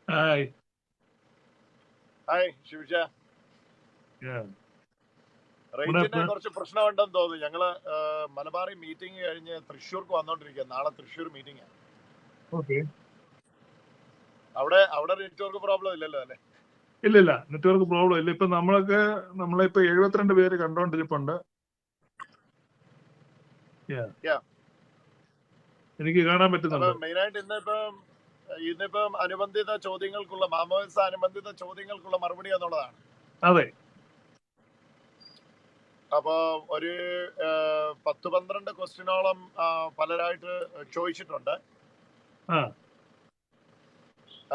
Hi. Hi Shivaja. റേഞ്ചിന്റെ കുറച്ച് പ്രശ്നമുണ്ടെന്ന് തോന്നുന്നു. ഞങ്ങള് മലബാറി മീറ്റിംഗ് കഴിഞ്ഞ് തൃശ്ശൂർക്ക് വന്നോണ്ടിരിക്കുക. നാളെ തൃശ്ശൂർ മീറ്റിംഗ്. അവിടെ നെറ്റ്വർക്ക് പ്രോബ്ലം ഇല്ലല്ലോ അല്ലെ? ഇല്ല, നെറ്റ്വർക്ക് പ്രോബ്ലം ഇല്ല. ഇപ്പൊ നമ്മളിപ്പോ 72 പേര് കണ്ടോണ്ടിരിപ്പുണ്ട്. എനിക്ക് കാണാൻ പറ്റുന്നുണ്ട്. മെയിനായിട്ട് ഇന്നിപ്പം അനുബന്ധിത ചോദ്യങ്ങൾക്കുള്ള മാമോദിസ അനുബന്ധിത ചോദ്യങ്ങൾക്കുള്ള മറുപടി എന്നുള്ളതാണ്. അതെ. അപ്പൊ ഒരു 10-12 ക്വസ്റ്റ്യനോളം പലരായിട്ട് ചോദിച്ചിട്ടുണ്ട്.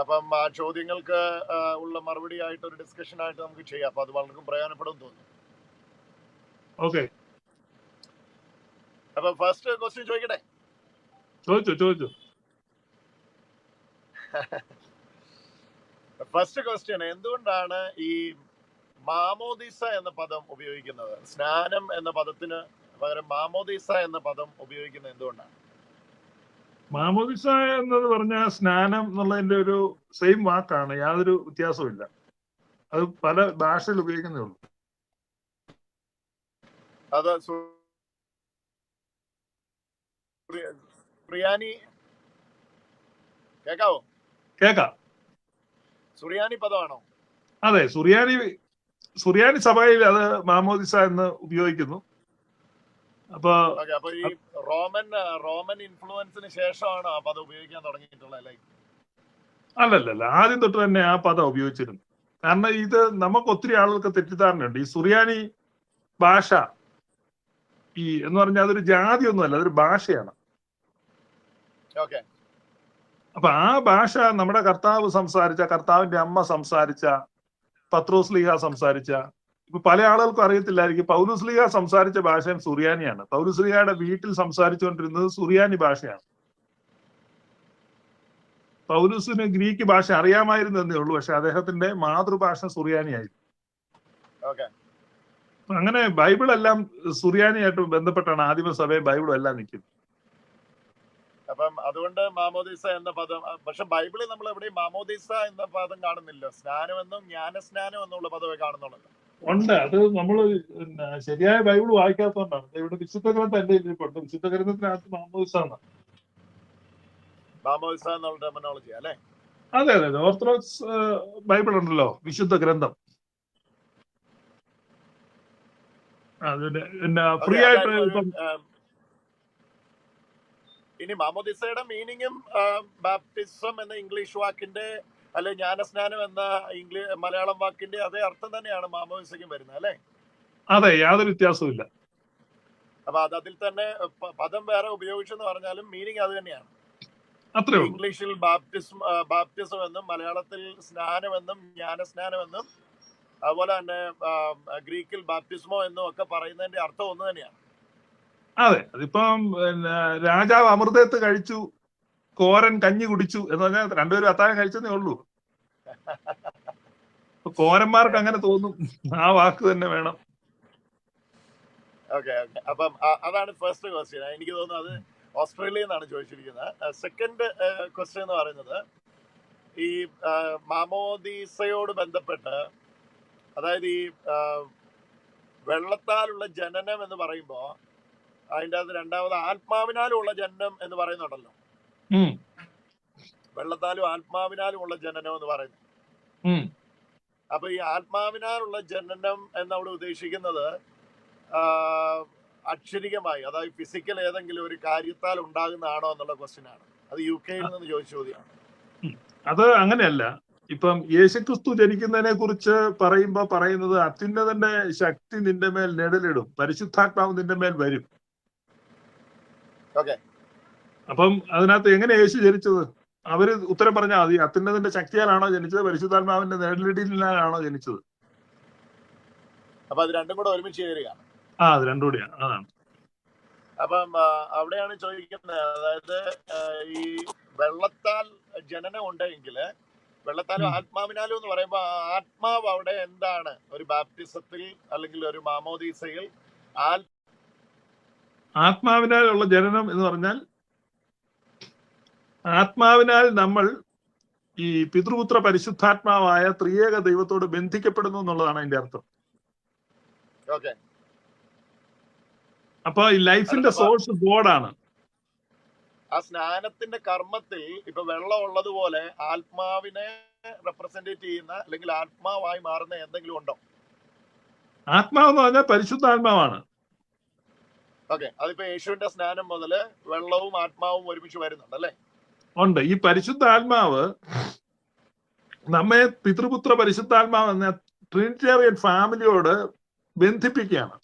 അപ്പം ആ ചോദ്യങ്ങൾക്ക് ഉള്ള മറുപടി ആയിട്ട് ഒരു ഡിസ്കഷൻ ആയിട്ട് നമുക്ക് ചെയ്യാം. അപ്പൊ അത് വളരെ പ്രയോജനപ്പെടും തോന്നുന്നു. ഓക്കെ. അപ്പൊ ഫസ്റ്റ് ക്വസ്റ്റ്യൻ ചോദിക്കട്ടെ? ചോദിച്ചു. ഫസ്റ്റ് ക്വസ്റ്റ്യൻ, എന്തുകൊണ്ടാണ് ഈ മാമോദിസ എന്ന പദം ഉപയോഗിക്കുന്നത്? സ്നാനം എന്ന പദത്തിന് പകരം മാമോദിസ എന്ന പദം ഉപയോഗിക്കുന്നത് എന്തുകൊണ്ടാണ്? മാമോദിസ എന്നത് പറഞ്ഞാൽ സ്നാനം എന്നുള്ളതിന്റെ ഒരു സെയിം വാക്കാണ്, യാതൊരു വ്യത്യാസവും ഇല്ല. അത് പല ഭാഷയിൽ ഉപയോഗിക്കുന്നേ ഉള്ളൂ. അത് സുറിയാനി കേക്കാവോ? കേക്കാം. സുറിയാനി പദമാണോ? അതെ, സുറിയാനി സഭയിൽ അത് മാമോദിസ എന്ന് ഉപയോഗിക്കുന്നു. അപ്പൊ ഈ റോമൻ ഇൻഫ്ലുവൻസിന് ശേഷമാണ് ആ പദം ഉപയോഗിക്കാൻ തുടങ്ങിയിട്ടുള്ളത്? അല്ലല്ല, ആദ്യം തൊട്ട് തന്നെ ആ പദം ഉപയോഗിച്ചിരുന്നു. കാരണം ഇത് നമുക്ക് ഒത്തിരി ആളുകൾക്ക് തെറ്റിദ്ധാരണയുണ്ട്. ഈ സുറിയാനി ഭാഷ എന്ന് പറഞ്ഞാൽ അതൊരു ജാതി ഒന്നുമല്ല, അതൊരു ഭാഷയാണ്. അപ്പൊ ആ ഭാഷ നമ്മുടെ കർത്താവ് സംസാരിച്ച, കർത്താവിന്റെ അമ്മ സംസാരിച്ച, പത്രോസ്ലീഹ സംസാരിച്ച, ഇപ്പൊ പല ആളുകൾക്കും അറിയത്തില്ലായിരിക്കും, പൗലുസ്ലീഹ സംസാരിച്ച ഭാഷയും സുറിയാനിയാണ്. പൗലുസ്ലീഹയുടെ വീട്ടിൽ സംസാരിച്ചുകൊണ്ടിരുന്നത് സുറിയാനി ഭാഷയാണ്. പൗലുസിന് ഗ്രീക്ക് ഭാഷ അറിയാമായിരുന്നു എന്നേ ഉള്ളൂ, പക്ഷെ അദ്ദേഹത്തിന്റെ മാതൃഭാഷ സുറിയാനിയായിരുന്നു. അങ്ങനെ ബൈബിൾ എല്ലാം സുറിയാനിയായിട്ട് ബന്ധപ്പെട്ടാണ് ആദിമസഭയും ബൈബിളും എല്ലാം നിൽക്കുന്നത്. അപ്പം അതുകൊണ്ട് മാമോദിസ എന്ന പദം, പക്ഷെ ബൈബിളിൽ നമ്മൾ എവിടെയും മാമോദിസ എന്ന പദം കാണുന്നില്ല. സ്നാനമെന്നും ജ്ഞാനസ്നാനം എന്നുള്ള പദമേ കാണുന്നുള്ളൂ. ഉണ്ട്, അത് നമ്മൾ ശരിയായ ബൈബിൾ വായിക്കാത്തതുകൊണ്ടാണ്. ഇവിടെ വിശുദ്ധ ഗ്രന്ഥം എന്റെ ഇരിപ്പുണ്ട്. വിശുദ്ധ ഗ്രന്ഥത്തിനകത്ത് മാമോദിസ എന്നുള്ള ടെർമിനോളജി അല്ലേ? അതെ. ഓർത്തഡോക്സ് ബൈബിൾ ഉണ്ടല്ലോ, വിശുദ്ധ ഗ്രന്ഥം. ഫ്രീ ആയിട്ട് ഇനി മാമോദിസയുടെ മീനിങ്ങും ബാപ്റ്റിസം എന്ന ഇംഗ്ലീഷ് വാക്കിന്റെ അല്ലെ ജ്ഞാനസ്നാനം എന്ന മലയാളം വാക്കിന്റെ അതേ അർത്ഥം തന്നെയാണ് മാമോദിസയ്ക്കും വരുന്നത് അല്ലെ? അതെ, യാതൊരു വ്യത്യാസവും ഇല്ല. അപ്പൊ അതിൽ തന്നെ പദം വേറെ ഉപയോഗിച്ചെന്ന് പറഞ്ഞാലും മീനിങ് അത് തന്നെയാണ്. ഇംഗ്ലീഷിൽ ബാപ്റ്റിസം എന്നും മലയാളത്തിൽ സ്നാനമെന്നും ജ്ഞാനസ്നാനമെന്നും അതുപോലെ തന്നെ ഗ്രീക്കിൽ ബാപ്റ്റിസ്മോ എന്നും ഒക്കെ പറയുന്നതിന്റെ അർത്ഥം ഒന്ന് തന്നെയാണ്. അതെ, അതിപ്പം രാജാവ് അമൃതത്ത് കഴിച്ചു, കോരൻ കഞ്ഞി കുടിച്ചു എന്ന് പറഞ്ഞാൽ രണ്ടുപേരും അത്താഴം കഴിച്ചതേ ഉള്ളൂ. കോരന്മാർക്ക് അങ്ങനെ തോന്നും, ആ വാക്ക് തന്നെ വേണം. ഓക്കെ. അപ്പം അതാണ് ഫസ്റ്റ് ക്വസ്റ്റ്യൻ. എനിക്ക് തോന്നുന്നു അത് ഓസ്ട്രേലിയയിൽ നിന്നാണ് ചോദിച്ചിരിക്കുന്നത്. സെക്കൻഡ് ക്വസ്റ്റ്യൻ എന്ന് പറയുന്നത്, ഈ മാമോദീസയോട് ബന്ധപ്പെട്ട്, അതായത് ഈ വെള്ളത്താലുള്ള ജനനം എന്ന് പറയുമ്പോൾ അതിൻ്റെ അത് രണ്ടാമത് ആത്മാവിനാലുള്ള ജനനം എന്ന് പറയുന്നുണ്ടല്ലോ. വെള്ളത്താലും ആത്മാവിനാലും ഉള്ള ജനനം എന്ന് പറയുന്നു. അപ്പൊ ഈ ആത്മാവിനാലുള്ള ജനനം എന്നവിടെ ഉദ്ദേശിക്കുന്നത് അക്ഷരികമായി, അതായത് ഫിസിക്കൽ ഏതെങ്കിലും ഒരു കാര്യത്താൽ ഉണ്ടാകുന്നതാണോ എന്നുള്ള ക്വസ്റ്റ്യൻ ആണ്. അത് UK നിന്ന് ചോദിച്ച ചോദ്യമാണ്. അത് അങ്ങനെയല്ല. ഇപ്പം യേശുക്രിസ്തു ജനിക്കുന്നതിനെ കുറിച്ച് പറയുന്നത് അത്യുന്നതന്റെ ശക്തി നിന്റെ മേൽ നിഴലിടും, പരിശുദ്ധാത്മാവ് നിന്റെ മേൽ വരും. അപ്പം അതിനകത്ത് എങ്ങനെ യേശു ജനിച്ചത്? അവര് ഉത്തരം പറഞ്ഞാൽ മതി. അത്യുന്നതന്റെ ശക്തിയാലാണോ ജനിച്ചത്, പരിശുദ്ധാത്മാവിന്റെ നിഴലിടലാണോ ജനിച്ചത്? അപ്പൊ അത് രണ്ടും കൂടെ ഒരുമിച്ച് ചേരുകയാണ്. അത് രണ്ടും കൂടിയാണ്. അതാണ്. അപ്പം അവിടെയാണ് ചോദിക്കുന്നത്, അതായത് ഈ വെള്ളത്താൽ ജനനം ഉണ്ടെങ്കിൽ, വെള്ളത്താലും ആത്മാവിനാലും എന്ന് പറയുമ്പോൾ ആത്മാവ് അവിടെ എന്താണ്? ഒരു ബാപ്റ്റിസത്തിൽ അല്ലെങ്കിൽ ഒരു മാമോദീസയിൽ ആത്മാവിനാലുള്ള ജനനം എന്ന് പറഞ്ഞാൽ, ആത്മാവിനാൽ നമ്മൾ ഈ പിതൃപുത്ര പരിശുദ്ധാത്മാവായ ത്രിയേക ദൈവത്തോട് ബന്ധിക്കപ്പെടുന്നു എന്നുള്ളതാണ് അതിന്റെ അർത്ഥം. ഓക്കെ. അപ്പൊ ഈ ലൈഫിന്റെ സോഴ്സ് ഗോഡാണ്. ആ സ്നാനത്തിന്റെ കർമ്മത്തിൽ ഇപ്പൊ വെള്ളം ഉള്ളതുപോലെ ആത്മാവിനെ റെപ്രസെന്റേറ്റ് ചെയ്യുന്ന അല്ലെങ്കിൽ ആത്മാവായി മാറുന്ന എന്തെങ്കിലും ഉണ്ടോ? ആത്മാവെന്ന് പറഞ്ഞാൽ പരിശുദ്ധാത്മാവാണ്. ഓക്കെ. അതിപ്പോ യേശുവിന്റെ സ്നാനം മുതല് വെള്ളവും ആത്മാവും ഒരുമിച്ച് വരുന്നുണ്ട് അല്ലെ? ഉണ്ട്. ഈ പരിശുദ്ധാത്മാവ് നമ്മെ പിതൃപുത്ര പരിശുദ്ധാത്മാവ് എന്ന ട്രിനിറ്റേറിയൻ ഫാമിലിയോട് ബന്ധിപ്പിക്കുകയാണ്.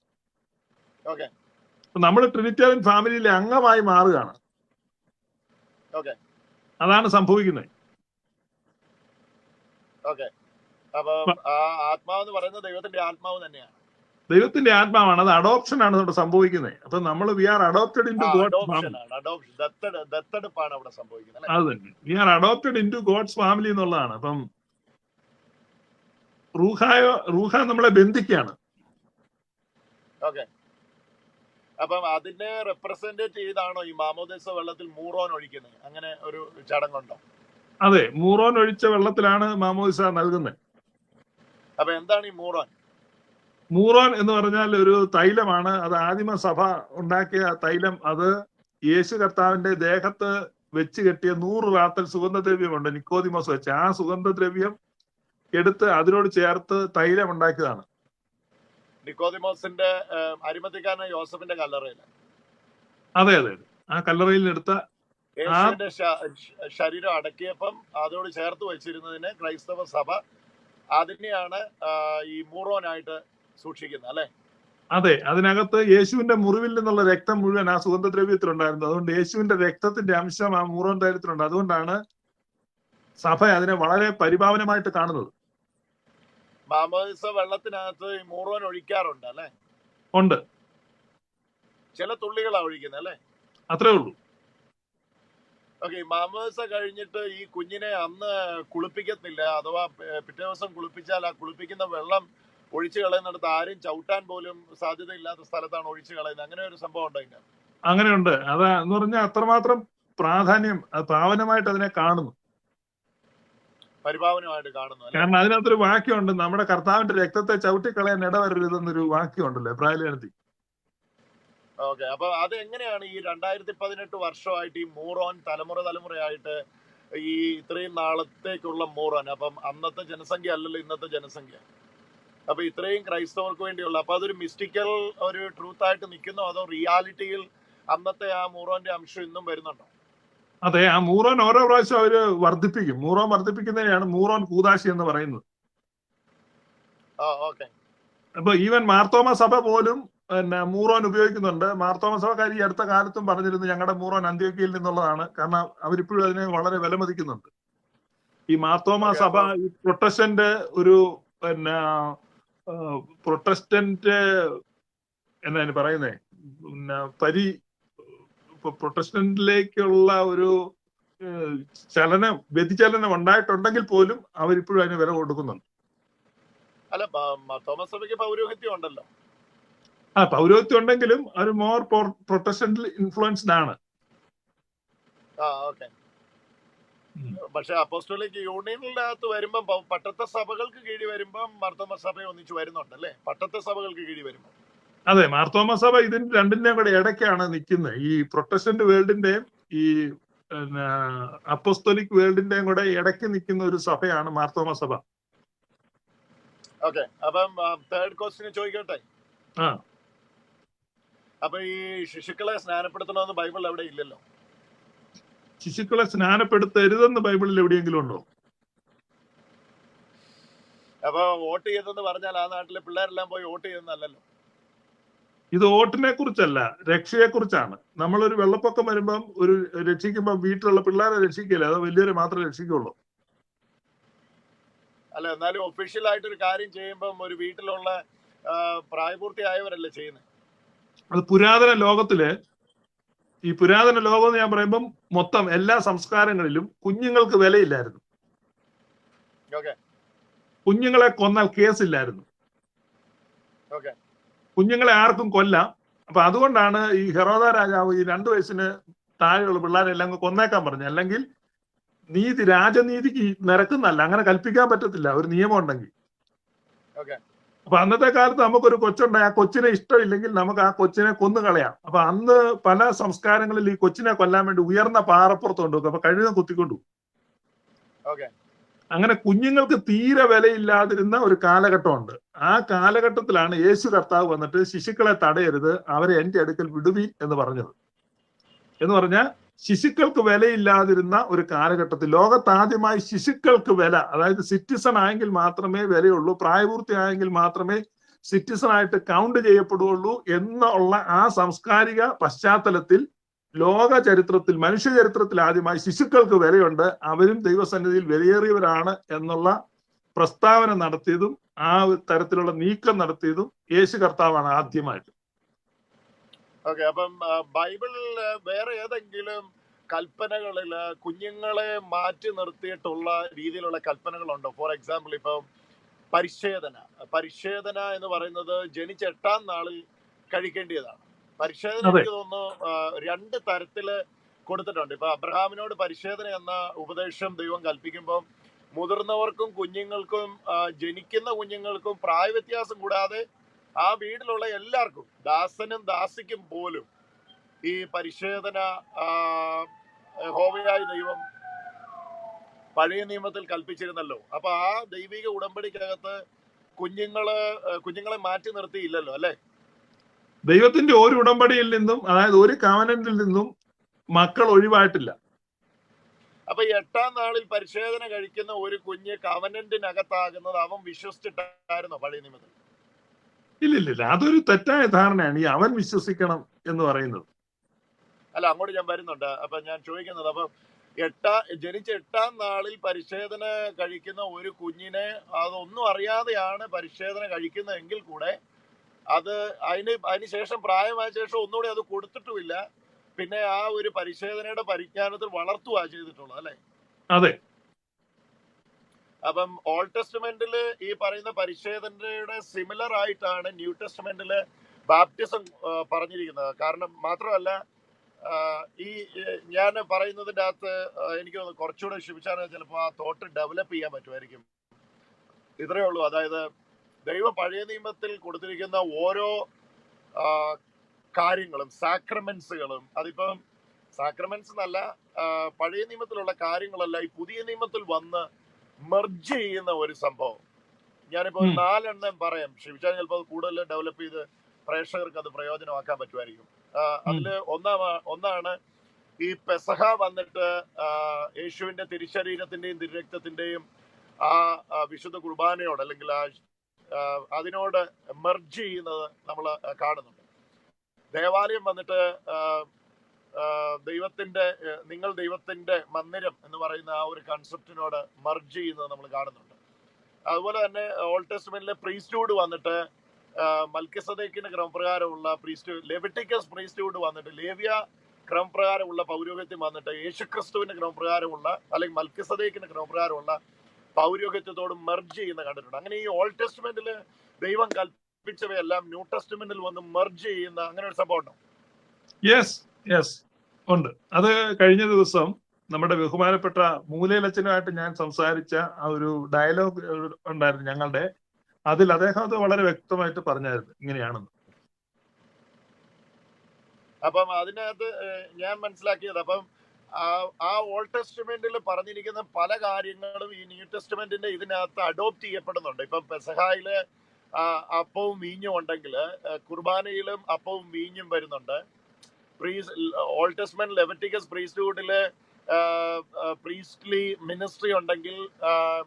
ഓക്കെ. നമ്മൾ ട്രിനിറ്റേറിയൻ ഫാമിലിയിലെ അംഗമായി മാറുകയാണ്. ഓക്കെ. അതാണ് സംഭവിക്കുന്നത്. ഓക്കെ. അപ്പൊ ആ ആത്മാവെന്ന് പറയുന്നത് ദൈവത്തിന്റെ ആത്മാവ് തന്നെയാണ്. ദൈവത്തിന്റെ ആത്മാവാണ്. അത് അഡോപ്ഷൻ ആണ് ഇവിടെ സംഭവിക്കുന്നത്. അപ്പൊ നമ്മൾ we are adopted into God's family. ദത്തെടുപ്പാണ് അവിടെ സംഭവിക്കുന്നത്. അത് തന്നെ, we are adopted into God's family എന്നുള്ളതാണ്. അപ്പം റൂഹ നമ്മളെ ബന്ധിക്കുകയാണ്. ഓക്കെ. അപ്പം അതിനെ റെപ്രസെന്റേറ്റ് ചെയ്താണോ ഈ മാമോദിസ വെള്ളത്തിൽ മൂറോൻ ഒഴിക്കുന്നത്? അങ്ങനെ ഒരു ചടങ്ങുണ്ടോ? അതെ, മൂറോൻ ഒഴിച്ച വെള്ളത്തിലാണ് മാമോദിസ നൽകുന്നത്. അപ്പൊ എന്താണ് ഈ മൂറോൻ? മൂറോൻ എന്ന് പറഞ്ഞാൽ ഒരു തൈലമാണ്. അത് ആദിമ സഭ ഉണ്ടാക്കിയ തൈലം. അത് യേശു കർത്താവിന്റെ ദേഹത്ത് വെച്ച് കെട്ടിയ 100 റാത്തൽ സുഗന്ധദ്രവ്യമുണ്ട്, നിക്കോദിമോസ് വെച്ച്. ആ സുഗന്ധദ്രവ്യം എടുത്ത് അതിനോട് ചേർത്ത് തൈലം ഉണ്ടാക്കിയതാണ്. നിക്കോദിമോസിന്റെ അരിമത്തിക്കാരനായ യോസഫിന്റെ കല്ലറയില്. അതെ അതെ, ആ കല്ലറയിൽ എടുത്ത യേശുവിന്റെ ശരീരം അടക്കിയപ്പം അതോട് ചേർത്ത് വെച്ചിരുന്നതിന് ക്രൈസ്തവ സഭ അതിനെയാണ് ഈ മൂറോനായിട്ട് സൂക്ഷിക്കുന്നത് അല്ലെ? അതെ, അതിനകത്ത് യേശുവിന്റെ മുറിവിൽ നിന്നുള്ള രക്തം മുഴുവൻ ആ സുഗന്ധദ്രവ്യത്തിലുണ്ടായിരുന്നു. അതുകൊണ്ട് യേശുവിന്റെ രക്തത്തിന്റെ അംശം ആ മൂറോൻ തൈലത്തിലുണ്ട്. അതുകൊണ്ടാണ് സഭ അതിനെ വളരെ പരിപാവനമായിട്ട് കാണുന്നത്. മാമോദിസ വെള്ളത്തിനകത്ത് ഈ മൂറോൻ ഒഴിക്കാറുണ്ട് അല്ലെ? ഉണ്ട്. ചില തുള്ളികളാണ് ഒഴിക്കുന്നത് അല്ലെ? അത്രേ ഉള്ളൂ. ഓക്കെ. മാമോദിസ കഴിഞ്ഞിട്ട് ഈ കുഞ്ഞിനെ അന്ന് കുളിപ്പിക്കത്തില്ല, അഥവാ പിറ്റേ ദിവസം കുളിപ്പിച്ചാൽ ആ കുളിപ്പിക്കുന്ന വെള്ളം ഒഴിച്ചു കളയുന്നിടത്ത് ആരും ചവിട്ടാൻ പോലും സാധ്യതയില്ലാത്ത സ്ഥലത്താണ് ഒഴിച്ചു കളയുന്നത്. അങ്ങനെ ഒരു സംഭവം ഉണ്ടോ? അങ്ങനെയുണ്ട്. അത് എന്ന് പറഞ്ഞാൽ അത്രമാത്രം പ്രാധാന്യം, പാവനമായിട്ട് അതിനെ കാണുന്നു, പരിപാവനമായിട്ട് കാണുന്നു. കാരണം അതിനകത്തൊരു വാക്യമുണ്ട്, നമ്മുടെ കർത്താവിന്റെ രക്തത്തെ ചവിട്ടിക്കളയാൻ ഇടവരരുതെന്നൊരു വാക്യമുണ്ടല്ലോ എബ്രായലേഖനത്തിൽ. ഓക്കെ. അപ്പൊ അത് എങ്ങനെയാണ് ഈ 2018 വർഷമായിട്ട് ഈ മൂറോൻ തലമുറയായിട്ട് ഈ ഇത്രയും നാളത്തേക്കുള്ള മൂറോൻ? അപ്പം അന്നത്തെ ജനസംഖ്യ അല്ലല്ലോ ഇന്നത്തെ ജനസംഖ്യ. അപ്പൊ ഇത്രയും ക്രൈസ്തവർക്ക് വേണ്ടിയുള്ള, അപ്പൊ അതൊരു മിസ്റ്റിക്കൽ ഒരു ട്രൂത്ത് ആയിട്ട് നിൽക്കുന്നോ അതോ റിയാലിറ്റിയിൽ അന്നത്തെ ആ മൂറോന്റെ അംശം ഇന്നും വരുന്നുണ്ടോ? അതെ, ആ മൂറോൻ ഓരോ പ്രാവശ്യം അവര് വർദ്ധിപ്പിക്കും. മൂറോൻ വർദ്ധിപ്പിക്കുന്നതിനെയാണ് മൂറോൻ കൂദാശി എന്ന് പറയുന്നത്. അപ്പൊ ഈവൻ മാർത്തോമ സഭ പോലും മൂറോൻ ഉപയോഗിക്കുന്നുണ്ട്. മാർത്തോമ സഭക്കാർ ഈ അടുത്ത കാലത്തും പറഞ്ഞിരുന്നു ഞങ്ങളുടെ മൂറോൻ അന്ത്യോക്യയിൽ നിന്നുള്ളതാണ്. കാരണം അവരിപ്പോഴും അതിനെ വളരെ വിലമതിക്കുന്നുണ്ട്. ഈ മാർത്തോമ സഭ ഈ പ്രൊട്ടസ്റ്റന്റ് ഒരു പ്രൊട്ടസ്റ്റന്റ് എന്താണ് പറയുന്നേ, പ്രൊട്ടസ്റ്റന്റിലേക്കുള്ള ഒരു വ്യതിചലനം ഉണ്ടായിട്ടുണ്ടെങ്കിൽ പോലും അവരിപ്പോഴും അതിന് വില കൊടുക്കുന്നുണ്ട്. അല്ല, തോമസ് സഭയ്ക്ക് പൗരോഹിത്യം ഉണ്ടല്ലോ. ആ, പൗരോഹിത്യം ഉണ്ടെങ്കിലും ഒരു മോർ പ്രൊട്ടസ്റ്റന്റിൽ ഇൻഫ്ലുവൻസ്ഡ് ആണ്. പക്ഷെ അപ്പോസ്തലിക് യൂണിയനിനകത്ത് വരുമ്പം പട്ടത്തെ സഭകൾക്ക് കീഴി വരുമ്പം മാർത്തോമ സഭ ഒന്നിച്ച് വരുന്നുണ്ട് അല്ലെ? പട്ടത്തെ സഭകൾക്ക് കീഴി വരുമ്പോ. അതെ, മാർത്തോമ സഭ ഇതിന് രണ്ടിന്റെയും കൂടെ ഇടയ്ക്കാണ് നിൽക്കുന്നത്. ഈ പ്രൊട്ടസ്റ്റന്റ് വേൾഡിന്റെയും ഈ അപ്പോസ്തലിക് വേൾഡിന്റെയും കൂടെ ഇടയ്ക്ക് നിൽക്കുന്ന ഒരു സഭയാണ് മാർത്തോമ സഭ. ഓക്കെ. അപ്പം തേർഡ് ക്വസ്റ്റ്യൻ ചോദിക്കട്ടെ. അപ്പൊ ഈ ശിശുക്കളെ സ്നാനപ്പെടുത്തണമെന്ന് ബൈബിൾ എവിടെ ഇല്ലല്ലോ. ശിശുക്കളെ സ്നാനപ്പെടുത്തരുതെന്ന് ബൈബിളിൽ എവിടെയെങ്കിലും ഉണ്ടോ? അപ്പൊ വോട്ട് ചെയ്തെന്ന് പറഞ്ഞാൽ ആ നാട്ടിലെ പിള്ളേരെല്ലാം പോയി വോട്ട് ചെയ്തെന്നല്ലോ. ഇത് വോട്ടിനെ കുറിച്ചല്ല, രക്ഷയെ കുറിച്ചാണ്. നമ്മളൊരു വെള്ളപ്പൊക്കം വരുമ്പം രക്ഷിക്കുമ്പോ വീട്ടിലുള്ള പിള്ളേരെ രക്ഷിക്കില്ല, അത് വലിയൊരു മാത്രമേ രക്ഷിക്കുള്ളൂ. അല്ല, എന്നാലും ഒഫീഷ്യൽ ആയിട്ട് ഒരു കാര്യം ചെയ്യുമ്പം ഒരു വീട്ടിലുള്ള പ്രായപൂർത്തിയായവരല്ലേ ചെയ്യുന്നത്. അത് പുരാതന ലോകത്തില്, ഈ പുരാതന ലോകം എന്ന് ഞാൻ പറയുമ്പം മൊത്തം എല്ലാ സംസ്കാരങ്ങളിലും കുഞ്ഞുങ്ങൾക്ക് വിലയില്ലായിരുന്നു. കുഞ്ഞുങ്ങളെ കൊന്നാൽ കേസില്ലായിരുന്നു. കുഞ്ഞുങ്ങളെ ആർക്കും കൊല്ലാം. അപ്പൊ അതുകൊണ്ടാണ് ഈ ഹെറോദ രാജാവ് ഈ 2 വയസ്സിന് താഴെയുള്ള പിള്ളേരെല്ലാം കൊന്നേക്കാൻ പറഞ്ഞു. അല്ലെങ്കിൽ നീതി രാജനീതിക്ക് നിരക്കുന്നല്ല, അങ്ങനെ കൽപ്പിക്കാൻ പറ്റത്തില്ല ഒരു നിയമം ഉണ്ടെങ്കിൽ. അപ്പൊ അന്നത്തെ കാലത്ത് നമുക്കൊരു കൊച്ചുണ്ടായി, ആ കൊച്ചിനെ ഇഷ്ടമില്ലെങ്കിൽ നമുക്ക് ആ കൊച്ചിനെ കൊന്നു കളയാം. അപ്പൊ അന്ന് പല സംസ്കാരങ്ങളിൽ ഈ കൊച്ചിനെ കൊല്ലാൻ വേണ്ടി ഉയർന്ന പാറപ്പുറത്ത് കൊണ്ടുപോകും. അപ്പൊ കഴുത കുത്തിക്കൊണ്ടു. അങ്ങനെ കുഞ്ഞുങ്ങൾക്ക് തീരെ വിലയില്ലാതിരുന്ന ഒരു കാലഘട്ടമുണ്ട്. ആ കാലഘട്ടത്തിലാണ് യേശു കർത്താവ് വന്നിട്ട് ശിശുക്കളെ തടയരുത്, അവരെ എന്റെ അടുക്കൽ വിടുവീൻ എന്ന് പറഞ്ഞത്. എന്ന് പറഞ്ഞാൽ ശിശുക്കൾക്ക് വിലയില്ലാതിരുന്ന ഒരു കാലഘട്ടത്തിൽ ലോകത്താദ്യമായി ശിശുക്കൾക്ക് വില, അതായത് സിറ്റിസൺ ആയെങ്കിൽ മാത്രമേ വിലയുള്ളൂ, പ്രായപൂർത്തിയായെങ്കിൽ മാത്രമേ സിറ്റിസൺ ആയിട്ട് കൗണ്ട് ചെയ്യപ്പെടുകയുള്ളൂ എന്നുള്ള ആ സാംസ്കാരിക പശ്ചാത്തലത്തിൽ ലോക ചരിത്രത്തിൽ, മനുഷ്യ ചരിത്രത്തിൽ ആദ്യമായി ശിശുക്കൾക്ക് വിലയുണ്ട്, അവരും ദൈവസന്നിധിയിൽ വിലയേറിയവരാണ് എന്നുള്ള പ്രസ്താവന നടത്തിയതും ആ തരത്തിലുള്ള നീക്കം നടത്തിയതും യേശു കർത്താവാണ് ആദ്യമായിട്ട്. അപ്പം ബൈബിളിൽ വേറെ ഏതെങ്കിലും കൽപ്പനകളില് കുഞ്ഞുങ്ങളെ മാറ്റി നിർത്തിയിട്ടുള്ള രീതിയിലുള്ള കൽപ്പനകളുണ്ടോ? ഫോർ എക്സാമ്പിൾ, ഇപ്പം പരിച്ഛേദന എന്ന് പറയുന്നത് ജനിച്ച 8-ാം നാളിൽ കഴിക്കേണ്ടതാണ്. പരിച്ഛേദന എനിക്ക് തോന്നുന്നു 2 തരത്തില് കൊടുത്തിട്ടുണ്ട്. ഇപ്പൊ അബ്രഹാമിനോട് പരിച്ഛേദന എന്ന ഉപദേശം ദൈവം കൽപ്പിക്കുമ്പോൾ മുതിർന്നവർക്കും കുഞ്ഞുങ്ങൾക്കും ജനിക്കുന്ന കുഞ്ഞുങ്ങൾക്കും പ്രായവ്യത്യാസം കൂടാതെ ആ വീട്ടിലുള്ള എല്ലാവർക്കും, ദാസനും ദാസിക്കും പോലും ഈ പരിച്ഛേദന യഹോവയായ ദൈവം പഴയ നിയമത്തിൽ കൽപ്പിച്ചിരുന്നല്ലോ. അപ്പൊ ആ ദൈവിക ഉടമ്പടിക്കകത്ത് കുഞ്ഞുങ്ങളെ മാറ്റി നിർത്തിയില്ലല്ലോ, അല്ലെ? ദൈവത്തിന്റെ ഒരു ഉടമ്പടിയിൽ നിന്നും, അതായത് ഒരു കവനന്റിൽ നിന്നും മക്കൾ ഒഴിവായിട്ടില്ല. അപ്പൊ 8-ാം നാളിൽ പരിച്ഛേദന കഴിക്കുന്ന ഒരു കുഞ്ഞ് കവനന്റിനകത്താകുന്നത് അവൻ വിശ്വസിച്ചിട്ടായിരുന്നോ പഴയ നിയമത്തിൽ? ഇല്ലില്ല, അതൊരു തെറ്റായ ധാരണയാണ് ഈ അവൻ വിശ്വസിക്കണം എന്ന് പറയുന്നത്. അല്ല, അങ്ങോട്ട് ഞാൻ വരുന്നുണ്ട്. അപ്പൊ ഞാൻ ചോദിക്കുന്നത്, അപ്പൊ ജനിച്ച 8-ാം നാളിൽ പരിച്ഛേദന കഴിക്കുന്ന ഒരു കുഞ്ഞിനെ അതൊന്നും അറിയാതെയാണ് പരിച്ഛേദന കഴിക്കുന്നതെങ്കിൽ കൂടെ അത് അതിന് ശേഷം പ്രായമായ ശേഷം ഒന്നുകൂടി അത് കൊടുത്തിട്ടുമില്ല, പിന്നെ ആ ഒരു പരിച്ഛേദനയുടെ പരിജ്ഞാനത്തിൽ വളർത്തുക ചെയ്തിട്ടുള്ളത്, അല്ലെ? അതെ. അപ്പം ഓൾഡ് ടെസ്റ്റ്മെന്റില് ഈ പറയുന്ന പരിച്ഛേദനയുടെ സിമിലർ ആയിട്ടാണ് ന്യൂ ടെസ്റ്റ്മെന്റില് ബാപ്റ്റിസം പറഞ്ഞിരിക്കുന്നത്. കാരണം മാത്രമല്ല, ഈ ഞാൻ പറയുന്നതിൻ്റെ അകത്ത് എനിക്ക് കുറച്ചുകൂടെ ക്ഷമിച്ചാൽ ചിലപ്പോൾ ആ തോട്ട് ഡെവലപ്പ് ചെയ്യാൻ പറ്റുമായിരിക്കും. ഇത്രയേ ഉള്ളൂ. അതായത് ദൈവം പഴയ നിയമത്തിൽ കൊടുത്തിരിക്കുന്ന ഓരോ കാര്യങ്ങളും, സാക്രമെന്റ്സുകളും, അതിപ്പം സാക്രമെന്റ്സ് എന്നല്ല, പഴയ നിയമത്തിലുള്ള കാര്യങ്ങളല്ല ഈ പുതിയ നിയമത്തിൽ വന്ന് മെർജ് ചെയ്യുന്ന ഒരു സംഭവം. ഞാനിപ്പോ 4 എണ്ണം പറയാം. ക്ഷമിച്ചാൽ ചിലപ്പോൾ കൂടുതൽ ഡെവലപ്പ് ചെയ്ത് പ്രേക്ഷകർക്ക് അത് പ്രയോജനമാക്കാൻ പറ്റുമായിരിക്കും. അതില് ഒന്നാണ് ഈ പെസഹ വന്നിട്ട് യേശുവിന്റെ തിരുശരീരത്തിന്റെയും തിരുരക്തത്തിന്റെയും ആ വിശുദ്ധ കുർബാനയോട് അല്ലെങ്കിൽ അതിനോട് മെർജ് ചെയ്യുന്നത് നമ്മൾ കാണുന്നുണ്ട്. ദേവാലയം വന്നിട്ട് നിങ്ങൾ ദൈവത്തിന്റെ മന്ദിരം എന്ന് പറയുന്ന ആ ഒരു കൺസെപ്റ്റിനോട് മെർജ് ചെയ്യുന്നത് നമ്മൾ കാണുന്നുണ്ട്. അതുപോലെ തന്നെ ഓൾഡ് ടെസ്റ്റ്മെന്റിലെ പ്രീസ്റ്റ്ഹുഡ് വന്നിട്ട് മൽക്കിസദേക്കിന്റെ ക്രമപ്രകാരമുള്ള ലെവിറ്റിക്കസ് പ്രീസ്റ്റ്ഹുഡ് വന്നിട്ട് ലേവ്യ ക്രമപ്രകാരമുള്ള പൗരോഹിത്യം വന്നിട്ട് യേശുക്രിസ്തുവിന്റെ ക്രമപ്രകാരമുള്ള അല്ലെങ്കിൽ മൽക്കിസദേക്കിന്റെ ക്രമപ്രകാരമുള്ള പൗരോഹിത്യത്തോട് മെർജ് ചെയ്യുന്ന കണ്ടിട്ടുണ്ട്. അങ്ങനെ ഈ ഓൾഡ് ടെസ്റ്റ്മെന്റിൽ ദൈവം കൽപ്പിച്ചവയെല്ലാം ന്യൂ ടെസ്റ്റ്മെന്റിൽ വന്ന് മെർജ് ചെയ്യുന്ന അങ്ങനെ ഒരു സംഭവം ഉണ്ടോ? യെസ് ഉണ്ട്. അത് കഴിഞ്ഞ ദിവസം നമ്മുടെ ബഹുമാനപ്പെട്ട മൂലയിലച്ചനുമായിട്ട് ഞാൻ സംസാരിച്ച ആ ഒരു ഡയലോഗ് ഉണ്ടായിരുന്നു ഞങ്ങളുടെ. അതിൽ അദ്ദേഹം അത് വളരെ വ്യക്തമായിട്ട് പറഞ്ഞായിരുന്നു ഇങ്ങനെയാണെന്ന്. അപ്പം അതിനകത്ത് ഞാൻ മനസ്സിലാക്കിയത്, അപ്പം ആ ഓൾഡ് ടെസ്റ്റ്മെന്റിൽ പറഞ്ഞിരിക്കുന്ന പല കാര്യങ്ങളും ഈ ന്യൂ ടെസ്റ്റ്മെന്റിന്റെ ഇതിനകത്ത് അഡോപ്റ്റ് ചെയ്യപ്പെടുന്നുണ്ട്. ഇപ്പം പെസഹായില് അപ്പവും വീഞ്ഞും ഉണ്ടെങ്കിൽ കുർബാനയിലും അപ്പവും വീഞ്ഞും വരുന്നുണ്ട്. ഓൾഡ് ടെസ്റ്റ്മെന്റ് ലെവിറ്റിക്കസ് പ്രീസ്റ്റ്ഹുഡില് പ്രീസ്റ്റ്ലി മിനിസ്ട്രി ഉണ്ടെങ്കിൽ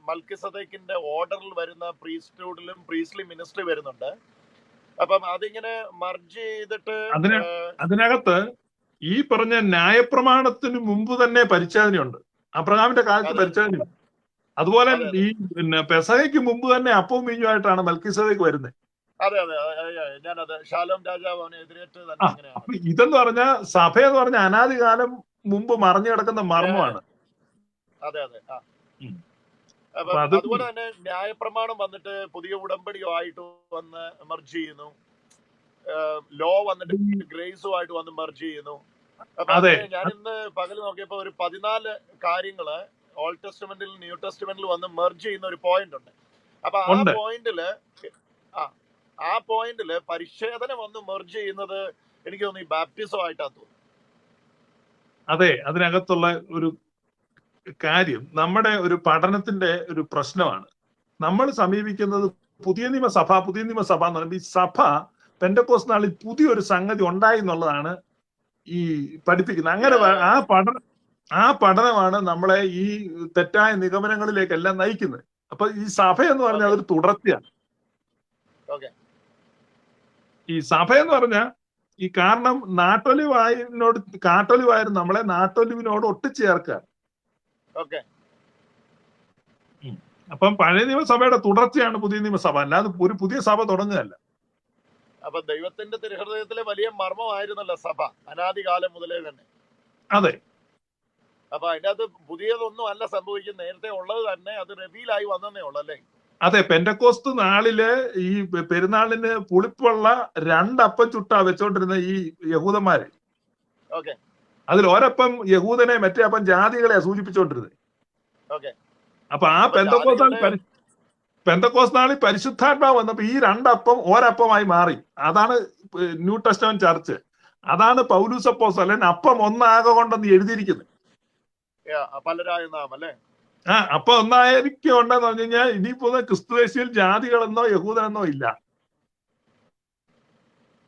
മൽക്കിസദേക്കിന്റെ ഓർഡറിൽ വരുന്ന പ്രീസ്റ്റ്ഹുഡിലും പ്രീസ്റ്റ്ലി മിനിസ്ട്രി വരുന്നുണ്ട്. അപ്പം അതിങ്ങനെ മർജ് ചെയ്തിട്ട് അതിനകത്ത് ഈ പറഞ്ഞ ന്യായപ്രമാണത്തിന് മുമ്പ് തന്നെ പരിച്ഛേദനയുണ്ട്. അബ്രഹാമിന്റെ കാലത്ത് പരിച്ഛേദനയുണ്ട്. അതുപോലെ ഈ പെസഹയ്ക്ക് മുമ്പ് തന്നെ അപ്പവും വീഞ്ഞുമായിട്ടാണ് മൽക്കിസദേക്ക് വരുന്നത്. ഞാനത് ശാലോം രാജാവ് എതിരേറ്റ് തന്നെ. ഇതെന്ന് പറഞ്ഞ സഭ എന്ന് പറഞ്ഞ അനാദികാലം മുമ്പ് മറഞ്ഞു കിടക്കുന്ന മർമ്മമാണ്. അതെ. അതുപോലെ തന്നെ ന്യായപ്രമാണം വന്നിട്ട് പുതിയ ഉടമ്പടിയുമായിട്ട് വന്ന് മെർജ് ചെയ്യുന്നു. ലോ വന്നിട്ട് ഗ്രേസുമായിട്ട് വന്ന് മെർജ് ചെയ്യുന്നു. അപ്പൊ ഞാൻ ഇന്ന് പകൽ നോക്കിയപ്പോ ഒരു 14 കാര്യങ്ങള് ഓൾഡ് ടെസ്റ്റ്മെന്റിൽ ന്യൂ ടെസ്റ്റ്മെന്റിൽ വന്ന് മെർജ് ചെയ്യുന്ന ഒരു പോയിന്റ് ഉണ്ട്. അപ്പൊ ആ പോയിന്റില് പരിച്ഛേദന വന്ന് മെർജ് ചെയ്യുന്നത് എനിക്ക് തോന്നുന്നു ഈ ബാപ്റ്റിസം ആയിട്ടാണ് തോന്നുന്നു. അതെ, അതിനകത്തുള്ള ഒരു കാര്യം നമ്മുടെ ഒരു പഠനത്തിന്റെ ഒരു പ്രശ്നമാണ്. നമ്മൾ സമീപിക്കുന്നത് പുതിയ നിയമസഭ എന്ന് പറയുമ്പോൾ ഈ സഭ പെന്തക്കോസ്ത് നാളിൽ പുതിയൊരു സംഗതി ഉണ്ടായി എന്നുള്ളതാണ് ഈ പഠിപ്പിക്കുന്നത്. അങ്ങനെ ആ പഠനമാണ് നമ്മളെ ഈ തെറ്റായ നിഗമനങ്ങളിലേക്കെല്ലാം നയിക്കുന്നത്. അപ്പൊ ഈ സഭ എന്ന് പറഞ്ഞാൽ അതൊരു തുടർച്ചയാണ്. ഈ സഭ എന്ന് പറഞ്ഞാൽ ഈ കാരണം കാട്ടൊലിവായിരുന്നു നമ്മളെ നാട്ടൊലിവിനോട് ഒട്ടിച്ചേർക്കുക. അപ്പം പഴയ നിയമസഭയുടെ തുടർച്ചയാണ് പുതിയ നിയമസഭ, അല്ലാതെ ഒരു പുതിയ സഭ തുടങ്ങുകയല്ല. അപ്പൊ ദൈവത്തിന്റെ തിരുഹൃദയത്തിലെ വലിയ മർമ്മമായിരുന്നല്ലോ സഭ അനാദികാലം മുതലേ തന്നെ. അതെ. അപ്പൊ അതിന്റെ അത് പുതിയതൊന്നും അല്ല സംഭവിക്കുന്നത്, നേരത്തെ ഉള്ളത് തന്നെ അത് റിവീലായി വന്നേ ഉള്ളു അല്ലേ? അതെ, പെന്തക്കോസ്ത് നാളില് ഈ പെരുന്നാളിന് പുളിപ്പുള്ള 2 അപ്പം ചുട്ടാ വെച്ചോണ്ടിരുന്ന ഈ യഹൂദന്മാര്. അതിൽ ഒരപ്പം യഹൂദനെ, മറ്റേ അപ്പം ജാതികളെ സൂചിപ്പിച്ചോണ്ടിരുന്നത്. അപ്പൊ ആ പെന്തക്കോസ്ത് നാളിൽ പരിശുദ്ധാത്മാവ് വന്നപ്പോ ഈ 2 അപ്പം ഒരപ്പമായി മാറി. അതാണ് ന്യൂ ടെസ്റ്റ്മെന്റ് ചർച്ച്. അതാണ് പൗലൂസ് അപ്പോസ്തലൻ അപ്പം ഒന്നാകെ കൊണ്ടെന്ന് എഴുതിയിരിക്കുന്നത്. അപ്പൊ ഒന്നായിരിക്കുണ്ടെന്ന് പറഞ്ഞു കഴിഞ്ഞാൽ ഇനിയിപ്പോ ക്രിസ്തുവേശിയിൽ ജാതികളെന്നോ യഹൂദനെന്നോ ഇല്ല.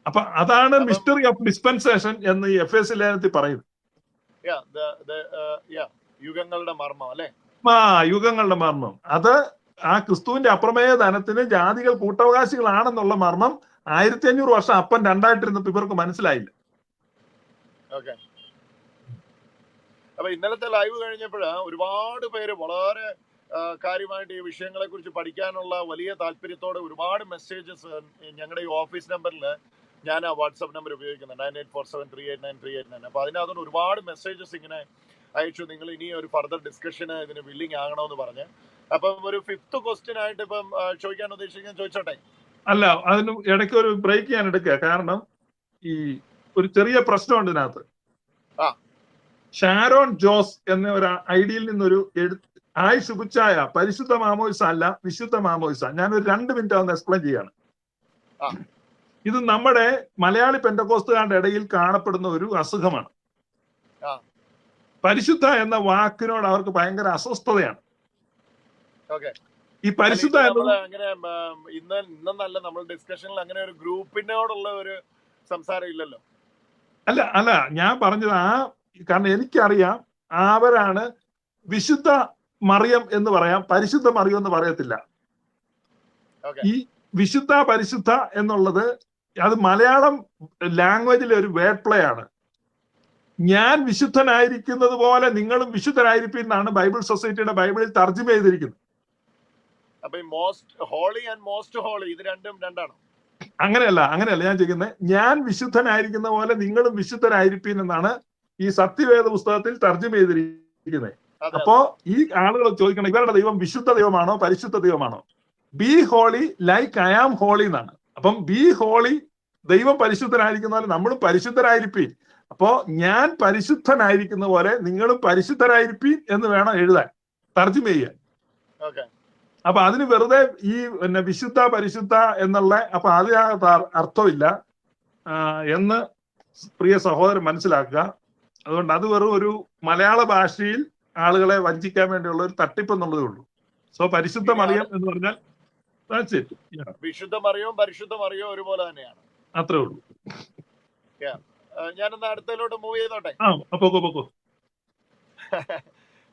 അപ്പൊ അതാണ് മിസ്റ്ററി ഓഫ് ഡിസ്പെൻസേഷൻ എന്ന് ഈ എഫേസ്യ ലേഖനത്തിൽ പറയുന്നത്. യുഗങ്ങളുടെ മർമ്മം അല്ലെ? യുഗങ്ങളുടെ മർമ്മം. അത് ആ ക്രിസ്തുവിന്റെ അപ്രമേയ ധനത്തിന് ജാതികൾ കൂട്ടവകാശികളാണെന്നുള്ള മർമ്മം 1500 വർഷം അപ്പം 2 ഇവർക്ക് മനസ്സിലായില്ല. അപ്പൊ ഇന്നലത്തെ ലൈവ് കഴിഞ്ഞപ്പോൾ ഒരുപാട് പേര് വളരെ കാര്യമായിട്ട് ഈ വിഷയങ്ങളെ കുറിച്ച് പഠിക്കാനുള്ള വലിയ താല്പര്യത്തോടെ ഒരുപാട് മെസ്സേജസ് ഞങ്ങളുടെ ഈ ഓഫീസ് നമ്പറിൽ, ഞാൻ ആ വാട്സ്ആപ്പ് നമ്പർ ഉപയോഗിക്കുന്നുണ്ട് 9847389389. അപ്പൊ അതിനകത്തോട് ഒരുപാട് മെസ്സേജസ് ഇങ്ങനെ അയച്ചു, നിങ്ങൾ ഇനി ഒരു ഫർദർ ഡിസ്കഷന് ഇതിന് വില്ലിങ് ആകണമെന്ന് പറഞ്ഞ്. അപ്പം ഒരു 5th ക്വസ്റ്റ്യൻ ആയിട്ട് ഇപ്പം ചോദിക്കാൻ ഉദ്ദേശിക്കാൻ ചോദിച്ചോട്ടെ? അല്ല, അതിന് ഇടയ്ക്ക് ഒരു ബ്രേക്ക് ചെയ്യാൻ എടുക്കുക. കാരണം ഈ ഒരു ചെറിയ പ്രശ്നമുണ്ട് ഇതിനകത്ത്. ഷാരോൺ ജോസ് എന്ന ഒരു ഐഡിയിൽ നിന്നൊരു ശുഭച്ചായ പരിശുദ്ധ മാമോയിസ അല്ല, വിശുദ്ധ മാമോയിസ. ഞാനൊരു 2 മിനിറ്റ് ഒന്ന് എക്സ്പ്ലെയിൻ ചെയ്യാണ്. ഇത് നമ്മുടെ മലയാളി പെന്തക്കോസ്തുകാരുടെ ഇടയിൽ കാണപ്പെടുന്ന ഒരു അസുഖമാണ്. പരിശുദ്ധ എന്ന വാക്കിനോട് അവർക്ക് ഭയങ്കര അസ്വസ്ഥതയാണ്. ഈ പരിശുദ്ധ ഇന്നല്ല നമ്മൾ ഡിസ്കഷനിൽ അങ്ങനെ ഒരു ഗ്രൂപ്പിനോടുള്ള ഒരു സംസാരം ഇല്ലല്ലോ. അല്ല ഞാൻ പറഞ്ഞത് കാരണം എനിക്കറിയാം അവരാണ് വിശുദ്ധ മറിയം എന്ന് പറയാം, പരിശുദ്ധ മറിയം എന്ന് പറയത്തില്ല. ഈ വിശുദ്ധ പരിശുദ്ധ എന്നുള്ളത് അത് മലയാളം ലാംഗ്വേജിലെ ഒരു വേർഡ് പ്ലേ ആണ്. ഞാൻ വിശുദ്ധനായിരിക്കുന്നത് പോലെ നിങ്ങളും വിശുദ്ധനായിരിക്കും എന്നാണ് ബൈബിൾ സൊസൈറ്റിയുടെ ബൈബിളിൽ തർജ്ജമ ചെയ്തിരിക്കുന്നത്. അങ്ങനെയല്ല ഞാൻ ചെയ്യുന്നത്. ഞാൻ വിശുദ്ധനായിരിക്കുന്ന പോലെ നിങ്ങളും വിശുദ്ധനായിരിക്കും എന്നാണ് ഈ സത്യവേദ പുസ്തകത്തിൽ തർജ്ജമ ചെയ്തിരിക്കുന്നത്. അപ്പോ ഈ ആളുകൾ ചോദിക്കണം, ഇവരുടെ ദൈവം വിശുദ്ധ ദൈവമാണോ പരിശുദ്ധ ദൈവമാണോ? Be holy like I am holy എന്നാണ്. അപ്പം ബി ഹോളി, ദൈവം പരിശുദ്ധനായിരിക്കുന്ന പോലെ നമ്മളും പരിശുദ്ധരായിരിക്കും. അപ്പോ ഞാൻ പരിശുദ്ധനായിരിക്കുന്ന പോലെ നിങ്ങളും പരിശുദ്ധരായിരിക്കും എന്ന് വേണം എഴുതാൻ, തർജ്ജമ ചെയ്യാൻ. അപ്പൊ അതിന് വെറുതെ ഈ വിശുദ്ധ പരിശുദ്ധ എന്നുള്ള അപ്പൊ അതിനകത്ത് അർത്ഥമില്ല എന്ന് പ്രിയ സഹോദരൻ മനസ്സിലാക്കുക. അതുകൊണ്ട് അത് വെറും ഒരു മലയാള ഭാഷയിൽ ആളുകളെ വഞ്ചിക്കാൻ വേണ്ടിയുള്ള ഒരു തട്ടിപ്പ് എന്നുള്ളതേ ഉള്ളൂ. സോ പരിശുദ്ധ മറിയം എന്ന് പറഞ്ഞാൽ വിശുദ്ധ മറിയവും പരിശുദ്ധ മറിയവും ഒരുപോലെ തന്നെയാണ്. അത്രേ ഉള്ളൂ. ഞാനൊന്ന് അടുത്തതിലോട്ട് മൂവ് ചെയ്തോട്ടെ?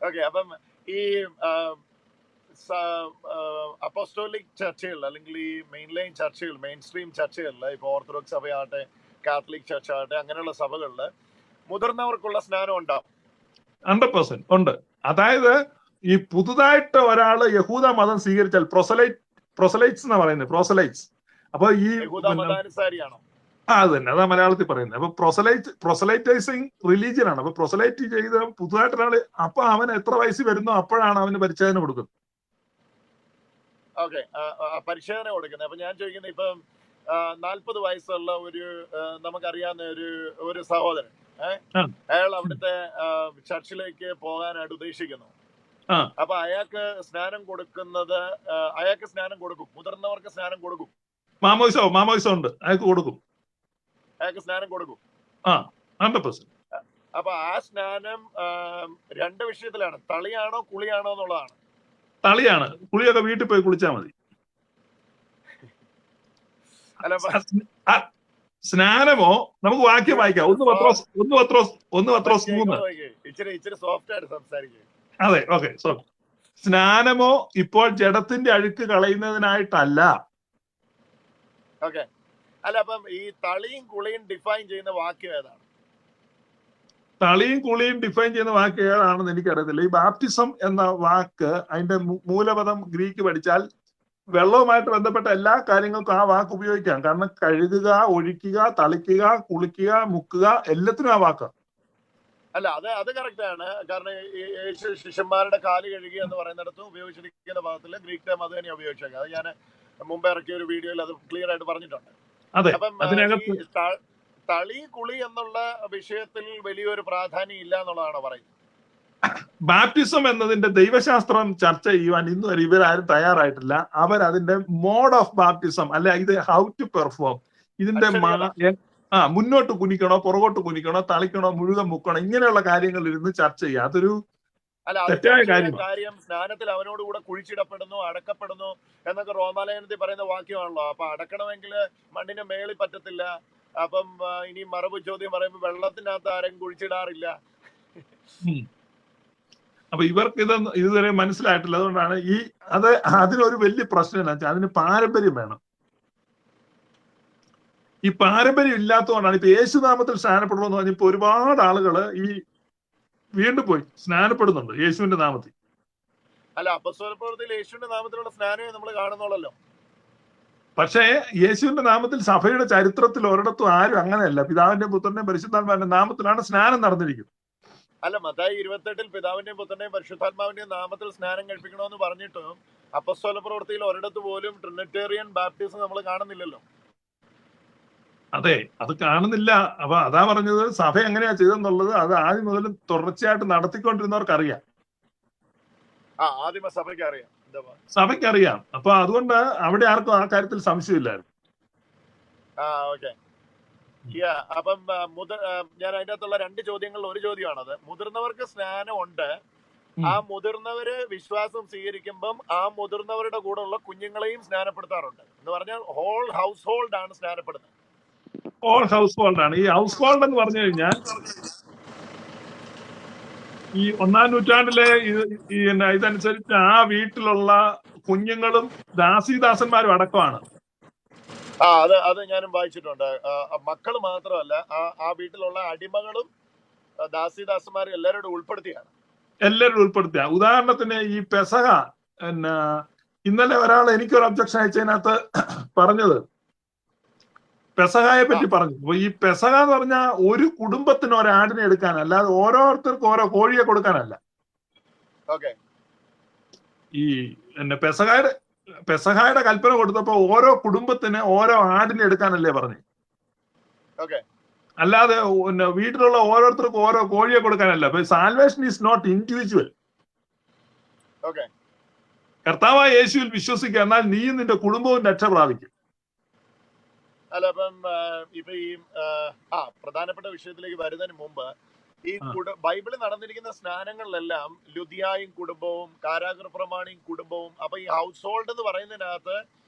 ഓക്കെ. അപ്പം ഈ അപ്പോസ്റ്റോലിക് ചർച്ചകൾ അല്ലെങ്കിൽ ഈ മെയിൻലൈൻ ചർച്ചകൾ, മെയിൻ സ്ട്രീം ചർച്ചകളിൽ, ഇപ്പൊ ഓർത്തഡോക്സ് സഭയാകട്ടെ, കാത്തലിക് ചർച്ച് ആകട്ടെ, അങ്ങനെയുള്ള സഭകളിൽ മുതിർന്നവർക്കുള്ള സ്നാനം ഉണ്ടാവും. 100% ഉണ്ട്. അതായത് ഈ പുതുതായിട്ട് ഒരാള് യഹൂദ മതം സ്വീകരിച്ചാൽ പ്രൊസലൈറ്റ്സ് എന്നാ പറയുന്നത്, പ്രോസലൈറ്റ്സ്. അപ്പൊ ഈ അത് തന്നെ, അതാ മലയാളത്തിൽ പറയുന്നത്. അപ്പൊ പ്രൊസലൈറ്റൈസിങ് റിലീജിയൻ ആണ്. അപ്പൊ പ്രൊസലൈറ്റ് ചെയ്ത് പുതുതായിട്ട് ഒരാള്, അപ്പൊ അവൻ എത്ര വയസ്സ് വരുന്നോ അപ്പോഴാണ് അവന് പരിച്ഛേദന കൊടുക്കുന്നത്. പരിശോധന കൊടുക്കുന്നത്. അപ്പൊ ഞാൻ ചോദിക്കുന്നത്, ഇപ്പം 40 വയസ്സുള്ള ഒരു നമുക്കറിയാവുന്ന ഒരു സഹോദരൻ, അയാൾ അവിടുത്തെ ചർച്ചിലേക്ക് പോകാനായിട്ട് ഉദ്ദേശിക്കുന്നു. അപ്പൊ അയാൾക്ക് സ്നാനം കൊടുക്കുന്നത്, അയാൾക്ക് സ്നാനം കൊടുക്കും, മുതിർന്നവർക്ക് സ്നാനം കൊടുക്കും. മാമോയിസോ ഉണ്ട്, അയാൾക്ക് കൊടുക്കും, അയാൾക്ക് സ്നാനം കൊടുക്കും. 100%. അപ്പൊ ആ സ്നാനം രണ്ട് വിഷയത്തിലാണ്, തളിയാണോ കുളിയാണോ എന്നുള്ളതാണ്. തളിയാണ്. കുളിയൊക്കെ വീട്ടിൽ പോയി കുളിച്ചാൽ മതി. സ്നാനമോ നമുക്ക് വാക്യം വായിക്കാം. 1 പത്രോസ് 3. ഇച്ചിരി സോഫ്റ്റ് ആയിട്ട് സംസാരിക്കും. അതെ, ഓക്കെ. സ്നാനമോ ഇപ്പോൾ ജഡത്തിന്റെ അഴുക്ക് കളയുന്നതിനായിട്ടല്ല. ഓക്കെ. അല്ല, അപ്പം ഈ തളിയും കുളിയും ഡിഫൈൻ ചെയ്യുന്ന വാക്യം ഏതാണ്? തളിയും കുളിയും ഡിഫൈൻ ചെയ്യുന്ന വാക്ക് ഏതാണെന്ന് എനിക്കറിയത്തില്ല. ഈ ബാപ്റ്റിസം എന്ന വാക്ക് അതിന്റെ മൂലപദം ഗ്രീക്ക് പഠിച്ചാൽ വെള്ളവുമായിട്ട് ബന്ധപ്പെട്ട എല്ലാ കാര്യങ്ങൾക്കും ആ വാക്ക് ഉപയോഗിക്കാം. കാരണം കഴുകുക, ഒഴിക്കുക, തളിക്കുക, കുളിക്കുക, മുക്കുക, എല്ലാത്തിനും ആ വാക്ക്. അല്ല, അത് കറക്റ്റ് ആണ്. കാരണം യേശു ശിഷ്യന്മാരുടെ കാല് കഴുകി എന്ന് പറയുന്നിടത്തും ഉപയോഗിച്ചിരിക്കുന്ന ഭാഗത്തില് ഗ്രീക്ക് ടൈം അത് തന്നെ ഉപയോഗിച്ചേക്കാം. അത് ഞാൻ മുമ്പ് ഇറക്കിയ ഒരു വീഡിയോയിൽ അത് ക്ലിയർ ആയിട്ട് പറഞ്ഞിട്ടുണ്ട്. അപ്പം തളി കുളി എന്നുള്ള വിഷയത്തിൽ വലിയൊരു പ്രാധാന്യം ഇല്ല എന്നുള്ളതാണ് പറയുന്നത്. ബാപ്റ്റിസം എന്നതിന്റെ ദൈവശാസ്ത്രം ചർച്ച ചെയ്യുവാൻ ഇന്ന് വരെ ഇവരാരും തയ്യാറായിട്ടില്ല. അവരതിന്റെ മോഡ് ഓഫ് ബാപ്റ്റിസം, അല്ലെ ഇത് ഹൗ ടു പെർഫോം, ഇതിന്റെ മുന്നോട്ട് കുനിക്കണോ, പുറകോട്ട് കുനിക്കണോ, തളിക്കണോ, മുഴുവൻ മുക്കണോ, ഇങ്ങനെയുള്ള കാര്യങ്ങൾ ഇരുന്ന് ചർച്ച ചെയ്യുക. അതൊരു തെറ്റായ കാര്യം. സ്നാനത്തിൽ അവനോട് കൂടെ കുഴിച്ചിടപ്പെടുന്നു, അടക്കപ്പെടുന്നു എന്നൊക്കെ റോമാലയനത്തിൽ പറയുന്ന വാക്യമാണല്ലോ. അപ്പൊ അടക്കണമെങ്കിൽ മണ്ണിന് മേളിൽ പറ്റത്തില്ല. അപ്പം ഇനി മറവ് ചോദ്യം പറയുമ്പോൾ വെള്ളത്തിനകത്ത് ആരും കുഴിച്ചിടാറില്ല. അപ്പൊ ഇവർക്ക് ഇതുവരെ മനസ്സിലായിട്ടില്ല. അതുകൊണ്ടാണ് അതിനൊരു വലിയ പ്രശ്നം എന്താ വെച്ചാൽ അതിന് പാരമ്പര്യം വേണം. ഈ പാരമ്പര്യം ഇല്ലാത്തതുകൊണ്ടാണ് ഇപ്പൊ യേശുനാമത്തിൽ സ്നാനപ്പെടണമെന്ന് പറഞ്ഞപ്പോ ഒരുപാട് ആളുകള് ഈ വീണ്ടും പോയി സ്നാനപ്പെടുന്നുണ്ട് യേശുവിന്റെ നാമത്തിൽ. അല്ല, അപ്പസ്തോലപ്രവൃത്തിയിൽ യേശുവിന്റെ നാമത്തിലുള്ള സ്നാനമേ നമ്മൾ കാണുന്നുള്ളല്ലോ. പക്ഷേ യേശുവിന്റെ നാമത്തിൽ സഭയുടെ ചരിത്രത്തിൽ ഒരിടത്തും ആരും അങ്ങനെയല്ല. പിതാവിന്റെയും പുത്രന്റെയും പരിശുദ്ധാത്മാവിന്റെ നാമത്തിലാണ് സ്നാനം നടന്നിരിക്കുന്നത്. അല്ല, മത്തായി 28 പിതാവിന്റെയും പുത്രന്റെയും പരിശുദ്ധാത്മാവിന്റെയും നാമത്തിൽ സ്നാനം കഴിപ്പിക്കണമെന്ന് പറഞ്ഞിട്ടും അപ്പസ്തോലപ്രവൃത്തിയിൽ ഒരിടത്ത് പോലും ട്രിനിറ്റേറിയൻ ബാപ്റ്റിസം നമ്മൾ കാണുന്നില്ലല്ലോ. അതെ, അത് കാണുന്നില്ല. അപ്പൊ അതാ പറഞ്ഞത്, സഭ എങ്ങനെയാ ചെയ്തെന്നുള്ളത് അത് ആദ്യം മുതൽ തുടർച്ചയായിട്ട് നടത്തിക്കൊണ്ടിരുന്നവർക്ക് അറിയാം. സഭയ്ക്കറിയാം. അപ്പൊ അതുകൊണ്ട് അവിടെ ആർക്കും ആ കാര്യത്തിൽ സംശയമില്ലായിരുന്നു. അപ്പം ഞാൻ അതിന്റെ അകത്തുള്ള 2 ചോദ്യങ്ങളിൽ ഒരു ചോദ്യമാണത്. മുതിർന്നവർക്ക് സ്നാനം ഉണ്ട്. ആ മുതിർന്നവര് വിശ്വാസം സ്വീകരിക്കുമ്പം ആ മുതിർന്നവരുടെ കൂടെ ഉള്ള കുഞ്ഞുങ്ങളെയും സ്നാനപ്പെടുത്താറുണ്ട്. എന്ന് പറഞ്ഞാൽ ഹോൾ ഹൗസ് ഹോൾഡ് ആണ് സ്നാനപ്പെടുന്നത്. ഹോൾ ഹൗസ് ഹോൾഡ് ആണ്. ഈ ഹൗസ് ഹോൾഡ് എന്ന് പറഞ്ഞു കഴിഞ്ഞാൽ ഈ 1-ാം നൂറ്റാണ്ടിലെ ഇതനുസരിച്ച് ആ വീട്ടിലുള്ള കുഞ്ഞുങ്ങളും ദാസീദാസന്മാരും അടക്കമാണ്. അത് ഞാനും വായിച്ചിട്ടുണ്ട്. മക്കള് മാത്രമല്ല, ആ വീട്ടിലുള്ള അടിമകളും ദാസീദാസന്മാരും എല്ലാവരും ഉൾപ്പെടുത്തിയാണ്. ഉദാഹരണത്തിന് ഈ പെസഹ, ഇന്നലെ ഒരാൾ എനിക്കൊരു ഒബ്ജക്ഷൻ അയച്ചതിനകത്ത് പറഞ്ഞത് പെസഹായെ പറ്റി പറഞ്ഞു. അപ്പൊ ഈ പെസഹ എന്ന് പറഞ്ഞാൽ ഒരു കുടുംബത്തിന് ഒരാടിനെ എടുക്കാനല്ല, അല്ലാതെ ഓരോരുത്തർക്കും ഓരോ കോഴിയെ കൊടുക്കാനല്ല. ഈ പെസഹായുടെ കൽപ്പന കൊടുത്തപ്പോ ഓരോ കുടുംബത്തിന് ഓരോ ആടിനെ എടുക്കാനല്ലേ പറഞ്ഞു. അല്ലാതെ വീട്ടിലുള്ള ഓരോരുത്തർക്കും ഓരോ കോഴിയെ കൊടുക്കാനല്ല. Salvation is not individual. കർത്താവായ യേശുവിൽ വിശ്വസിക്കുക, എന്നാൽ നീയും നിന്റെ കുടുംബവും രക്ഷ പ്രാപിക്കും. അല്ല, അപ്പം ഇപ്പൊ ഈ പ്രധാനപ്പെട്ട വിഷയത്തിലേക്ക് വരുന്നതിന് മുമ്പ് ഈ ബൈബിളിൽ നടന്നിരിക്കുന്ന സ്നാനങ്ങളിലെല്ലാം ലുദിയായും കുടുംബവും കാരാഗ്രഹ പ്രമാണിയും കുടുംബവും, അപ്പൊ ഈ ഹൗസ് ഹോൾഡ് എന്ന് പറയുന്നതിനകത്ത്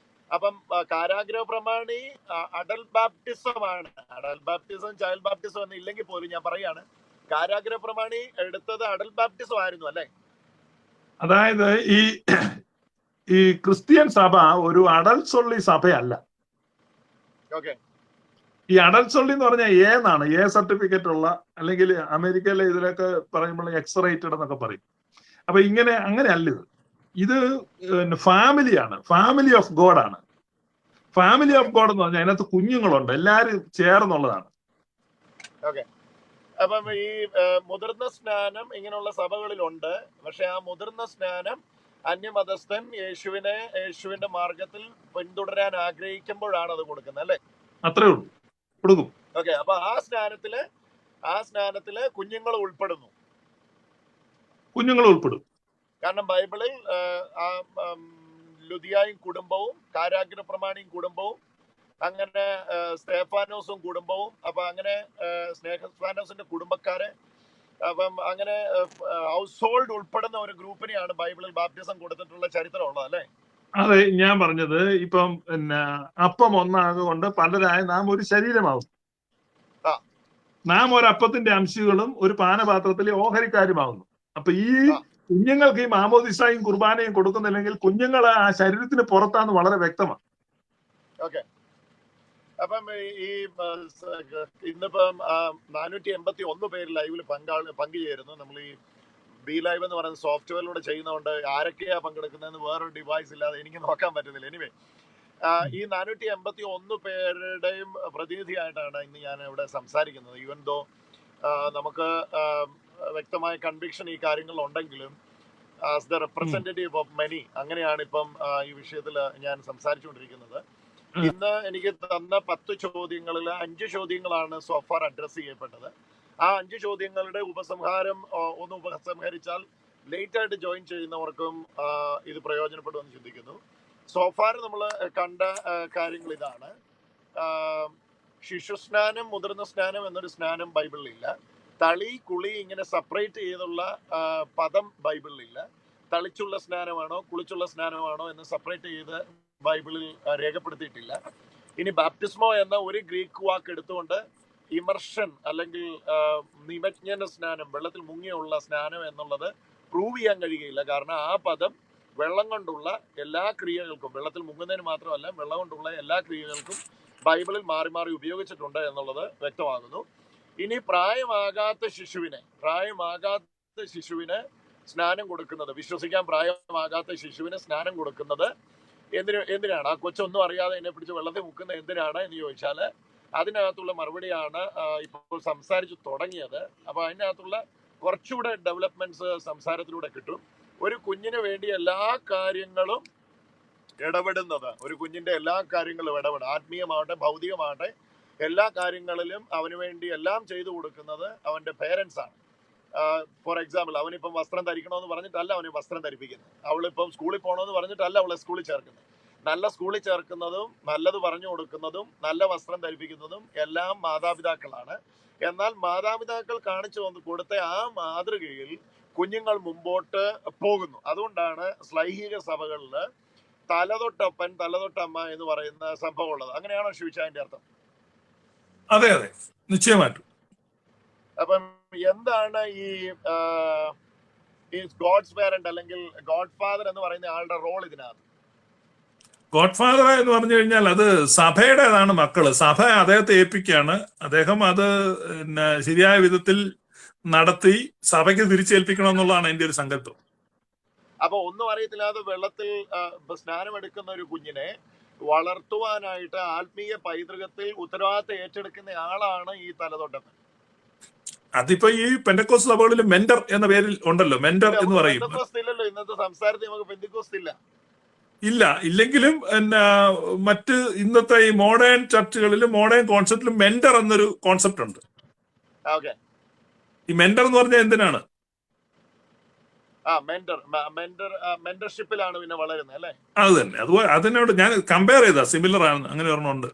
അപ്പം കാരാഗ്രഹ പ്രമാണി അഡൽട്ട് ബാപ്റ്റിസം ആണ്. അഡൽട്ട് ബാപ്റ്റിസം ചൈൽഡ് ബാപ്റ്റിസം ഒന്നും ഇല്ലെങ്കിൽ പോലും ഞാൻ പറയാണ്, കാരാഗ്രഹ പ്രമാണി എടുത്തത് അഡൽട്ട് ബാപ്റ്റിസം ആയിരുന്നു, അല്ലേ? അതായത് ഈ ക്രിസ്ത്യൻ സഭ ഒരു അഡൽട്സ് ഉള്ള സഭയല്ല. ഈ അഡൽട്സ് ഉള്ളി എന്ന് പറഞ്ഞാൽ എന്നാണ് എ സർട്ടിഫിക്കറ്റ് ഉള്ള, അല്ലെങ്കിൽ അമേരിക്കയിലെ ഇതിലൊക്കെ പറയുമ്പോൾ എക്സ്റേറ്റഡ് എന്നൊക്കെ പറയും. അപ്പൊ അങ്ങനെയല്ല ഇത് ഫാമിലിയാണ്, ഫാമിലി ഓഫ് ഗോഡ് ആണ്. ഫാമിലി ഓഫ് ഗോഡ് എന്ന് പറഞ്ഞാൽ അതിനകത്ത് കുഞ്ഞുങ്ങളുണ്ട്, എല്ലാരും ചേർന്നുള്ളതാണ്. അപ്പം ഈ മുതിർന്ന സ്നാനം ഇങ്ങനെയുള്ള സഭകളിലുണ്ട്. പക്ഷെ ആ മുതിർന്ന സ്നാനം അന്യമതസ്ഥൻ യേശുവിന്റെ മാർഗത്തിൽ പിന്തുടരാൻ ആഗ്രഹിക്കുമ്പോഴാണ് അത് കൊടുക്കുന്നത്, അല്ലേ? അത്രേ ഉള്ളൂ, കൊടുക്കും. അപ്പൊ ആ സ്നാനത്തില് കുഞ്ഞുങ്ങൾ ഉൾപ്പെടും. കാരണം ബൈബിളിൽ ലുദിയായും കുടുംബവും കാരാഗ്രഹപ്രമാണിയും കുടുംബവും അങ്ങനെ സ്തേഫാനോസും കുടുംബവും അപ്പൊ അങ്ങനെ സ്തേഫാനോസിന്റെ കുടുംബക്കാരെ അപ്പം അങ്ങനെ ഹൗസ് ഹോൾഡ് ഉൾപ്പെടുന്ന ഒരു ഗ്രൂപ്പിനെയാണ് ബൈബിളിൽ ബാപ്റ്റിസം കൊടുത്തിട്ടുള്ള ചരിത്രമുള്ളത് അല്ലെ? അതെ, ഞാൻ പറഞ്ഞത് ഇപ്പം പിന്നെ അപ്പം ഒന്നാകൊണ്ട് പലരായ നാം ഒരു ശരീരമാവും. നാം ഒരപ്പത്തിന്റെ അംശികളും ഒരു പാനപാത്രത്തിലെ ഓഹരിക്കാരുമാവുന്നു. അപ്പൊ ഈ കുഞ്ഞുങ്ങൾക്ക് ഈ മാമോദിസായും കുർബാനയും കൊടുക്കുന്നില്ലെങ്കിൽ കുഞ്ഞുങ്ങൾ ആ ശരീരത്തിന് പുറത്താന്ന് വളരെ വ്യക്തമാണ്. ഓക്കെ. അപ്പം ഈ ഇന്നിപ്പം 481 പേര് ലൈവിൽ പങ്കുചേരുന്നു. നമ്മൾ ഈ ബി ലൈവ് എന്ന് പറയുന്ന സോഫ്റ്റ്വെയറിലൂടെ ചെയ്യുന്നതുകൊണ്ട് ആരൊക്കെയാ പങ്കെടുക്കുന്നതെന്ന് വേറൊരു ഡിവൈസ് ഇല്ലാതെ എനിക്ക് നോക്കാൻ പറ്റുന്നില്ല. എനിവേ, ഈ 481 പേരുടെയും പ്രതിനിധിയായിട്ടാണ് ഇന്ന് ഞാൻ ഇവിടെ സംസാരിക്കുന്നത്. ഈവൻ ദോ നമുക്ക് വ്യക്തമായ കൺവിക്ഷൻ ഈ കാര്യങ്ങളിൽ ഉണ്ടെങ്കിലും as the representative of many അങ്ങനെയാണ് ഇപ്പം ഈ വിഷയത്തിൽ ഞാൻ സംസാരിച്ചുകൊണ്ടിരിക്കുന്നത്. ഇന്ന് എനിക്ക് തന്ന 10 ചോദ്യങ്ങളിൽ 5 ചോദ്യങ്ങളാണ് സോഫാർ അഡ്രസ് ചെയ്യപ്പെട്ടത്. ആ 5 ചോദ്യങ്ങളുടെ ഒന്ന് ഉപസംഹരിച്ചാൽ ലേറ്റ് ആയിട്ട് ജോയിൻ ചെയ്യുന്നവർക്കും ഇത് പ്രയോജനപ്പെടുമെന്ന് ചിന്തിക്കുന്നു. സോഫാർ നമ്മൾ കണ്ട കാര്യങ്ങൾ ഇതാണ്. ശിശുസ്നാനം, മുതിർന്ന സ്നാനം എന്നൊരു സ്നാനം ബൈബിളിലില്ല. തളി, കുളി ഇങ്ങനെ സെപ്പറേറ്റ് ചെയ്തുള്ള പദം ബൈബിളിലില്ല. തളിച്ചുള്ള സ്നാനമാണോ കുളിച്ചുള്ള സ്നാനമാണോ എന്ന് സെപ്പറേറ്റ് ചെയ്ത് ബൈബിളിൽ രേഖപ്പെടുത്തിയിട്ടില്ല. ഇനി ബാപ്റ്റിസ്മോ എന്ന ഒരു ഗ്രീക്ക് വാക്ക് എടുത്തുകൊണ്ട് ഇമർഷൻ അല്ലെങ്കിൽ നിമജ്ഞന സ്നാനം, വെള്ളത്തിൽ മുങ്ങിയുള്ള സ്നാനം എന്നുള്ളത് പ്രൂവ് ചെയ്യാൻ കഴിയുകയില്ല. കാരണം ആ പദം വെള്ളം കൊണ്ടുള്ള എല്ലാ ക്രിയകൾക്കും, വെള്ളത്തിൽ മുങ്ങുന്നതിന് മാത്രമല്ല വെള്ളം കൊണ്ടുള്ള എല്ലാ ക്രിയകൾക്കും ബൈബിളിൽ മാറി മാറി ഉപയോഗിച്ചിട്ടുണ്ട് എന്നുള്ളത് വ്യക്തമാകുന്നു. ഇനി പ്രായമാകാത്ത ശിശുവിന് സ്നാനം കൊടുക്കുന്നത്, വിശ്വസിക്കാൻ പ്രായമാകാത്ത ശിശുവിന് സ്നാനം കൊടുക്കുന്നത് എന്തിനാണ്? ആ കൊച്ചൊന്നും അറിയാതെ എന്നെ പിടിച്ച് വെള്ളത്തിൽ മുക്കുന്നത് എന്തിനാണ് എന്ന് ചോദിച്ചാൽ അതിനകത്തുള്ള മറുപടിയാണ് ഇപ്പോൾ സംസാരിച്ചു തുടങ്ങിയത്. അപ്പൊ അതിനകത്തുള്ള കുറച്ചുകൂടെ ഡെവലപ്മെന്റ്സ് സംസാരത്തിലൂടെ കിട്ടും. ഒരു കുഞ്ഞിന് വേണ്ടി എല്ലാ കാര്യങ്ങളും ഇടപെടുന്നത്, ഒരു കുഞ്ഞിന്റെ എല്ലാ കാര്യങ്ങളും ആത്മീയമാവട്ടെ ഭൗതികമാവട്ടെ എല്ലാ കാര്യങ്ങളിലും അവന് വേണ്ടി എല്ലാം ചെയ്തു കൊടുക്കുന്നത് അവന്റെ പേരൻസ് ആണ്. ഫോർ എക്സാമ്പിൾ, അവനിപ്പം വസ്ത്രം ധരിക്കണമെന്ന് പറഞ്ഞിട്ടല്ല അവന് വസ്ത്രം ധരിപ്പിക്കുന്നത്. അവളിപ്പം സ്കൂളിൽ പോകണമെന്ന് പറഞ്ഞിട്ടല്ല അവളെ സ്കൂളിൽ ചേർക്കുന്നത്. നല്ല സ്കൂളിൽ ചേർക്കുന്നതും നല്ലത് പറഞ്ഞു കൊടുക്കുന്നതും നല്ല വസ്ത്രം ധരിപ്പിക്കുന്നതും എല്ലാം മാതാപിതാക്കളാണ്. എന്നാൽ മാതാപിതാക്കൾ കാണിച്ചു കൊടുത്ത ആ മാതൃകയിൽ കുഞ്ഞുങ്ങൾ മുമ്പോട്ട് പോകുന്നു. അതുകൊണ്ടാണ് ശ്ലൈഹിക സഭകളിൽ തലതൊട്ടപ്പൻ തലതൊട്ടമ്മ എന്ന് പറയുന്ന സംഭവം ഉള്ളത്. അങ്ങനെയാണോ ശിവച്ചായന്റെ അർത്ഥം? അതെ അതെ, നിശ്ചയമായിട്ടും. അപ്പം എന്താണ് ഈ ഗോഡ്സ് പേരന്റ് അല്ലെങ്കിൽ ഗോഡ് ഫാദർ എന്ന് പറയുന്ന ആളുടെ റോൾ ഇതിനകത്ത്? ഗോഡ് ഫാദർ എന്ന് പറഞ്ഞു കഴിഞ്ഞാൽ അത് സഭയുടേതാണ് മക്കള്. സഭ അദ്ദേഹത്തെ ഏൽപ്പിക്കുകയാണ്. അദ്ദേഹം അത് ശരിയായ വിധത്തിൽ നടത്തി സഭയ്ക്ക് തിരിച്ചേൽപ്പിക്കണം എന്നുള്ളതാണ് എന്റെ ഒരു സങ്കല്പം. അപ്പൊ ഒന്നും അറിയത്തില്ലാതെ വെള്ളത്തിൽ സ്നാനം എടുക്കുന്ന ഒരു കുഞ്ഞിനെ വളർത്തുവാനായിട്ട് ആത്മീയ പൈതൃകത്തിൽ ഉത്തരവാദിത്തം ഏറ്റെടുക്കുന്ന ആളാണ് ഈ തലതൊട്ടപ്പൻ. അതിപ്പോ ഈ പെന്തക്കോസ്ത് സഭകളിൽ മെന്റർ എന്ന പേരിൽ ഉണ്ടല്ലോ, മെന്റർ എന്ന് പറയും. ഇന്നത്തെ സംസാരത്തിൽ നമുക്ക് പെന്തക്കോസ്ത് ഇല്ല. ഇല്ലെങ്കിലും മറ്റ് ഇന്നത്തെ ഈ മോഡേൺ ചർച്ചുകളിലും മോഡേൺ കോൺസെപ്റ്റിലും മെന്റർ എന്നൊരു കോൺസെപ്റ്റ് ഉണ്ട്. ഈ മെന്റർ എന്ന് പറഞ്ഞാൽ എന്തിനാണ്? മെന്റർഷിപ്പിലാണ് പിന്നെ വളരുന്നത് അല്ലേ? അത് തന്നെ. അതുപോലെ അതിനോട് ഞാൻ കമ്പയർ ചെയ്താ സിമിലർ ആണ്. അങ്ങനെ ഒരെണ്ണമുണ്ട്.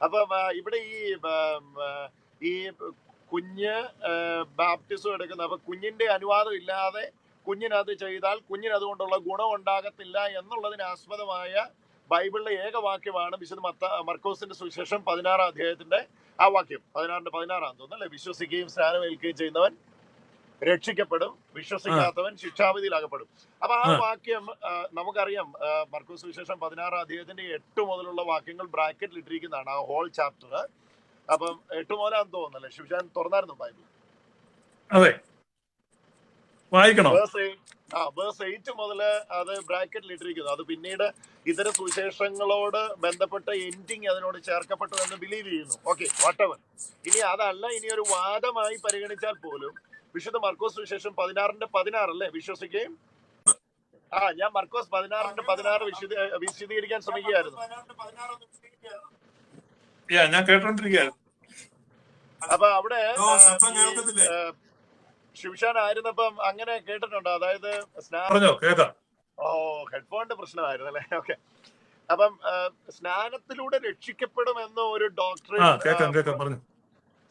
അപ്പൊ ഇവിടെ ഈ കുഞ്ഞ് ബാപ്റ്റിസം എടുക്കുന്ന, അപ്പൊ കുഞ്ഞിന്റെ അനുവാദം ഇല്ലാതെ കുഞ്ഞിനത് ചെയ്താൽ കുഞ്ഞിന് അതുകൊണ്ടുള്ള ഗുണം ഉണ്ടാകത്തില്ല എന്നുള്ളതിന് ആസ്പദമായ ബൈബിളിലെ ഏകവാക്യമാണ് വിശുദ്ധ മർക്കോസിന്റെ സുവിശേഷം 16 അധ്യായത്തിന്റെ ആ വാക്യം. 16 തോന്നുന്നല്ലേ? വിശ്വസിക്കുകയും സ്നാനം ഏൽക്കുകയും ചെയ്യുന്നവൻ രക്ഷിക്കപ്പെടും, വിശ്വസിക്കാത്തവൻ ശിക്ഷാവിധിയിലാകപ്പെടും. അപ്പൊ ആ വാക്യം നമുക്കറിയാം. മർക്കോസ് സുവിശേഷം 16 അധ്യായത്തിന്റെ 8 മുതലുള്ള വാക്യങ്ങൾ ബ്രാക്കറ്റിൽ ഇട്ടിരിക്കുന്നതാണ് ആ ഹോൾ ചാപ്റ്റർ. അപ്പം 8 മുതലാന്ന് തോന്നുന്നല്ലേ? ശിവശാൻ തുറന്നായിരുന്നു ബൈബിൾ? അതെ, വായിക്കണം. വേഴ്സ് 8 മുതൽ അത് ബ്രാക്കറ്റിൽ ഇട്ടിരിക്കുന്നു. അത് പിന്നീട് ഇതര സുവിശേഷങ്ങളോട് ബന്ധപ്പെട്ട എൻഡിങ് അതിനോട് ചേർക്കപ്പെട്ടു എന്ന് ബിലീവ് ചെയ്യുന്നു. Okay, whatever. ഇനി അതല്ല, ഇനി ഒരു വാദമായി പരിഗണിച്ചാൽ പോലും വിശുദ്ധ മർക്കോസ് സുവിശേഷം 16 അല്ലേ? വിശ്വസിക്കുകയും ഞാൻ മർക്കോസ് 16 വിശദീകരിക്കാൻ ശ്രമിക്കുകയായിരുന്നു. ഞാൻ കേട്ടോണ്ടിരിക്കുകയായിരുന്നു. അപ്പൊ അവിടെ ശിവശാൻ ആയിരുന്നപ്പം അങ്ങനെ കേട്ടിട്ടുണ്ടോ? അതായത് പറഞ്ഞോ, കേൾക്കാം. ഹെഡ്ഫോണിന്റെ പ്രശ്നമായിരുന്നു അല്ലേ? ഓക്കെ. അപ്പം സ്നാനത്തിലൂടെ രക്ഷിക്കപ്പെടുമെന്ന ഒരു ഡോക്ടറിൻ, പറഞ്ഞു.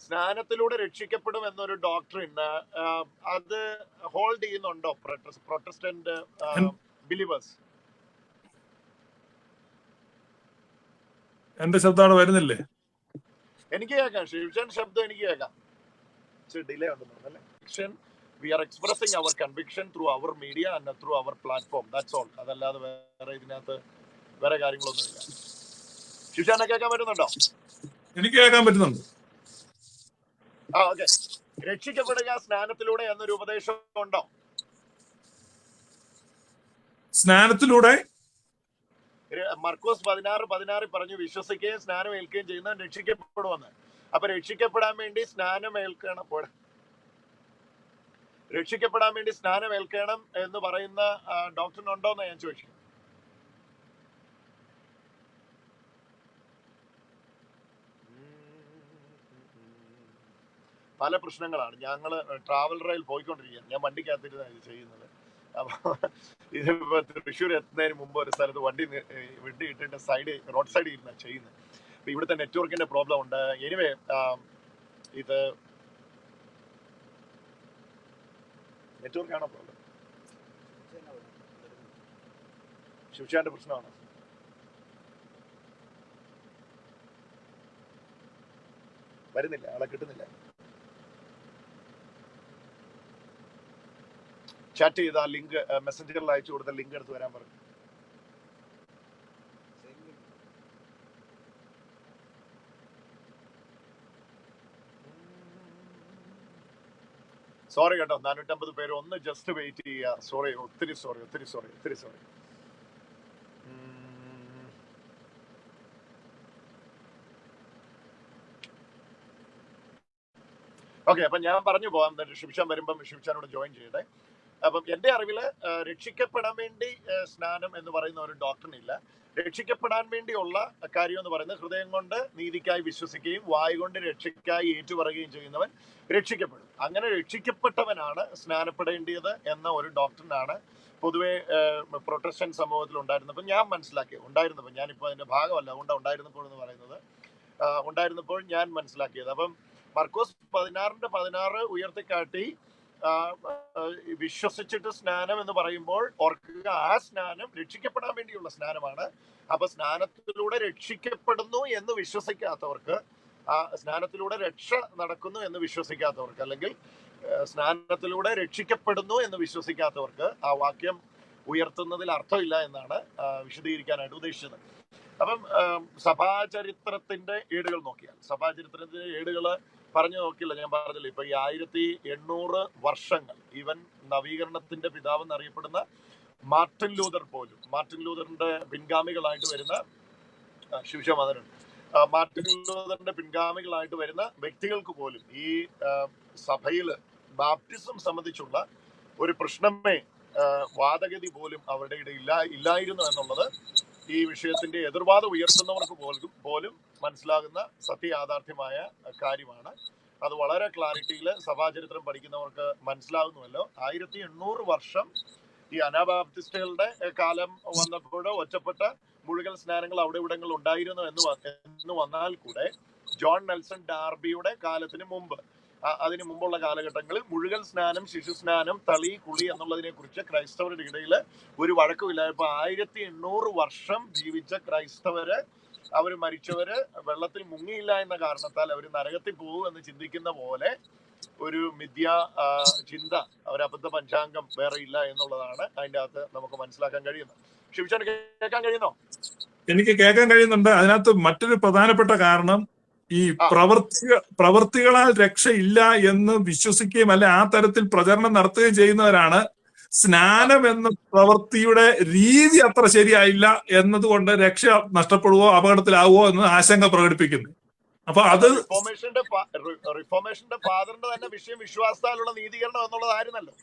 സ്നാനത്തിലൂടെ രക്ഷിക്കപ്പെടും എന്നൊരു ഡോക്ടറിൻ അത് ഹോൾഡ് ചെയ്യുന്നുണ്ടോ പ്രൊട്ടസ്റ്റന്റ് ബിലീവേഴ്സ്? എന്റെ ശബ്ദമാണ് വരുന്നില്ലേ? എനിക്ക് കേൾക്കാം, ശിവശാൻ ശബ്ദം എനിക്ക് കേൾക്കാം. Delay ഉണ്ടെന്നല്ലേ? We are expressing our conviction through our media and through our platform. That's all. അതല്ലാതെ വേറെ ഇതിനകത്ത് വേറെ കാര്യങ്ങളൊന്നുമില്ല. ശിവശാനെ കേൾക്കാൻ പറ്റുന്നുണ്ടോ? എനിക്ക് കേൾക്കാൻ പറ്റുന്നുണ്ട്. ഓക്കെ. രക്ഷിക്കപ്പെടുക സ്നാനത്തിലൂടെ എന്നൊരു ഉപദേശം ഉണ്ടോ? സ്നാനത്തിലൂടെ മർക്കോസ് 16:16 പറഞ്ഞു വിശ്വസിക്കുകയും സ്നാനം ഏൽക്കുകയും ചെയ്യുന്ന രക്ഷിക്കപ്പെടുമെന്ന്. അപ്പൊ രക്ഷിക്കപ്പെടാൻ വേണ്ടി സ്നാനം ഏൽക്കണം എന്ന് പറയുന്ന ഡോക്ടറിന് ഉണ്ടോന്ന് ഞാൻ ചോദിച്ചു. പല പ്രശ്നങ്ങളാണ്. ഞങ്ങള് ട്രാവൽ റെയിൽ പോയിക്കൊണ്ടിരിക്കുകയാണ്. ഞാൻ വണ്ടിക്കകത്തിരുന്നാണ് ഇത് ചെയ്യുന്നത്. അപ്പൊ ഇതിപ്പോ തൃശ്ശൂർ എത്തുന്നതിന് മുമ്പ് ഒരു സ്ഥലത്ത് വണ്ടി ഇട്ടിട്ട് റോഡ് സൈഡിൽ ഇരുന്നാണ് ചെയ്യുന്നത്. അപ്പൊ ഇവിടുത്തെ നെറ്റ്വർക്കിന്റെ പ്രോബ്ലം ഉണ്ട്. എനിവേ, ഇത് നെറ്റ്വർക്കാണോ പ്രോബ്ലം? ശിവശാന്റെ പ്രശ്നമാണ്. വരുന്നില്ല, ആളെ കിട്ടുന്നില്ല. ചാറ്റ് ചെയ്ത ലിങ്ക് മെസ്സഞ്ചറിൽ അയച്ചു കൊടുത്ത ലിങ്ക് എടുത്ത് വരാൻ പറഞ്ഞു. സോറി കേട്ടോ, 450 പേര് ഒന്ന് ജസ്റ്റ് വെയിറ്റ് ചെയ്യുക. സോറി, ഒത്തിരി സോറി. ഓക്കെ, അപ്പൊ ഞാൻ പറഞ്ഞു പോകാം. ശിവശാൻ വരുമ്പം ശിവശാനോട് ജോയിൻ ചെയ്യട്ടെ. അപ്പം എന്റെ അറിവില് രക്ഷിക്കപ്പെടാൻ വേണ്ടി സ്നാനം എന്ന് പറയുന്ന ഒരു ഡോക്ടറിൻ ഇല്ല. രക്ഷിക്കപ്പെടാൻ വേണ്ടിയുള്ള കാര്യം എന്ന് പറയുന്നത് ഹൃദയം കൊണ്ട് നീതിക്കായി വിശ്വസിക്കുകയും വായ് കൊണ്ട് രക്ഷയ്ക്കായി ഏറ്റുപറയുകയും ചെയ്യുന്നവൻ രക്ഷിക്കപ്പെടും. അങ്ങനെ രക്ഷിക്കപ്പെട്ടവനാണ് സ്നാനപ്പെടേണ്ടത് എന്ന ഒരു ഡോക്ടറിനാണ് പൊതുവെ പ്രൊട്ടസ്റ്റന്റ് സമൂഹത്തിൽ ഉണ്ടായിരുന്നപ്പോൾ ഞാൻ ഉണ്ടായിരുന്നപ്പോൾ, ഞാനിപ്പോൾ അതിന്റെ ഭാഗമല്ല, അതുകൊണ്ട് ഉണ്ടായിരുന്നപ്പോൾ എന്ന് പറയുന്നത്, ഉണ്ടായിരുന്നപ്പോൾ ഞാൻ മനസ്സിലാക്കിയത്. അപ്പം മർക്കോസ് 16:16 ഉയർത്തിക്കാട്ടി വിശ്വസിച്ചിട്ട് സ്നാനം എന്ന് പറയുമ്പോൾ ഓർക്കുക, ആ സ്നാനം രക്ഷിക്കപ്പെടാൻ വേണ്ടിയുള്ള സ്നാനമാണ്. അപ്പൊ സ്നാനത്തിലൂടെ രക്ഷിക്കപ്പെടുന്നു എന്ന് വിശ്വസിക്കാത്തവർക്ക്, ആ സ്നാനത്തിലൂടെ രക്ഷ നടക്കുന്നു എന്ന് വിശ്വസിക്കാത്തവർക്ക്, അല്ലെങ്കിൽ സ്നാനത്തിലൂടെ രക്ഷിക്കപ്പെടുന്നു എന്ന് വിശ്വസിക്കാത്തവർക്ക് ആ വാക്യം ഉയർത്തുന്നതിൽ അർത്ഥമില്ല എന്നാണ് വിശദീകരിക്കാനായിട്ട് ഉദ്ദേശിച്ചത്. അപ്പം സഭാചരിത്രത്തിന്റെ ഏടുകൾ നോക്കിയാൽ, സഭാചരിത്രത്തിന്റെ ഏടുകൾ പറഞ്ഞു നോക്കില്ല, ഞാൻ പറഞ്ഞില്ല, ഇപ്പൊ ഈ 1800 വർഷങ്ങൾ, ഈവൻ നവീകരണത്തിന്റെ പിതാവ് എന്നറിയപ്പെടുന്ന മാർട്ടിൻ ലൂതറിന്റെ പിൻഗാമികളായിട്ട് വരുന്ന മാർട്ടിൻ ലൂതറിന്റെ പിൻഗാമികളായിട്ട് വരുന്ന വ്യക്തികൾക്ക് പോലും ഈ സഭയില് ബാപ്റ്റിസം സംബന്ധിച്ചുള്ള ഒരു പ്രശ്നമേ, വാദഗതി പോലും അവരുടെ ഇടയിൽ ഇല്ലായിരുന്നു എന്നുള്ളത് ഈ വിഷയത്തിന്റെ എതിർവാദം ഉയർത്തുന്നവർക്ക് പോലും മനസ്സിലാകുന്ന സത്യയാഥാർത്ഥ്യമായ കാര്യമാണ്. അത് വളരെ ക്ലാരിറ്റിയിൽ സഭാചരിത്രം പഠിക്കുന്നവർക്ക് മനസ്സിലാകുന്നുവല്ലോ. 1800 വർഷം ഈ അനാബാപ്റ്റിസ്റ്റുകളുടെ കാലം വന്നപ്പോൾ ഒറ്റപ്പെട്ട മുഴുകൽ സ്നാനങ്ങൾ അവിടെ ഇവിടങ്ങളിൽ ഉണ്ടായിരുന്നു എന്ന് വന്നാൽ കൂടെ, ജോൺ നെൽസൺ ഡാർബിയുടെ കാലത്തിന് മുമ്പ്, അതിന് മുമ്പുള്ള കാലഘട്ടങ്ങളിൽ മുഴുകൽ സ്നാനം, ശിശു സ്നാനം, തളി, കുളി എന്നുള്ളതിനെ കുറിച്ച് ക്രൈസ്തവരുടെ ഇടയിൽ ഒരു വഴക്കുമില്ല. ഇപ്പൊ 1800 വർഷം ജീവിച്ച ക്രൈസ്തവര്, അവര് മരിച്ചവര് വെള്ളത്തിൽ മുങ്ങിയില്ല എന്ന കാരണത്താൽ അവർ നരകത്തിൽ പോകും എന്ന് ചിന്തിക്കുന്ന പോലെ ഒരു മിഥ്യാ ചിന്ത, ഒരു അബദ്ധ പഞ്ചാംഗം വേറെ ഇല്ല എന്നുള്ളതാണ് അതിൻ്റെ അകത്ത് നമുക്ക് മനസ്സിലാക്കാൻ കഴിയുന്നത്. ശിവശാൻ കേൾക്കാൻ കഴിയുന്നോ? എനിക്ക് കേൾക്കാൻ കഴിയുന്നുണ്ട്. അതിനകത്ത് മറ്റൊരു പ്രധാനപ്പെട്ട കാരണം, ഈ പ്രവൃത്തികളാൽ രക്ഷയില്ല എന്ന് വിശ്വസിക്കുകയും അല്ലെ ആ തരത്തിൽ പ്രചരണം നടത്തുകയും ചെയ്യുന്നവരാണ് സ്നാനം എന്ന പ്രവൃത്തിയുടെ രീതി അത്ര ശരിയായില്ല എന്നതുകൊണ്ട് രക്ഷ നഷ്ടപ്പെടുവോ അപകടത്തിലാവുമോ എന്ന് ആശങ്ക പ്രകടിപ്പിക്കുന്നു. അപ്പൊ അത് റിഫോർമേഷന്റെ ഫാദറിന്റെ തന്നെ വിഷയം വിശ്വാസത്താലുള്ള നീതീകരണം എന്നുള്ളതായിരുന്നല്ലോ.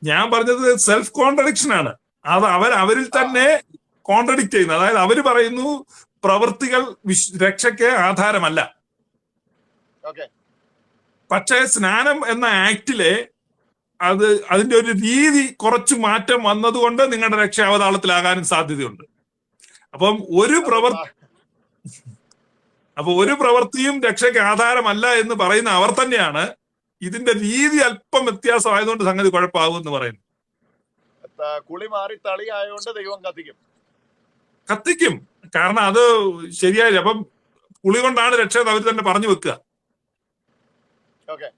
ഞാൻ പറഞ്ഞത് സെൽഫ് കോൺട്രഡിക്ഷൻ ആണ്. അത് അവരിൽ തന്നെ കോൺട്രഡിക്ട് ചെയ്യുന്നത്. അതായത് അവര് പറയുന്നു പ്രവൃത്തികൾ രക്ഷയ്ക്ക് ആധാരമല്ല. പക്ഷേ സ്നാനം എന്ന ആക്ടിലെ അതിന്റെ ഒരു രീതി കുറച്ച് മാറ്റം വന്നതുകൊണ്ട് നിങ്ങളുടെ രക്ഷ അവതാളത്തിലാകാനും സാധ്യതയുണ്ട്. അപ്പം ഒരു പ്രവൃത്തിയും രക്ഷയ്ക്ക് ആധാരമല്ല എന്ന് പറയുന്ന അവർ തന്നെയാണ് ഇതിന്റെ രീതി അല്പം വ്യത്യാസമായതുകൊണ്ട് സംഗതി കുഴപ്പമാകും എന്ന് പറയുന്നു. കുളി മാറി തളിയായോണ്ട് ദൈവം കത്തിക്കും. കാരണം അത് ശരിയായില്ല. അപ്പം കുളി കൊണ്ടാണ് രക്ഷ അവർ തന്നെ പറഞ്ഞു വെക്കുക. ഓക്കെ,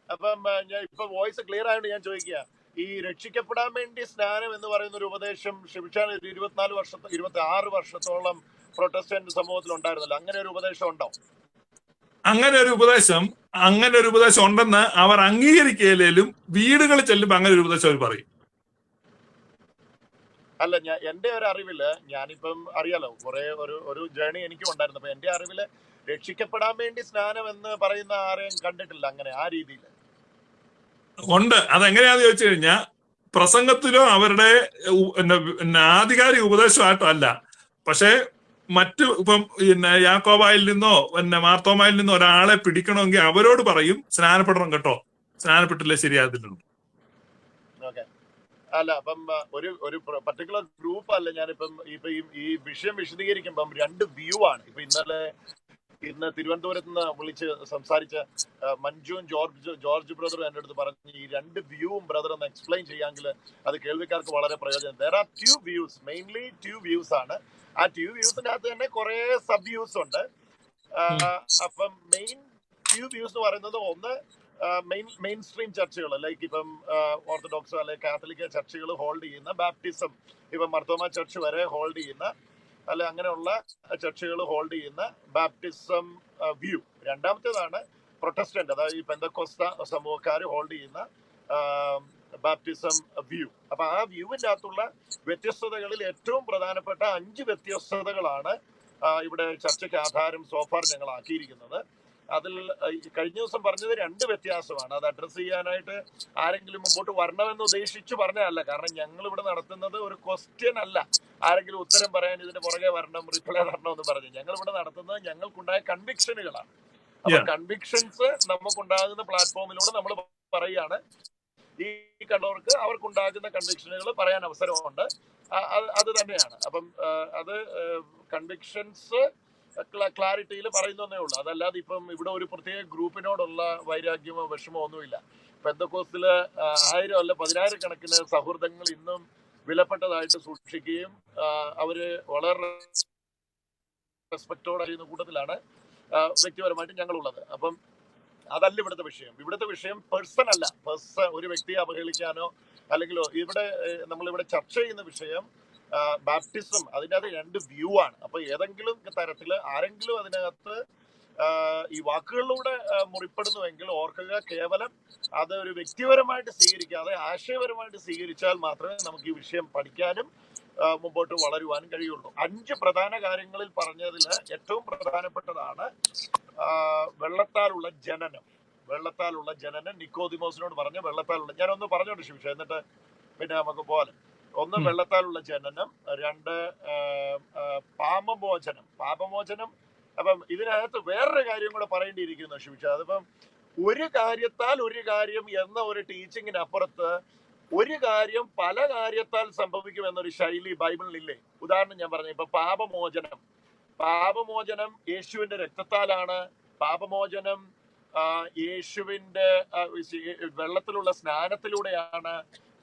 അപ്പം ഇപ്പൊ വോയിസ് ക്ലിയർ ആയതുകൊണ്ട് ഞാൻ ചോദിക്കുക, ഈ രക്ഷിക്കപ്പെടാൻ വേണ്ടി സ്നാനം എന്ന് പറയുന്ന ഒരു ഉപദേശം ഷിബിഷാൻ 26 വർഷത്തോളം പ്രൊട്ടസ്റ്റന്റ് സമൂഹത്തിൽ ഉണ്ടായിരുന്നല്ലോ, അങ്ങനെ ഒരു ഉപദേശം ഉണ്ടോ? അങ്ങനെ ഒരു ഉപദേശം ഉണ്ടെന്ന് അവർ അംഗീകരിക്കുകയില്ലേലും വീടുകളിൽ ചെല്ലുമ്പോൾ അങ്ങനെ ഒരു ഉപദേശം അവർ പറയും. അല്ല, എന്റെ ഒരു അറിവില്, ഞാനിപ്പം അറിയാലോ കുറെ ഒരു ജേണി എനിക്കും ഉണ്ടായിരുന്നു, അപ്പൊ എന്റെ അറിവില് രക്ഷിക്കപ്പെടാൻ വേണ്ടി സ്നാനം എന്ന് പറയുന്ന ആരെയും കണ്ടിട്ടില്ല അങ്ങനെ ആ രീതിയിൽ. ഉണ്ട്. അതെങ്ങനെയാന്ന് ചോദിച്ചു കഴിഞ്ഞാൽ പ്രസംഗത്തിലോ അവരുടെ ആധികാരിക ഉപദേശമായിട്ടോ അല്ല. പക്ഷെ ഇപ്പം യാക്കോബായിൽ നിന്നോ മാർത്തോമായിൽ നിന്നോ ഒരാളെ പിടിക്കണമെങ്കിൽ അവരോട് പറയും സ്നാനപ്പെടണം കേട്ടോ, സ്നാനപ്പെട്ടില്ലേ ശരിയാകത്തില്ല. അല്ല, അപ്പം ഒരു പർട്ടിക്കുലർ ഗ്രൂപ്പ് അല്ല. ഞാനിപ്പം ഈ വിഷയം വിശദീകരിക്കുമ്പം 2 വ്യൂ ആണ്. ഇപ്പൊ ഇന്ന് തിരുവനന്തപുരത്ത് നിന്ന് വിളിച്ച് സംസാരിച്ച മഞ്ജുവും ജോർജ് ബ്രദർ എന്റെ അടുത്ത് പറഞ്ഞു, ഈ 2 വ്യൂവും ബ്രദർ ഒന്ന് എക്സ്പ്ലെയിൻ ചെയ്യാമെങ്കിൽ അത് കേൾവിക്കാർക്ക് വളരെ പ്രയോജനം. there are 2 views, mainly 2 views ആണ്. ആ 2 വ്യൂസിനകത്ത് തന്നെ കുറെ സബ് വ്യൂസ് ഉണ്ട്. അപ്പം മെയിൻ 2 വ്യൂസ് എന്ന് പറയുന്നത്, ഒന്ന് മെയിൻ സ്ട്രീം ചർച്ചുകൾ, ലൈക്ക് ഇപ്പം ഓർത്തഡോക്സ് അല്ലെങ്കിൽ കാത്തലിക് ചർച്ചുകൾ ഹോൾഡ് ചെയ്യുന്ന ബാപ്റ്റിസം, ഇപ്പം മർത്തോമ ചർച്ച് വരെ ഹോൾഡ് ചെയ്യുന്ന അല്ലെ അങ്ങനെയുള്ള ചർച്ചുകൾ ഹോൾഡ് ചെയ്യുന്ന ബാപ്റ്റിസം വ്യൂ. രണ്ടാമത്തേതാണ് പ്രൊട്ടസ്റ്റന്റ്, അതായത് ഈ പെന്തക്കോസ്ത സമൂഹക്കാർ ഹോൾഡ് ചെയ്യുന്ന ബാപ്റ്റിസം വ്യൂ. അപ്പൊ ആ വ്യൂവിന്റെ അകത്തുള്ള വ്യത്യസ്തതകളിൽ ഏറ്റവും പ്രധാനപ്പെട്ട 5 വ്യത്യസ്തതകളാണ് ഇവിടെ ചർച്ചയ്ക്ക് ആധാരം സോഫാർ ഞങ്ങൾ ആക്കിയിരിക്കുന്നത്. അതിൽ കഴിഞ്ഞ ദിവസം പറഞ്ഞത് 2 വ്യത്യാസമാണ്. അത് അഡ്രസ് ചെയ്യാനായിട്ട് ആരെങ്കിലും മുമ്പോട്ട് വരണമെന്ന് ഉദ്ദേശിച്ചു പറഞ്ഞതല്ല. കാരണം ഞങ്ങൾ ഇവിടെ നടത്തുന്നത് ഒരു ക്വസ്റ്റ്യൻ അല്ല, ആരെങ്കിലും ഉത്തരം പറയാൻ ഇതിന്റെ പുറകെ വരണം, റിപ്ലൈ തരണം എന്ന് പറഞ്ഞു. ഞങ്ങൾ ഇവിടെ നടത്തുന്നത് ഞങ്ങൾക്കുണ്ടായ കൺവിക്ഷനുകളാണ്. അപ്പൊ കൺവിക്ഷൻസ് നമുക്കുണ്ടാകുന്ന പ്ലാറ്റ്ഫോമിലൂടെ നമ്മൾ പറയുകയാണ്. ഈ കണ്ടവർക്ക് അവർക്കുണ്ടാകുന്ന കൺവിക്ഷനുകൾ പറയാൻ അവസരമുണ്ട്. അത് തന്നെയാണ്. അപ്പം അത് കൺവിക്ഷൻസ് ക്ലാരിറ്റിയിൽ പറയുന്നതേ ഉള്ളൂ. അതല്ലാതെ ഇപ്പം ഇവിടെ ഒരു പ്രത്യേക ഗ്രൂപ്പിനോടുള്ള വൈരാഗ്യമോ വിഷമോ ഒന്നുമില്ല. പെന്തക്കോസ്തില് 1000 അല്ല 10,000 കണക്കിന് സൗഹൃദങ്ങൾ ഇന്നും വിലപ്പെട്ടതായിട്ട് സൂക്ഷിക്കുകയും അവര് വളരെ റെസ്പെക്റ്റോടെ ചെയ്യുന്ന കൂട്ടത്തിലാണ് വ്യക്തിപരമായിട്ട് ഞങ്ങളുള്ളത്. അപ്പം അതല്ല ഇവിടുത്തെ വിഷയം. ഇവിടുത്തെ വിഷയം പേഴ്സൺ അല്ല. ഒരു വ്യക്തിയെ അവഹേളിക്കാനോ അല്ലെങ്കിലോ നമ്മളിവിടെ ചർച്ച ചെയ്യുന്ന വിഷയം ബാപ്റ്റിസം. അതിൻ്റെ അത് 2 വ്യൂ ആണ്. അപ്പൊ ഏതെങ്കിലും തരത്തില് ആരെങ്കിലും അതിനകത്ത് ഈ വാക്കുകളിലൂടെ മുറിപ്പെടുന്നുവെങ്കിൽ ഓർക്കുക, കേവലം അത് ഒരു വ്യക്തിപരമായിട്ട് സ്വീകരിക്കാതെ ആശയപരമായിട്ട് സ്വീകരിച്ചാൽ മാത്രമേ നമുക്ക് ഈ വിഷയം പഠിക്കാനും മുമ്പോട്ട് വളരുവാനും കഴിയുള്ളൂ. 5 പ്രധാന കാര്യങ്ങളിൽ പറഞ്ഞതിൽ ഏറ്റവും പ്രധാനപ്പെട്ടതാണ് വെള്ളത്താലുള്ള ജനനം. നിക്കോദിമോസിനോട് പറഞ്ഞ വെള്ളത്താലുള്ള, ഞാനൊന്ന് പറഞ്ഞോണ്ട് ശിവ, എന്നിട്ട് പിന്നെ നമുക്ക് പോലെ. 1 വെള്ളത്താലുള്ള ജനനം, 2 പാപമോചനം. അപ്പം ഇതിനകത്ത് വേറൊരു കാര്യം കൂടെ പറയേണ്ടിയിരിക്കുന്നു ശിവ. അതിപ്പം ഒരു കാര്യത്താൽ ഒരു കാര്യം എന്ന ഒരു ടീച്ചിങ്ങിനപ്പുറത്ത് ഒരു കാര്യം പല കാര്യത്താൽ സംഭവിക്കും എന്നൊരു ശൈലി ബൈബിളിലില്ലേ? ഉദാഹരണം ഞാൻ പറഞ്ഞു, ഇപ്പൊ പാപമോചനം യേശുവിന്റെ രക്തത്താലാണ്. പാപമോചനം യേശുവിന്റെ വെള്ളത്തിലുള്ള സ്നാനത്തിലൂടെയാണ്.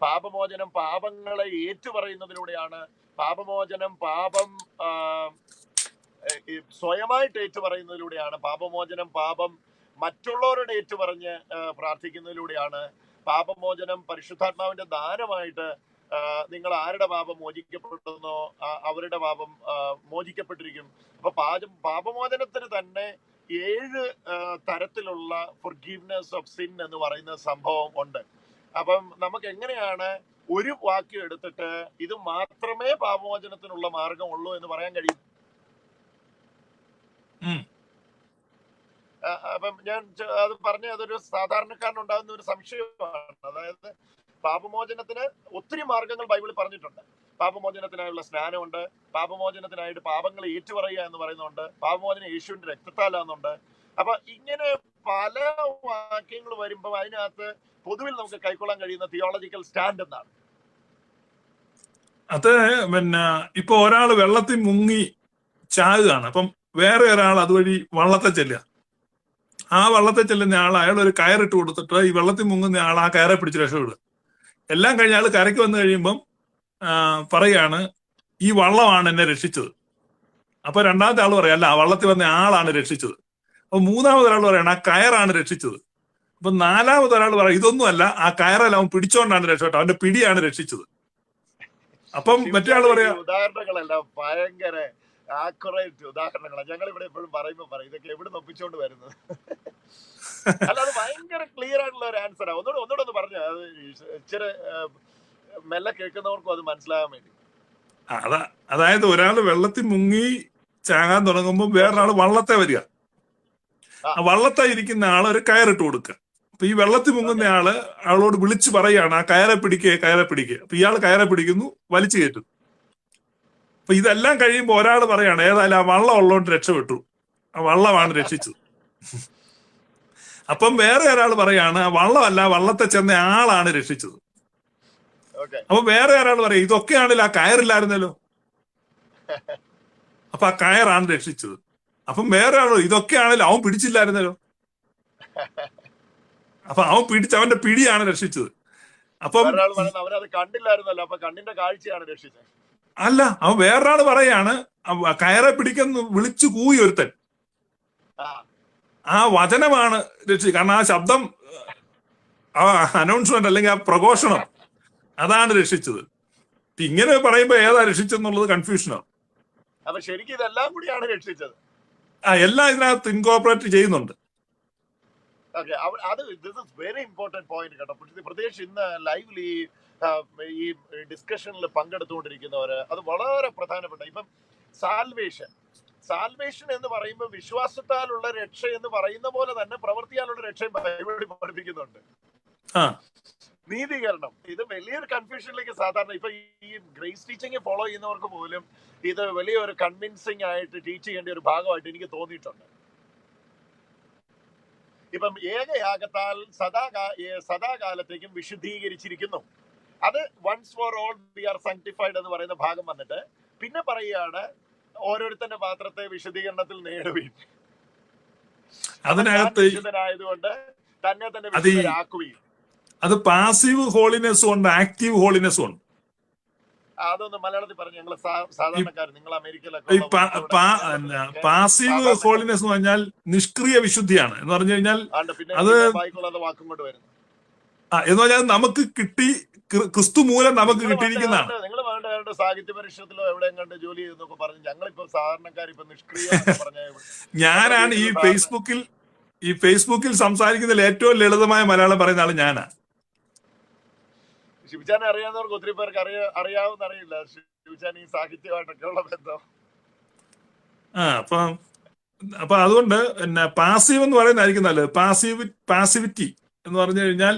പാപമോചനം പാപങ്ങളെ ഏറ്റുപറയുന്നതിലൂടെയാണ്. പാപമോചനം പാപം സ്വയമായിട്ട് ഏറ്റുപറയുന്നതിലൂടെയാണ്. പാപമോചനം പാപം മറ്റുള്ളവരുടെ ഏറ്റുപറഞ്ഞ് പ്രാർത്ഥിക്കുന്നതിലൂടെയാണ്. പാപമോചനം പരിശുദ്ധാത്മാവിന്റെ ദാനമായിട്ട് നിങ്ങൾ ആരുടെ പാപം മോചിക്കപ്പെടുന്നോ അവരുടെ പാപം മോചിക്കപ്പെട്ടിരിക്കും. അപ്പൊ പാപമോചനത്തിന് തന്നെ 7 തരത്തിലുള്ള ഫൊർഗീവ്നെസ് ഓഫ് സിൻ എന്ന് പറയുന്ന സംഭവം ഉണ്ട്. അപ്പം നമുക്ക് എങ്ങനെയാണ് ഒരു വാക്യം എടുത്തിട്ട് ഇത് മാത്രമേ പാപമോചനത്തിനുള്ള മാർഗമുള്ളൂ എന്ന് പറയാൻ കഴിയും? അപ്പം ഞാൻ അത് പറഞ്ഞ അതൊരു സാധാരണക്കാരനുണ്ടാകുന്ന ഒരു സംശയമാണ്. അതായത് പാപമോചനത്തിന് ഒത്തിരി മാർഗങ്ങൾ ബൈബിളിൽ പറഞ്ഞിട്ടുണ്ട്. പാപമോചനത്തിനായുള്ള സ്നാനമുണ്ട്, പാപമോചനത്തിനായിട്ട് പാപങ്ങളെ ഏറ്റുപറയുക എന്ന് പറയുന്നുണ്ട്, പാപമോചനം യേശുവിന്റെ രക്തത്താലാന്നുണ്ട്. അപ്പൊ ഇങ്ങനെ പല വാക്യങ്ങൾ വരുമ്പോൾ അതിനകത്ത് പൊതുവിൽ നമുക്ക് കൈക്കൊള്ളാൻ കഴിയുന്ന തിയോളജിക്കൽ സ്റ്റാൻഡ് എന്നാണ്. അത് പിന്നെ ഇപ്പൊ ഒരാൾ വെള്ളത്തിൽ മുങ്ങി ചാകുകയാണ്. അപ്പം വേറെ ഒരാൾ അതുവഴി വള്ളത്തെ ചെല്ലുക. ആ വള്ളത്തെ ചെല്ലുന്ന ആൾ അയാൾ ഒരു കയറിട്ട് കൊടുത്തിട്ട് ഈ വെള്ളത്തിൽ മുങ്ങുന്ന ആൾ ആ കയറെ പിടിച്ച് രക്ഷപ്പെടുക. എല്ലാം കഴിഞ്ഞ ആൾ കരയ്ക്ക് വന്നു കഴിയുമ്പം പറയാണ് ഈ വള്ളമാണ് എന്നെ രക്ഷിച്ചത്. അപ്പൊ രണ്ടാമത്തെ ആൾ പറയാം അല്ല, ആ വള്ളത്തിൽ വന്ന ആളാണ് രക്ഷിച്ചത്. അപ്പൊ മൂന്നാമതൊരാൾ പറയാണ് ആ കയറാണ് രക്ഷിച്ചത്. അപ്പൊ നാലാമതൊരാൾ പറയാം ഇതൊന്നും അല്ല, ആ കയറല്ല അവൻ പിടിച്ചോണ്ടാണ് രക്ഷപ്പെട്ടത്, അവന്റെ പിടിയാണ് രക്ഷിച്ചത്. അപ്പം മറ്റേ ആള് പറയാ ഉദാഹരണങ്ങളെല്ലാം ഭയങ്കര ആക്യുറേറ്റ് ഉദാഹരണങ്ങളാണ്. ഞങ്ങൾ ഇവിടെ എപ്പോഴും പറയുമ്പോ പറയും ഇതൊക്കെ എവിടെ ഒപ്പിച്ചോണ്ട് വരുന്നത്. അല്ല, അത് ഭയങ്കര ക്ലിയർ ആയിട്ടുള്ള ഒരു ആൻസറാണ്. ഒന്നുകൂടെ ഒന്ന് പറഞ്ഞു, അത് ഇച്ചിരി മെല്ലെ കേൾക്കുന്നവർക്കും അത് മനസ്സിലാകാൻ വേണ്ടി. അതായത് ഒരാള് വെള്ളത്തിൽ മുങ്ങി ചാകാൻ തുടങ്ങുമ്പോൾ വേറൊരാള് വള്ളത്തെ വരിക. ആ വള്ളത്തെ ഇരിക്കുന്ന ആള് ഒരു കയറിട്ട് കൊടുക്കുക. അപ്പൊ ഈ വെള്ളത്തിൽ മുങ്ങുന്ന ആള് ആളോട് വിളിച്ചു പറയാണ് ആ കയറെ പിടിക്കുക, കയറെ പിടിക്കുക. അപ്പൊ ഇയാൾ കയറെ പിടിക്കുന്നു, വലിച്ചു കയറ്റുന്നു. അപ്പൊ ഇതെല്ലാം കഴിയുമ്പോൾ ഒരാൾ പറയാണ് ഏതായാലും ആ വള്ളം ഉള്ളതുകൊണ്ട് രക്ഷപ്പെട്ടു, ആ വള്ളമാണ് രക്ഷിച്ചത്. അപ്പം വേറെ ഒരാൾ പറയാണ് ആ വള്ളമല്ല, വള്ളത്തെ ചെന്ന ആളാണ് രക്ഷിച്ചത്. അപ്പൊ വേറെ ഒരാൾ പറയും ഇതൊക്കെയാണല്ലോ ആ കയറില്ലായിരുന്നല്ലോ, അപ്പൊ ആ കയറാണ് രക്ഷിച്ചത്. അപ്പം വേറെ ആളോ ഇതൊക്കെയാണല്ലോ അവൻ പിടിച്ചില്ലായിരുന്നല്ലോ, അപ്പൊ അവൻ പിടിച്ച് അവന്റെ പിടിയാണ് രക്ഷിച്ചത്. അപ്പം കണ്ടില്ലായിരുന്നല്ലോ, അപ്പൊ കണ്ണിന്റെ കാഴ്ചയാണ് രക്ഷിച്ചത്. അല്ല, അവൻ വേറൊരാള് പറയാണ് കയറെ പിടിക്കുന്നു വിളിച്ചു കൂയി ഒരുത്തൻ, ആ വചനമാണ് രക്ഷിച്ചത്. കാരണം ആ ശബ്ദം, ആ അനൗൺസ്മെന്റ് അല്ലെങ്കിൽ ആ പ്രഘോഷണം, അതാണ് രക്ഷിച്ചത്. ഇങ്ങനെ പറയുമ്പോ ഏതാ രക്ഷിച്ചെന്നുള്ളത് കൺഫ്യൂഷനാണ്. അപ്പൊ ശരിക്കും ഇതെല്ലാം കൂടിയാണ് രക്ഷിച്ചത്. എല്ലാം ഇതിനകത്ത് ഇൻകോർപ്പറേറ്റ് ചെയ്യുന്നുണ്ട്. അത് this is very important point കേട്ടോ. പ്രത്യേകിച്ച് ഇന്ന് ലൈവിൽ ഈ ഡിസ്കഷനിൽ പങ്കെടുത്തുകൊണ്ടിരിക്കുന്നവര് അത് വളരെ പ്രധാനപ്പെട്ട. ഇപ്പം സാൽവേഷൻ എന്ന് പറയുമ്പോൾ വിശ്വാസത്താലുള്ള രക്ഷ എന്ന് പറയുന്ന പോലെ തന്നെ പ്രവൃത്തിയാലുള്ള രക്ഷയും ബൈബിളിൽ പഠിപ്പിക്കുന്നുണ്ട്. നീതീകരണം, ഇത് വലിയൊരു കൺഫ്യൂഷനിലേക്ക് സാധാരണ ഇപ്പൊ ഈ ഗ്രേസ് ടീച്ചിങ് ഫോളോ ചെയ്യുന്നവർക്ക് പോലും ഇത് വലിയൊരു കൺവിൻസിങ് ആയിട്ട് ടീച്ച് ചെയ്യേണ്ട ഒരു ഭാഗമായിട്ട് എനിക്ക് തോന്നിയിട്ടുണ്ട്. ഇപ്പം ഏകയാഗത്താൽ സദാകാലത്തേക്കും വിശുദ്ധീകരിച്ചിരിക്കുന്നു. അത് once for all we are sanctified എന്ന് പറയുന്ന ഭാഗം വന്നിട്ട് പിന്നെ പറയുകയാണ് ഓരോരുത്തരുടെ പാത്രത്തെ വിശുദ്ധീകരണത്തിൽ നേടുകയും അതിനകത്ത് വിശുദ്ധനായതുകൊണ്ട് തന്നെ തന്നെ വിശുദ്ധരാക്കുകയും. അത് പാസീവ് ഹോളിനെസ്സും ഉണ്ട്, ആക്റ്റീവ് ഹോളിനെസ്സും ഉണ്ട്. അതൊന്ന് മലയാളത്തിൽ പറഞ്ഞു ഞങ്ങൾ സാധാരണക്കാർ, നിങ്ങൾ അമേരിക്കയിലൊക്കെ. പാസീവ് ഹോളിനെസ് എന്ന് പറഞ്ഞാൽ നിഷ്ക്രിയ വിശുദ്ധിയാണ് എന്ന് പറഞ്ഞു കഴിഞ്ഞാൽ അത് വാക്കും കൊണ്ട് വരുന്നു. എന്ന് പറഞ്ഞാൽ നമുക്ക് കിട്ടി, ക്രിസ്തു മൂലം നമുക്ക് കിട്ടിയിരിക്കുന്നതാണ്. നിങ്ങൾ വേണ്ട സാഹിത്യ പരിഷത്തിലോ എവിടെയും കണ്ട് ജോലി ചെയ്തെന്നൊക്കെ പറഞ്ഞു. ഞങ്ങളിപ്പോ സാധാരണക്കാർ ഇപ്പൊ നിഷ്ക്രിയ പറഞ്ഞ ഞാനാണ് ഈ ഫേസ്ബുക്കിൽ സംസാരിക്കുന്നതിൽ ഏറ്റവും ലളിതമായ മലയാളം പറയുന്ന ആള് ഞാനാ. ശിവചാനെ അറിയാവുന്നവർക്ക് ഒത്തിരി പേർക്ക് അറിയാവുന്ന അറിയില്ല ശിവചാൻ ഈ സാഹിത്യമായിട്ടൊക്കെ ഉള്ള ബന്ധം. അപ്പൊ അതുകൊണ്ട് പിന്നെ പാസീവ് എന്ന് പറയുന്നതായിരിക്കും നല്ലത്. പാസിവിറ്റി എന്ന് പറഞ്ഞു കഴിഞ്ഞാൽ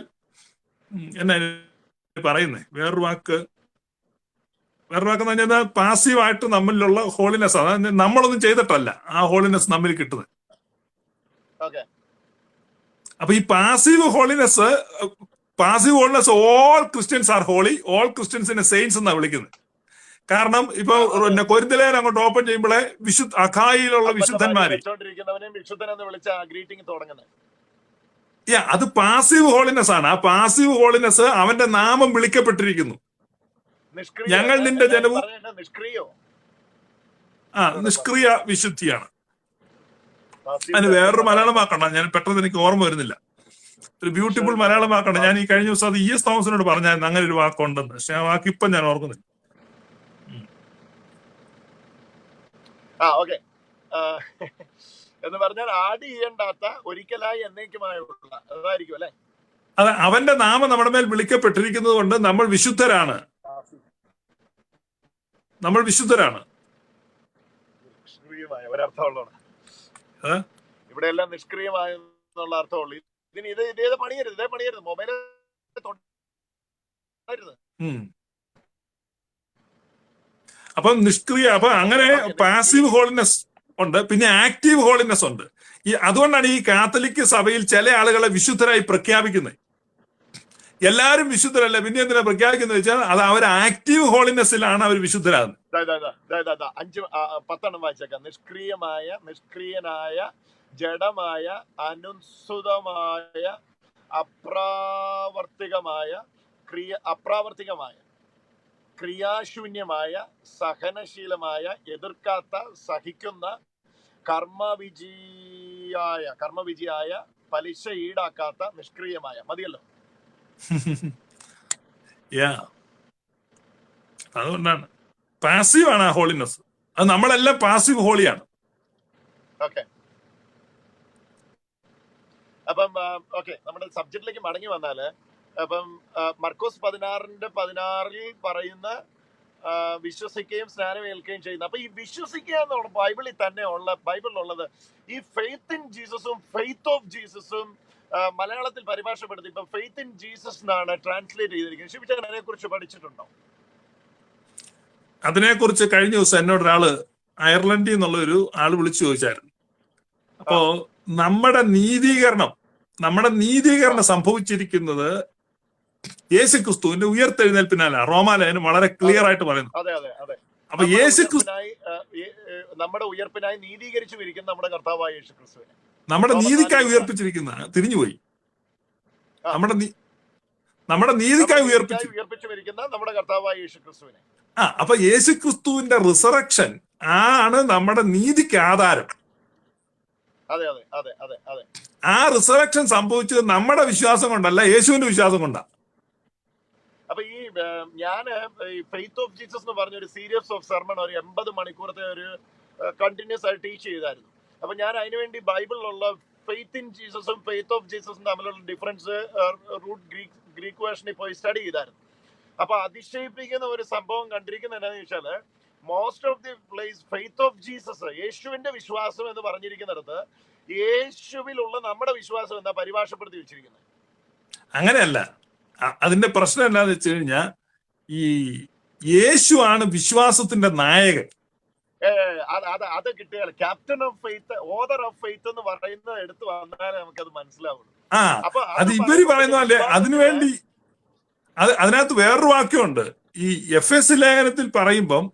എന്നാ പറയുന്നേ, വേറൊരു വാക്ക് എന്ന് പറഞ്ഞാൽ പാസീവായിട്ട് നമ്മളിലുള്ള ഹോളിനെസ്, അതായത് നമ്മളൊന്നും ചെയ്തിട്ടല്ല ആ ഹോളിനെസ് നമ്മിൽ കിട്ടുന്നത്. അപ്പൊ ഈ passive holiness all Christians are holy, all ക്രിസ്ത്യൻസിനെ സെയിൻസ് എന്നാണ് വിളിക്കുന്നത്. കാരണം ഇപ്പൊ കൊരിന്ത്യലേഖനം അങ്ങോട്ട് ഓപ്പൺ ചെയ്യുമ്പോഴേ അഖായിലുള്ള വിശുദ്ധന്മാരെ അത് പാസീവ് ഹോളിനെസ് ആണ്. ആ പാസീവ് ഹോളിനെസ് അവന്റെ നാമം വിളിക്കപ്പെട്ടിരിക്കുന്നു. ഞങ്ങൾ നിന്റെ ജനവും നിഷ്ക്രിയ വിശുദ്ധിയാണ്. അതിന് വേറൊരു മലയാളം വാക്കണം, ഞാൻ പെട്ടെന്ന് എനിക്ക് ഓർമ്മ വരുന്നില്ല. ഒരു ബ്യൂട്ടിഫുൾ മലയാളം വാക്കണം. ഞാൻ ഈ കഴിഞ്ഞ ദിവസം അത് ES തോമസിനോട് പറഞ്ഞായിരുന്നു അങ്ങനെ ഒരു വാക്കുണ്ടെന്ന്. പക്ഷെ ആ വാക്ക് ഇപ്പം ഞാൻ ഓർക്കുന്നില്ല. എന്ന് പറഞ്ഞാൽ ആഡ് ചെയ്യേണ്ടാത്ത ഒരിക്കലായി എന്നേക്കുമായുള്ള അതായിരിക്കും അല്ലെ. അതെ, അവന്റെ നാമം നമ്മുടെ മേൽ വിളിക്കപ്പെട്ടിരിക്കുന്നത് കൊണ്ട് നമ്മൾ വിശുദ്ധരാണ്. നിഷ്ക്രിയമായ ഒരർത്ഥമുള്ളതാണ് ഇവിടെ എല്ലാം. നിഷ്ക്രിയമായ എന്നുള്ള അർത്ഥമുള്ളൂ. ഇതിന് ഇതേ പണിയരുത് മൊബൈൽ. അപ്പൊ നിഷ്ക്രിയ, അപ്പൊ അങ്ങനെ പാസീവ് ഹോളിനെസ് ഉണ്ട്, പിന്നെ ആക്റ്റീവ് ഹോളിനെസ് ഉണ്ട്. അതുകൊണ്ടാണ് ഈ കാത്തലിക് സഭയിൽ ചില ആളുകളെ വിശുദ്ധരായി പ്രഖ്യാപിക്കുന്നത്. എല്ലാരും വിശുദ്ധരല്ല, പിന്നെ എന്തിനാ പ്രഖ്യാപിക്കുന്നത് വെച്ചാൽ അത് അവർ ആക്റ്റീവ് ഹോളിനെസ്സിലാണ് അവർ വിശുദ്ധരാകുന്നത്. 10 വായിച്ചേക്കാം. നിഷ്ക്രിയനായ ജഡമായ അനുസൃതമായ അപ്രാവർത്തികമായ ക്രിയാശൂന്യമായ സഹനശീലമായ എതിർക്കാത്ത സഹിക്കുന്ന കർമ്മവിജിയായ പലിശ ഈടാക്കാത്ത നിഷ്ക്രിയമായ. മതിയല്ലോ. അതുകൊണ്ടാണ് പാസീവ് ആണ് ആ ഹോളിനെസ്. അത് നമ്മളെല്ലാം പാസീവ് ഹോളിയാണ്. ഓക്കെ, അപ്പം നമ്മുടെ സബ്ജക്റ്റിലേക്ക് മടങ്ങി വന്നാല്, അപ്പം മർക്കോസ് 16:16 പറയുന്ന വിശ്വസിക്കുകയും സ്നാനം ഏൽക്കുകയും ചെയ്യുന്ന. അപ്പൊ ഈ വിശ്വസിക്കുക എന്നുള്ള ബൈബിളിലുള്ളത് ഈ ഫെയ്ത്ത് ഇൻ ജീസസും ഫെയ്ത്ത് ഓഫ് ജീസസും മലയാളത്തിൽ പരിഭാഷപ്പെടുത്തി ഇപ്പൊ ഫെയ്ത്ത് ഇൻ ജീസസ് എന്നാണ് ട്രാൻസ്ലേറ്റ് ചെയ്തിരിക്കുന്നത്. ശിവചാൻ അതിനെ കുറിച്ച് പഠിച്ചിട്ടുണ്ടോ? അതിനെക്കുറിച്ച് കഴിഞ്ഞ ദിവസം എന്നോട് ഒരാള് അയർലൻഡിൽ നിന്നുള്ള ഒരു ആള് വിളിച്ചു ചോദിച്ചായിരുന്നു. അപ്പോ നമ്മുടെ നീതീകരണം സംഭവിച്ചിരിക്കുന്നത് യേശുക്രിസ്തുവിന്റെ ഉയർത്തെഴുന്നേൽപ്പിനാല. റോമാലേഖനം വളരെ ക്ലിയർ ആയിട്ട് പറയുന്നു. അപ്പൊ നമ്മുടെ ഉയർപ്പിനായി നീതീകരിച്ചിരിക്കുന്ന നമ്മുടെ കർത്താവായ യേശുക്രിസ്തുവിനെ, നമ്മുടെ നീതിക്കായി ഉയർപ്പിച്ചിരിക്കുന്ന, തിരിഞ്ഞുപോയി, നമ്മുടെ നീതിക്കായി ഉയർപ്പിച്ചിരിക്കുന്ന നമ്മുടെ കർത്താവായ യേശുക്രിസ്തുവിനെ. അപ്പൊ യേശുക്രിസ്തുവിന്റെ റിസറക്ഷൻ ആണ് നമ്മുടെ നീതിക്ക് ആധാരം. ആ റിസറക്ഷൻ സംഭവിച്ചത് നമ്മുടെ വിശ്വാസം കൊണ്ടല്ല, യേശുവിന്റെ വിശ്വാസം കൊണ്ടാണ്. അപ്പൊ ഞാന് ഈ ഫെയ്ത്ത് ഓഫ് ജീസസ് എന്ന് പറഞ്ഞ ഒരു സീരീസ് ഓഫ് സെർമൺ ഒരു 80 മണിക്കൂറത്തെ ഒരു കണ്ടിന്യൂസ് ആയി ടീച്ച് ചെയ്തായിരുന്നു. അപ്പൊ ഞാൻ അതിനുവേണ്ടി ബൈബിളിലുള്ള ഫെയ്ത്ത് ഇൻ ജീസസും ഫെയ്ത്ത് ഓഫ് ജീസസും തമ്മിലുള്ള ഡിഫറൻസ് റൂട്ട് ഗ്രീക്ക് വേർഷനിൽ പോയി സ്റ്റഡി ചെയ്തായിരുന്നു. അപ്പൊ അതിശയിപ്പിക്കുന്ന ഒരു സംഭവം കണ്ടിരിക്കുന്നത് എന്താണെന്ന് വെച്ചാല്, most of the place faith of Jesus, യേശുവിന്റെ വിശ്വാസം എന്ന് പറഞ്ഞിരിക്കുന്നിടത്ത് യേശുവിലുള്ള നമ്മുടെ വിശ്വാസം എന്താ പരിഭാഷപ്പെടുത്തി വെച്ചിരിക്കുന്നത്? അങ്ങനെയല്ല. അതിന്റെ പ്രശ്നം എന്താന്ന് വെച്ച് കഴിഞ്ഞാൽ, ഈ യേശു ആണ് വിശ്വാസത്തിന്റെ നായകൻ. അത് കിട്ടിയാൽ captain of faith, author of faith എന്ന് പറയുന്നത് എടുത്തു വന്നാലേ നമുക്കത് മനസ്സിലാവുള്ളൂ. അത് ഇവര് പറയുന്നതല്ലേ. അതിനുവേണ്ടി അതിനകത്ത് വേറൊരു വാക്യമുണ്ട്. ഈ FS ലേഖനത്തിൽ പറയുമ്പം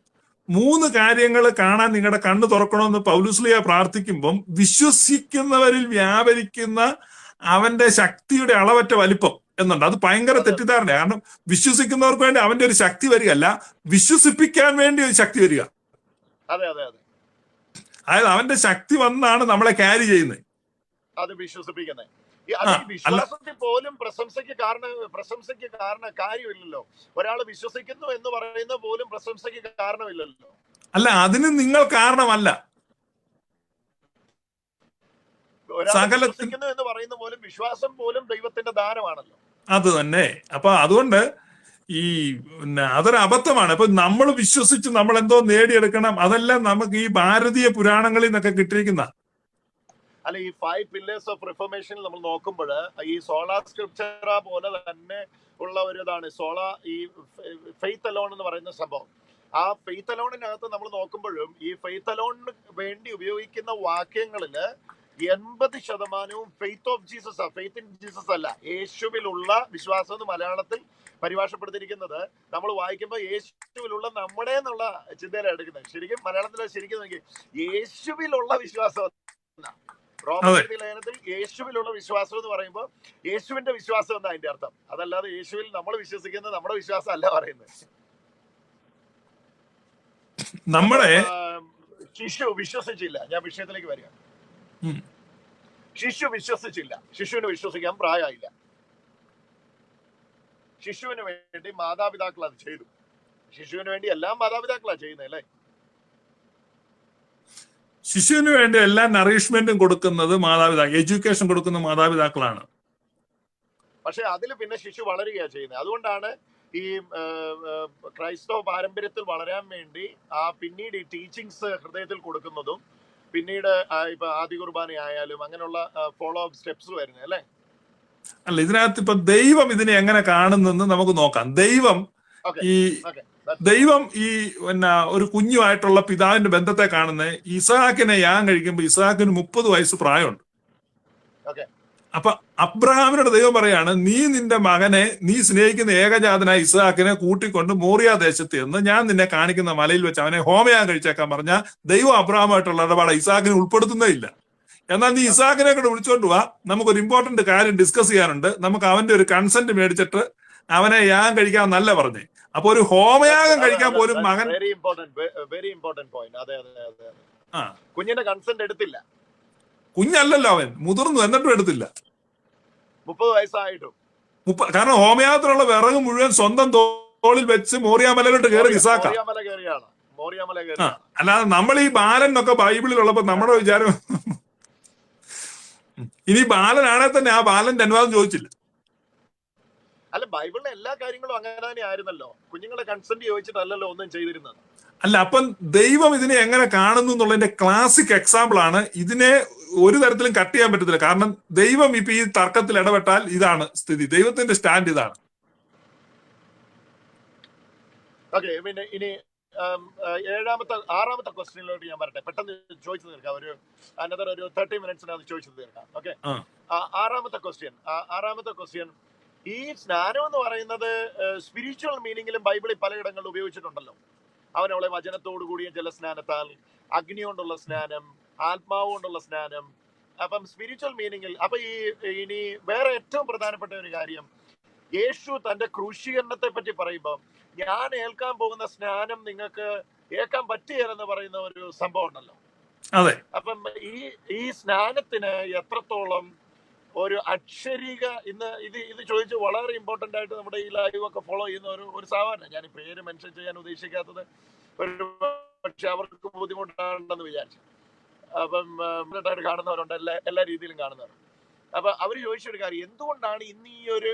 3 കാര്യങ്ങൾ കാണാൻ നിങ്ങളുടെ കണ്ണ് തുറക്കണമെന്ന് പൗലുസ്ലിയ പ്രാർത്ഥിക്കുമ്പം, വിശ്വസിക്കുന്നവരിൽ വ്യാപരിക്കുന്ന അവന്റെ ശക്തിയുടെ അളവറ്റ വലിപ്പം എന്നുണ്ട്. അത് ഭയങ്കര തെറ്റിദ്ധാരണ. കാരണം വിശ്വസിക്കുന്നവർക്ക് വേണ്ടി അവന്റെ ഒരു ശക്തി വരികയല്ല, വിശ്വസിപ്പിക്കാൻ വേണ്ടി ഒരു ശക്തി വരിക. അതായത് അവന്റെ ശക്തി വന്നാണ് നമ്മളെ ക്യാരി ചെയ്യുന്നത്. അത് വിശ്വസിപ്പിക്കുന്നത്. വിശ്വാസത്തിൽ പോലും പ്രശംസയ്ക്ക് കാര്യമില്ലല്ലോ. ഒരാൾ വിശ്വസിക്കുന്നു എന്ന് പറയുന്ന പോലും പ്രശംസയ്ക്ക് കാരണമില്ലല്ലോ. അല്ല, അതിന് നിങ്ങൾ കാരണമല്ല. വിശ്വസിക്കുന്നു എന്ന് പറയുന്ന പോലും വിശ്വാസം പോലും ദൈവത്തിന്റെ ദാനമാണല്ലോ. അത് തന്നെ. അപ്പൊ അതുകൊണ്ട് അതൊരു അബദ്ധമാണ്. അപ്പൊ നമ്മൾ വിശ്വസിച്ച് നമ്മൾ എന്തോ നേടിയെടുക്കണം, അതെല്ലാം നമുക്ക് ഈ ഭാരതീയ പുരാണങ്ങളിൽ നിന്നൊക്കെ കിട്ടിയിരിക്കുന്ന. അല്ല, ഈ 5 pillars ഓഫ് റിഫോർമേഷൻ നമ്മൾ നോക്കുമ്പോൾ ഈ സോളാ സ്ക്രിപ്ചറ പോലെ തന്നെ ഉള്ള ഒരു ഇതാണ് ഈ ഫെയ്ത്ത് അലോൺ എന്ന് പറയുന്ന സംഭവം. ആ ഫെയ്ത്ത് അലോണിനകത്ത് നമ്മൾ നോക്കുമ്പോഴും ഈ ഫെയ്ത്ത് അലോണിന് വേണ്ടി ഉപയോഗിക്കുന്ന വാക്യങ്ങളില് 80% faith of Jesus, faith in Jesus അല്ല, യേശുവിലുള്ള വിശ്വാസം എന്ന് മലയാളത്തിൽ പരിഭാഷപ്പെടുത്തിയിരിക്കുന്നത്. നമ്മൾ വായിക്കുമ്പോൾ യേശുവിലുള്ള നമ്മുടെ എന്നുള്ള ചിന്തയിലാണ് എടുക്കുന്നത്. ശരിക്കും മലയാളത്തിൽ ശരിക്കും നോക്കി യേശുവിലുള്ള വിശ്വാസം, ലേഖനത്തിൽ യേശുവിലുള്ള വിശ്വാസം എന്ന് പറയുമ്പോൾ യേശുവിന്റെ വിശ്വാസം എന്നാ അതിന്റെ അർത്ഥം. അതല്ലാതെ യേശുവിൽ നമ്മൾ വിശ്വസിക്കുന്നത് നമ്മുടെ വിശ്വാസം അല്ല പറയുന്നത്. നമ്മളെ ശിശു വിശ്വസിച്ചില്ല. ഞാൻ വിഷയത്തിലേക്ക് വരികയാണ്. ശിശു വിശ്വസിച്ചില്ല. ശിശുവിന് വിശ്വസിക്കാൻ പ്രായമായില്ല. ശിശുവിന് വേണ്ടി മാതാപിതാക്കൾ അത് ചെയ്തു. ശിശുവിന് വേണ്ടി എല്ലാം മാതാപിതാക്കളാ ചെയ്യുന്നത് അല്ലേ? ശിശുവിന് വേണ്ടി എല്ലാ നറിഷ്മെന്റും കൊടുക്കുന്നത് മാതാപിതാക്കൾ, എഡ്യൂക്കേഷൻ കൊടുക്കുന്ന മാതാപിതാക്കളാണ്. പക്ഷെ അതിൽ പിന്നെ ശിശു വളരുകയാണ് ചെയ്യുന്നത്. അതുകൊണ്ടാണ് ഈ ക്രൈസ്തവ പാരമ്പര്യത്തിൽ വളരാൻ വേണ്ടി പിന്നീട് ഈ ടീച്ചിങ്സ് ഹൃദയത്തിൽ കൊടുക്കുന്നതും പിന്നീട് ഇപ്പൊ ആദ്യ കുർബാന ആയാലും അങ്ങനെയുള്ള ഫോളോ അപ്പ് സ്റ്റെപ്സ് വരുന്നത് അല്ലേ? അല്ല, ഇതിനകത്ത് ഇപ്പൊ ദൈവം ഇതിനെ എങ്ങനെ കാണുന്നെന്ന് നമുക്ക് നോക്കാം. ദൈവം ഈ ദൈവം ഈ ഒരു കുഞ്ഞുമായിട്ടുള്ള പിതാവിന്റെ ബന്ധത്തെ കാണുന്നത് ഇസഹാക്കിനെ യാഗം കഴിക്കുമ്പോൾ ഇസഹാക്കിന് 30 വയസ്സ് പ്രായമുണ്ട്. അപ്പൊ അബ്രഹാമിനോട് ദൈവം പറയാണ്, നീ നിന്റെ മകനെ, നീ സ്നേഹിക്കുന്ന ഏകജാതനായ ഇസഹാക്കിനെ കൂട്ടിക്കൊണ്ട് മോറിയ ദേശത്ത് എന്ന് ഞാൻ നിന്നെ കാണിക്കുന്ന മലയിൽ വെച്ച് അവനെ ഹോമയാഗം കഴിച്ചേക്കാൻ പറഞ്ഞാൽ ദൈവം അബ്രഹാമായിട്ടുള്ള ഇടപാട് ഇസഹാക്കിനെ ഉൾപ്പെടുത്തുന്നേ ഇല്ല. എന്നാൽ നീ ഇസഹാക്കിനെ കൂടെ വിളിച്ചോണ്ട് പോവാ, നമുക്കൊരു ഇമ്പോർട്ടന്റ് കാര്യം ഡിസ്കസ് ചെയ്യാനുണ്ട്, നമുക്ക് അവന്റെ ഒരു കൺസെന്റ് മേടിച്ചിട്ട് അവനെ യാഗം കഴിക്കാമെന്നല്ല പറഞ്ഞേ. അപ്പൊ ഒരു ഹോമയാഗം കഴിക്കാൻ പോലും മകൻ വെരി ഇമ്പോർട്ടന്റ് പോയിന്റ്. അതെ, കുഞ്ഞിന്റെ കൺസെന്റ് എടുത്തില്ല. കുഞ്ഞല്ലല്ലോ അവൻ, മുതിർന്നു, എന്നിട്ടും എടുത്തില്ല. 30 വയസ്സായിട്ടും. കാരണം ഹോമയാഗത്തിനുള്ള വിറക് മുഴുവൻ സ്വന്തം തോളിൽ വെച്ച് മോറിയാമലയിലോട്ട് കയറി ഇസാക്ക. അല്ലാതെ നമ്മൾ ഈ ബാലൻ എന്നൊക്കെ ബൈബിളിലുള്ളപ്പോ നമ്മുടെ വിചാരം ഇനി ബാലനാണെ തന്നെ ആ ബാലന്റെ അനുവാദം ചോദിച്ചില്ല. അല്ല, ബൈബിളിലെ എല്ലാ കാര്യങ്ങളും അങ്ങനെ തന്നെ ആയിരുന്നല്ലോ. കുഞ്ഞുങ്ങളെ കൺസെന്റ് ചോദിച്ചിട്ടല്ലല്ലോ ഒന്നും ചെയ്തിരുന്നത്. അല്ല, അപ്പം ദൈവം ഇതിനെ എങ്ങനെ കാണുന്നു എന്നുള്ളതിന്റെ ക്ലാസിക് എക്സാമ്പിൾ ആണ്. ഇതിനെ ഒരു തരത്തിലും കട്ട് ചെയ്യാൻ പറ്റത്തില്ല. കാരണം ദൈവം ഇപ്പൊ ഈ തർക്കത്തിൽ ഇടപെട്ടാൽ ഇതാണ് സ്ഥിതി. ദൈവത്തിന്റെ സ്റ്റാൻഡ് ഇതാണ്. ഓക്കെ, പിന്നെ ഇനി ആറാമത്തെ ക്വസ്റ്റ്യനിലോട്ട് ഞാൻ വരട്ടെ. പെട്ടെന്ന് ചോദിച്ചു തീർക്കാം, ഒരു 30 മിനിറ്റ്സിനകത്ത് ചോദിച്ചു തീർക്കാം. ഓക്കെ, ആറാമത്തെ ക്വസ്റ്റ്യൻ ഈ സ്നാനം എന്ന് പറയുന്നത് സ്പിരിച്വൽ മീനിങ്ങിലും ബൈബിളിൽ പലയിടങ്ങളിൽ ഉപയോഗിച്ചിട്ടുണ്ടല്ലോ. അവനവളെ വചനത്തോടു കൂടിയ ജലസ്നാനത്താൽ, അഗ്നി കൊണ്ടുള്ള സ്നാനം, ആത്മാവ് കൊണ്ടുള്ള സ്നാനം. അപ്പം സ്പിരിച്വൽ മീനിങ്ങിൽ അപ്പൊ ഇനി വേറെ ഏറ്റവും പ്രധാനപ്പെട്ട ഒരു കാര്യം, യേശു തന്റെ ക്രൂശീകരണത്തെ പറ്റി പറയുമ്പോൾ ഞാൻ ഏൽക്കാൻ പോകുന്ന സ്നാനം നിങ്ങൾക്ക് ഏൽക്കാൻ പറ്റുകയെന്ന് പറയുന്ന ഒരു സംഭവം ഉണ്ടല്ലോ. അതെ. അപ്പം ഈ സ്നാനത്തിന് എത്രത്തോളം ഒരു അക്ഷരീക ഇത് ചോദിച്ച് വളരെ ഇമ്പോർട്ടന്റ് ആയിട്ട് നമ്മുടെ ഈ ലൈവ് ഒക്കെ ഫോളോ ചെയ്യുന്ന ഒരു സാധാരണ, ഞാൻ ഈ പേര് മെൻഷൻ ചെയ്യാൻ ഉദ്ദേശിക്കാത്തത് ഒരു പക്ഷെ അവർക്ക് ബുദ്ധിമുട്ടാണെന്ന് വിചാരിച്ചു. അപ്പം ആയിട്ട് കാണുന്നവരുണ്ട്, എല്ലാ രീതിയിലും കാണുന്നവർ. അപ്പൊ അവർ ചോദിച്ചൊരു കാര്യം, എന്തുകൊണ്ടാണ് ഇന്ന് ഈ ഒരു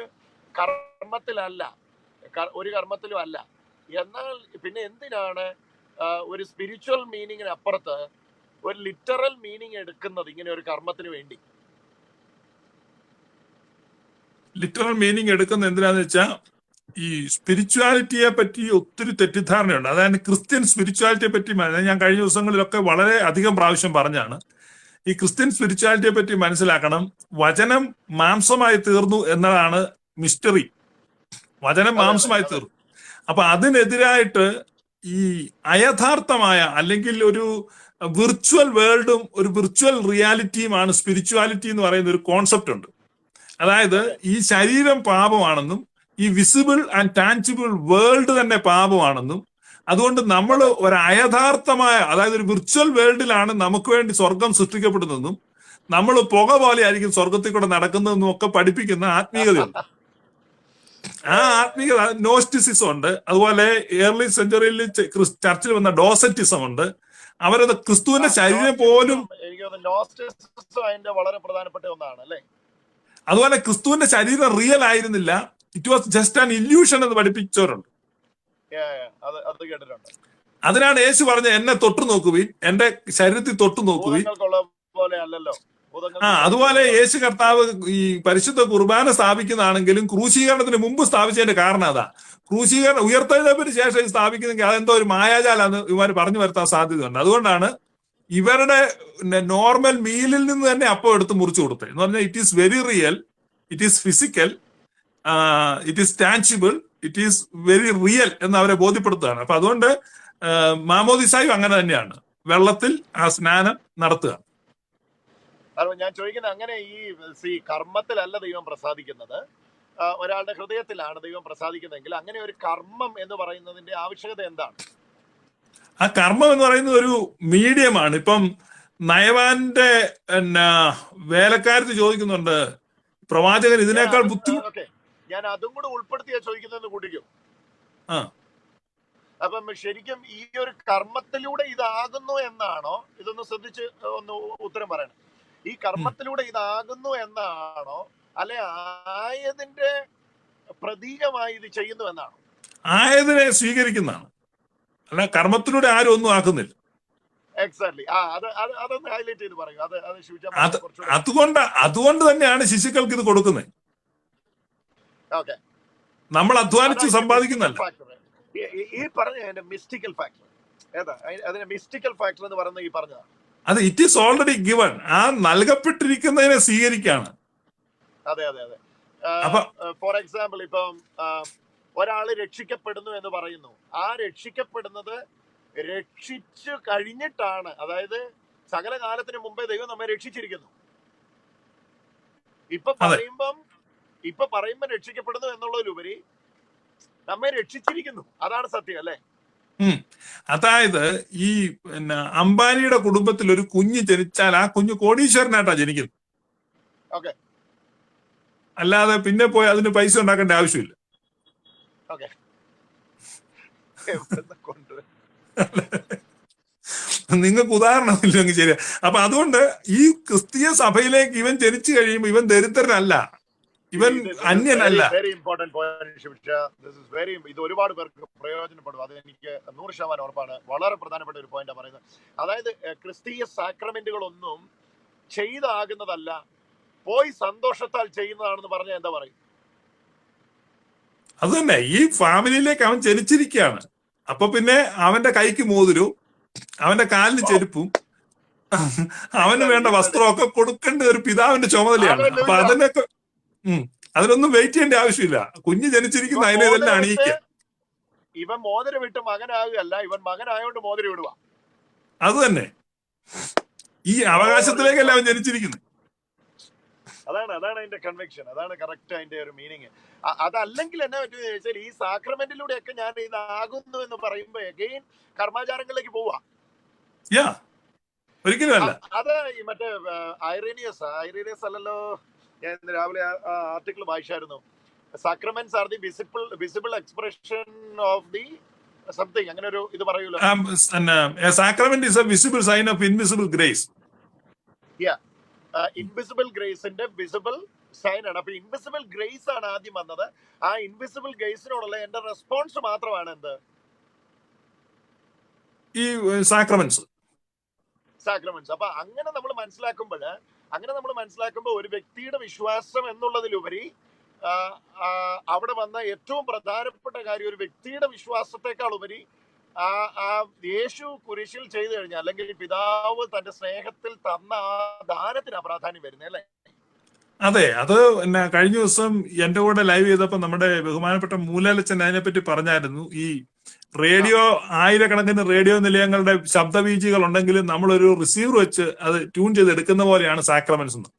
കർമ്മത്തിലല്ല, ഒരു കർമ്മത്തിലും അല്ല, എന്നാൽ പിന്നെ എന്തിനാണ് ഒരു സ്പിരിച്വൽ മീനിങ്ങിന് അപ്പുറത്ത് ഒരു ലിറ്ററൽ മീനിങ് എടുക്കുന്നത് ഇങ്ങനെ ഒരു കർമ്മത്തിന് വേണ്ടി? ലിറ്ററൽ മീനിങ് എടുക്കുന്ന എന്തിനാന്ന് വെച്ചാൽ ഈ സ്പിരിച്വാലിറ്റിയെ പറ്റി ഒത്തിരി തെറ്റിദ്ധാരണയുണ്ട്. അതായത് ക്രിസ്ത്യൻ സ്പിരിച്വാലിറ്റിയെ പറ്റി ഞാൻ കഴിഞ്ഞ ദിവസങ്ങളിലൊക്കെ വളരെ അധികം പ്രാവശ്യം പറഞ്ഞാണ്. ഈ ക്രിസ്ത്യൻ സ്പിരിച്വാലിറ്റിയെ പറ്റി മനസ്സിലാക്കണം, വചനം മാംസമായി തീർന്നു എന്നതാണ് മിസ്റ്ററി. വചനം മാംസമായി തീർന്നു. അപ്പൊ അതിനെതിരായിട്ട് ഈ അയഥാർത്ഥമായ അല്ലെങ്കിൽ ഒരു വിർച്വൽ വേൾഡും ഒരു വിർച്വൽ റിയാലിറ്റിയുമാണ് സ്പിരിച്വാലിറ്റി എന്ന് പറയുന്ന ഒരു കോൺസെപ്റ്റ് ഉണ്ട്. അതായത് ഈ ശരീരം പാപമാണെന്നും ഈ വിസിബിൾ ആൻഡ് ടാൻജിബിൾ വേൾഡ് തന്നെ പാപമാണെന്നും അതുകൊണ്ട് നമ്മൾ ഒരു അയഥാർത്ഥമായ, അതായത് ഒരു വിർച്വൽ വേൾഡിലാണ് നമുക്ക് വേണ്ടി സ്വർഗം സൃഷ്ടിക്കപ്പെടുന്നതെന്നും നമ്മൾ പുക പോലെ ആയിരിക്കും സ്വർഗത്തിൽ കൂടെ നടക്കുന്നതെന്നും ഒക്കെ പഠിപ്പിക്കുന്ന ആത്മീയതയുണ്ട്. ആ ആത്മീയത നോസ്റ്റിസിസം ഉണ്ട്. അതുപോലെ ഏർലി സെഞ്ചുറിയിൽ ചർച്ചിൽ വന്ന ഡോസറ്റിസം ഉണ്ട്. അവരത് ക്രിസ്തുവിന്റെ ശരീരം പോലും വളരെ പ്രധാനപ്പെട്ട ഒന്നാണ് അല്ലേ. അതുപോലെ ക്രിസ്തുവിന്റെ ശരീരം റിയൽ ആയിരുന്നില്ല, it was just an illusion എന്ന് പഠിപ്പിച്ചവരുണ്ട്. അതിനാണ് യേശു പറഞ്ഞ എന്നെ തൊട്ടു നോക്കുവിൻ, എന്റെ ശരീരത്തിൽ തൊട്ടു നോക്കുവിൻ. അതുപോലെ യേശു കർത്താവ് ഈ പരിശുദ്ധ കുർബാന സ്ഥാപിക്കുന്നതാണെങ്കിലും ക്രൂശീകരണത്തിന് മുമ്പ് സ്ഥാപിച്ചതിന്റെ കാരണം അതാ. ക്രൂശീകരണം ഉയർത്തെഴുന്നേൽപ്പിന് ശേഷം സ്ഥാപിക്കുന്നെങ്കിൽ അതെന്തോ ഒരു മായാജാലാന്ന് ഇവർ പറഞ്ഞു വരുത്താൻ സാധ്യതയുണ്ട്. അതുകൊണ്ടാണ് ഇവരുടെ നോർമൽ മീലിൽ നിന്ന് തന്നെ അപ്പം എടുത്ത് മുറിച്ചു കൊടുത്തത് എന്ന് പറഞ്ഞാൽ it is very real, it is physical, it is tangible, it is very real എന്ന് അവരെ ബോധ്യപ്പെടുത്തുകയാണ്. അപ്പൊ അതുകൊണ്ട് മാമോദിസായും അങ്ങനെ തന്നെയാണ്, വെള്ളത്തിൽ ആ സ്നാനം നടത്തുക. ഞാൻ ചോദിക്കുന്നത്, അങ്ങനെ ഈ കർമ്മത്തിലല്ല ദൈവം പ്രസാദിക്കുന്നത്, ഒരാളുടെ ഹൃദയത്തിലാണ് ദൈവം പ്രസാദിക്കുന്നതെങ്കിൽ അങ്ങനെ ഒരു കർമ്മം എന്ന് പറയുന്നതിന്റെ ആവശ്യകത എന്താണ്? ആ കർമ്മം എന്ന് പറയുന്നത് ഒരു മീഡിയമാണ്. ഇപ്പം നയവാന്റെ വേലക്കാരത്ത് ചോദിക്കുന്നുണ്ട്, പ്രവാചകൻ ഇതിനേക്കാൾ ബുദ്ധിമുട്ട്. ഞാൻ അതും കൂടെ ഉൾപ്പെടുത്തിയാ ചോദിക്കുന്നതെന്ന് കൂട്ടിക്കും. അപ്പം ശരിക്കും ഈ ഒരു കർമ്മത്തിലൂടെ ഇതാകുന്നു എന്നാണോ? ഇതൊന്ന് ശ്രദ്ധിച്ച് ഒന്ന് ഉത്തരം പറയണം. ഈ കർമ്മത്തിലൂടെ ഇതാകുന്നു എന്നാണോ, അല്ലെ ആയതിന്റെ പ്രതീകമായി ഇത് ചെയ്യുന്നു എന്നാണോ? ആയതിനെ സ്വീകരിക്കുന്നതാണ്, അല്ല കർമ്മത്തിലൂടെ ആരും ഒന്നും ആക്കുന്നില്ല. എക്സാക്ട്ലി. അതൊന്ന് ഹൈലൈറ്റ് ചെയ്ത് പറയൂ. അതുകൊണ്ട് തന്നെയാണ് ശിശുക്കൾക്ക് ഇത് കൊടുക്കുന്നത്. നമ്മൾ അധ്വാനിച്ച് സമ്പാദിക്കുന്നല്ല. ഈ പറഞ്ഞ അതിന്റെ മിസ്റ്റിക്കൽ ഫാക്ടർ ഏതാ? അതിന്റെ മിസ്റ്റിക്കൽ ഫാക്ടർ എന്ന് പറയുന്നത് ഈ പറഞ്ഞതാണ്. അത് ഇറ്റ് ഈസ് ഓൾറെഡി ഗിവൺ. ആ നൽകപ്പെട്ടിരിക്കുന്നതിനെ സ്വീകരിക്കാണ്. അതെ അതെ അതെ. ഫോർ എക്സാമ്പിൾ, ഇപ്പം ഒരാള് രക്ഷിക്കപ്പെടുന്നു എന്ന് പറയുന്നു. ആ രക്ഷിക്കപ്പെടുന്നത് രക്ഷിച്ചു കഴിഞ്ഞിട്ടാണ്. അതായത് സകല കാലത്തിന് മുമ്പേ ദൈവം നമ്മെ രക്ഷിച്ചിരിക്കുന്നു. ഇപ്പൊ പറയുമ്പം രക്ഷിക്കപ്പെടുന്നു എന്നുള്ളതിലുപരി നമ്മെ രക്ഷിച്ചിരിക്കുന്നു. അതാണ് സത്യം, അല്ലേ? അതായത് ഈ അംബാനിയുടെ കുടുംബത്തിൽ ഒരു കുഞ്ഞ് ജനിച്ചാൽ ആ കുഞ്ഞ് കോടീശ്വരനായിട്ടാ ജനിക്കുന്നത്. ഓക്കെ. അല്ലാതെ പിന്നെ പോയി അതിന് പൈസ ഉണ്ടാക്കേണ്ട ആവശ്യമില്ല. ഓക്കെ. നിങ്ങൾക്ക് ഉദാഹരണമില്ലെങ്കിൽ ശരിയാ. അപ്പൊ അതുകൊണ്ട് ഈ ക്രിസ്തീയ സഭയിലേക്ക് ഇവൻ ജനിച്ചു കഴിയുമ്പോൾ ഇവൻ ദരിദ്രനല്ല, ഇവൻ അന്യനല്ല. Very important point. ഇത് ഒരുപാട് പേർക്ക് പ്രയോജനപ്പെടും. അത് എനിക്ക് 100% ഉറപ്പാണ്. വളരെ പ്രധാനപ്പെട്ട ഒരു പോയിന്റാണ് പറയുന്നത്. അതായത് ക്രിസ്തീയ സാക്രമെന്റുകളൊന്നും ചെയ്താകുന്നതല്ല, പോയി സന്തോഷത്താൽ ചെയ്യുന്നതാണെന്ന് പറഞ്ഞാൽ എന്താ പറയും? അത് തന്നെ, ഈ ഫാമിലിയിലേക്ക് അവൻ ജനിച്ചിരിക്കുകയാണ്. അപ്പൊ പിന്നെ അവന്റെ കൈക്ക് മോതിരവും അവന്റെ കാലിന് ചെരുപ്പും അവന് വേണ്ട വസ്ത്രമൊക്കെ കൊടുക്കേണ്ട ഒരു പിതാവിന്റെ ചുമതലയാണ്. അപ്പൊ അതിനൊന്നും വെയിറ്റ് ചെയ്യേണ്ട ആവശ്യമില്ല. കുഞ്ഞ് ജനിച്ചിരിക്കുന്ന അതിനെ ഇതെല്ലാം അണിയിക്കുക. ഇവൻ മോതിരം വിട്ട് മകനാകുകയല്ല, ഇവൻ മകനായോണ്ട് മോതിരം ഇടുക. അത് തന്നെ, ഈ അവകാശത്തിലേക്കല്ല അവൻ ജനിച്ചിരിക്കുന്നത്. അതാണ് അതിന്റെ കൺവിക്ഷൻ. അതാണ് കറക്റ്റ് അതിന്റെ ഒരു മീനിങ്. അതല്ലെങ്കിൽ എന്നാ പറ്റുമെന്ന് ചോദിച്ചാൽ, ഈ സാക്രമെന്റിലൂടെയൊക്കെ ഞാൻ ഇതാകുന്നു എന്ന് പറയുമ്പോ എഗെയിൻ കർമാചാരങ്ങളിലേക്ക് പോവാ. ഒരിക്കലും. അത് മറ്റേ ഐറേനിയസ് അല്ലല്ലോ, ഞാൻ രാവിലെ ആർട്ടിക്കിൾ വായിച്ചായിരുന്നു. Sacraments are the visible expression of the something, അങ്ങനെ ഒരു ഇത് പറയൂലോ. Sacrament is a visible sign of invisible grace. Invisible ഗ്രേസിന്റെ വിസിബിൾ സൈൻ ആണ്. അപ്പൊ ഇൻവിസിബിൾ ഗ്രേസ് ആണ് ആദ്യം വന്നത്. ആ ഇൻവിസിബിൾ ഗ്രേസിനോടുള്ള എന്റെ റെസ്പോൺസ് മാത്രമാണ് എന്ത്? ഈ സാക്രമെന്റ്സ്. അപ്പൊ അങ്ങനെ നമ്മൾ മനസ്സിലാക്കുമ്പോൾ ഒരു വ്യക്തിയുടെ വിശ്വാസം എന്നുള്ളതിലുപരി അവിടെ വന്ന ഏറ്റവും പ്രധാനപ്പെട്ട കാര്യം, ഒരു വ്യക്തിയുടെ വിശ്വാസത്തെക്കാൾ ഉപരി ആ യേശു കുരിശിൽ ചെയ്തു കഴിഞ്ഞാൽ, അല്ലെങ്കിൽ പിതാവ് തന്റെ സ്നേഹത്തിൽ തന്ന ആ ദാനത്തിന് പ്രാധാന്യം വരുന്നത്, അല്ലേ? അതെ, അത് കഴിഞ്ഞ ദിവസം എന്റെ കൂടെ ലൈവ് ചെയ്തപ്പോ നമ്മുടെ ബഹുമാനപ്പെട്ട മൂലാലച്ചൻ അതിനെപ്പറ്റി പറഞ്ഞായിരുന്നു. ഈ റേഡിയോ, ആയിരക്കണക്കിന് റേഡിയോ നിലയങ്ങളുടെ ശബ്ദവീചികൾ ഉണ്ടെങ്കിലും നമ്മളൊരു റിസീവർ വെച്ച് അത് ട്യൂൺ ചെയ്ത് എടുക്കുന്ന പോലെയാണ് സാക്രമെന്റ്സ് എന്ന്.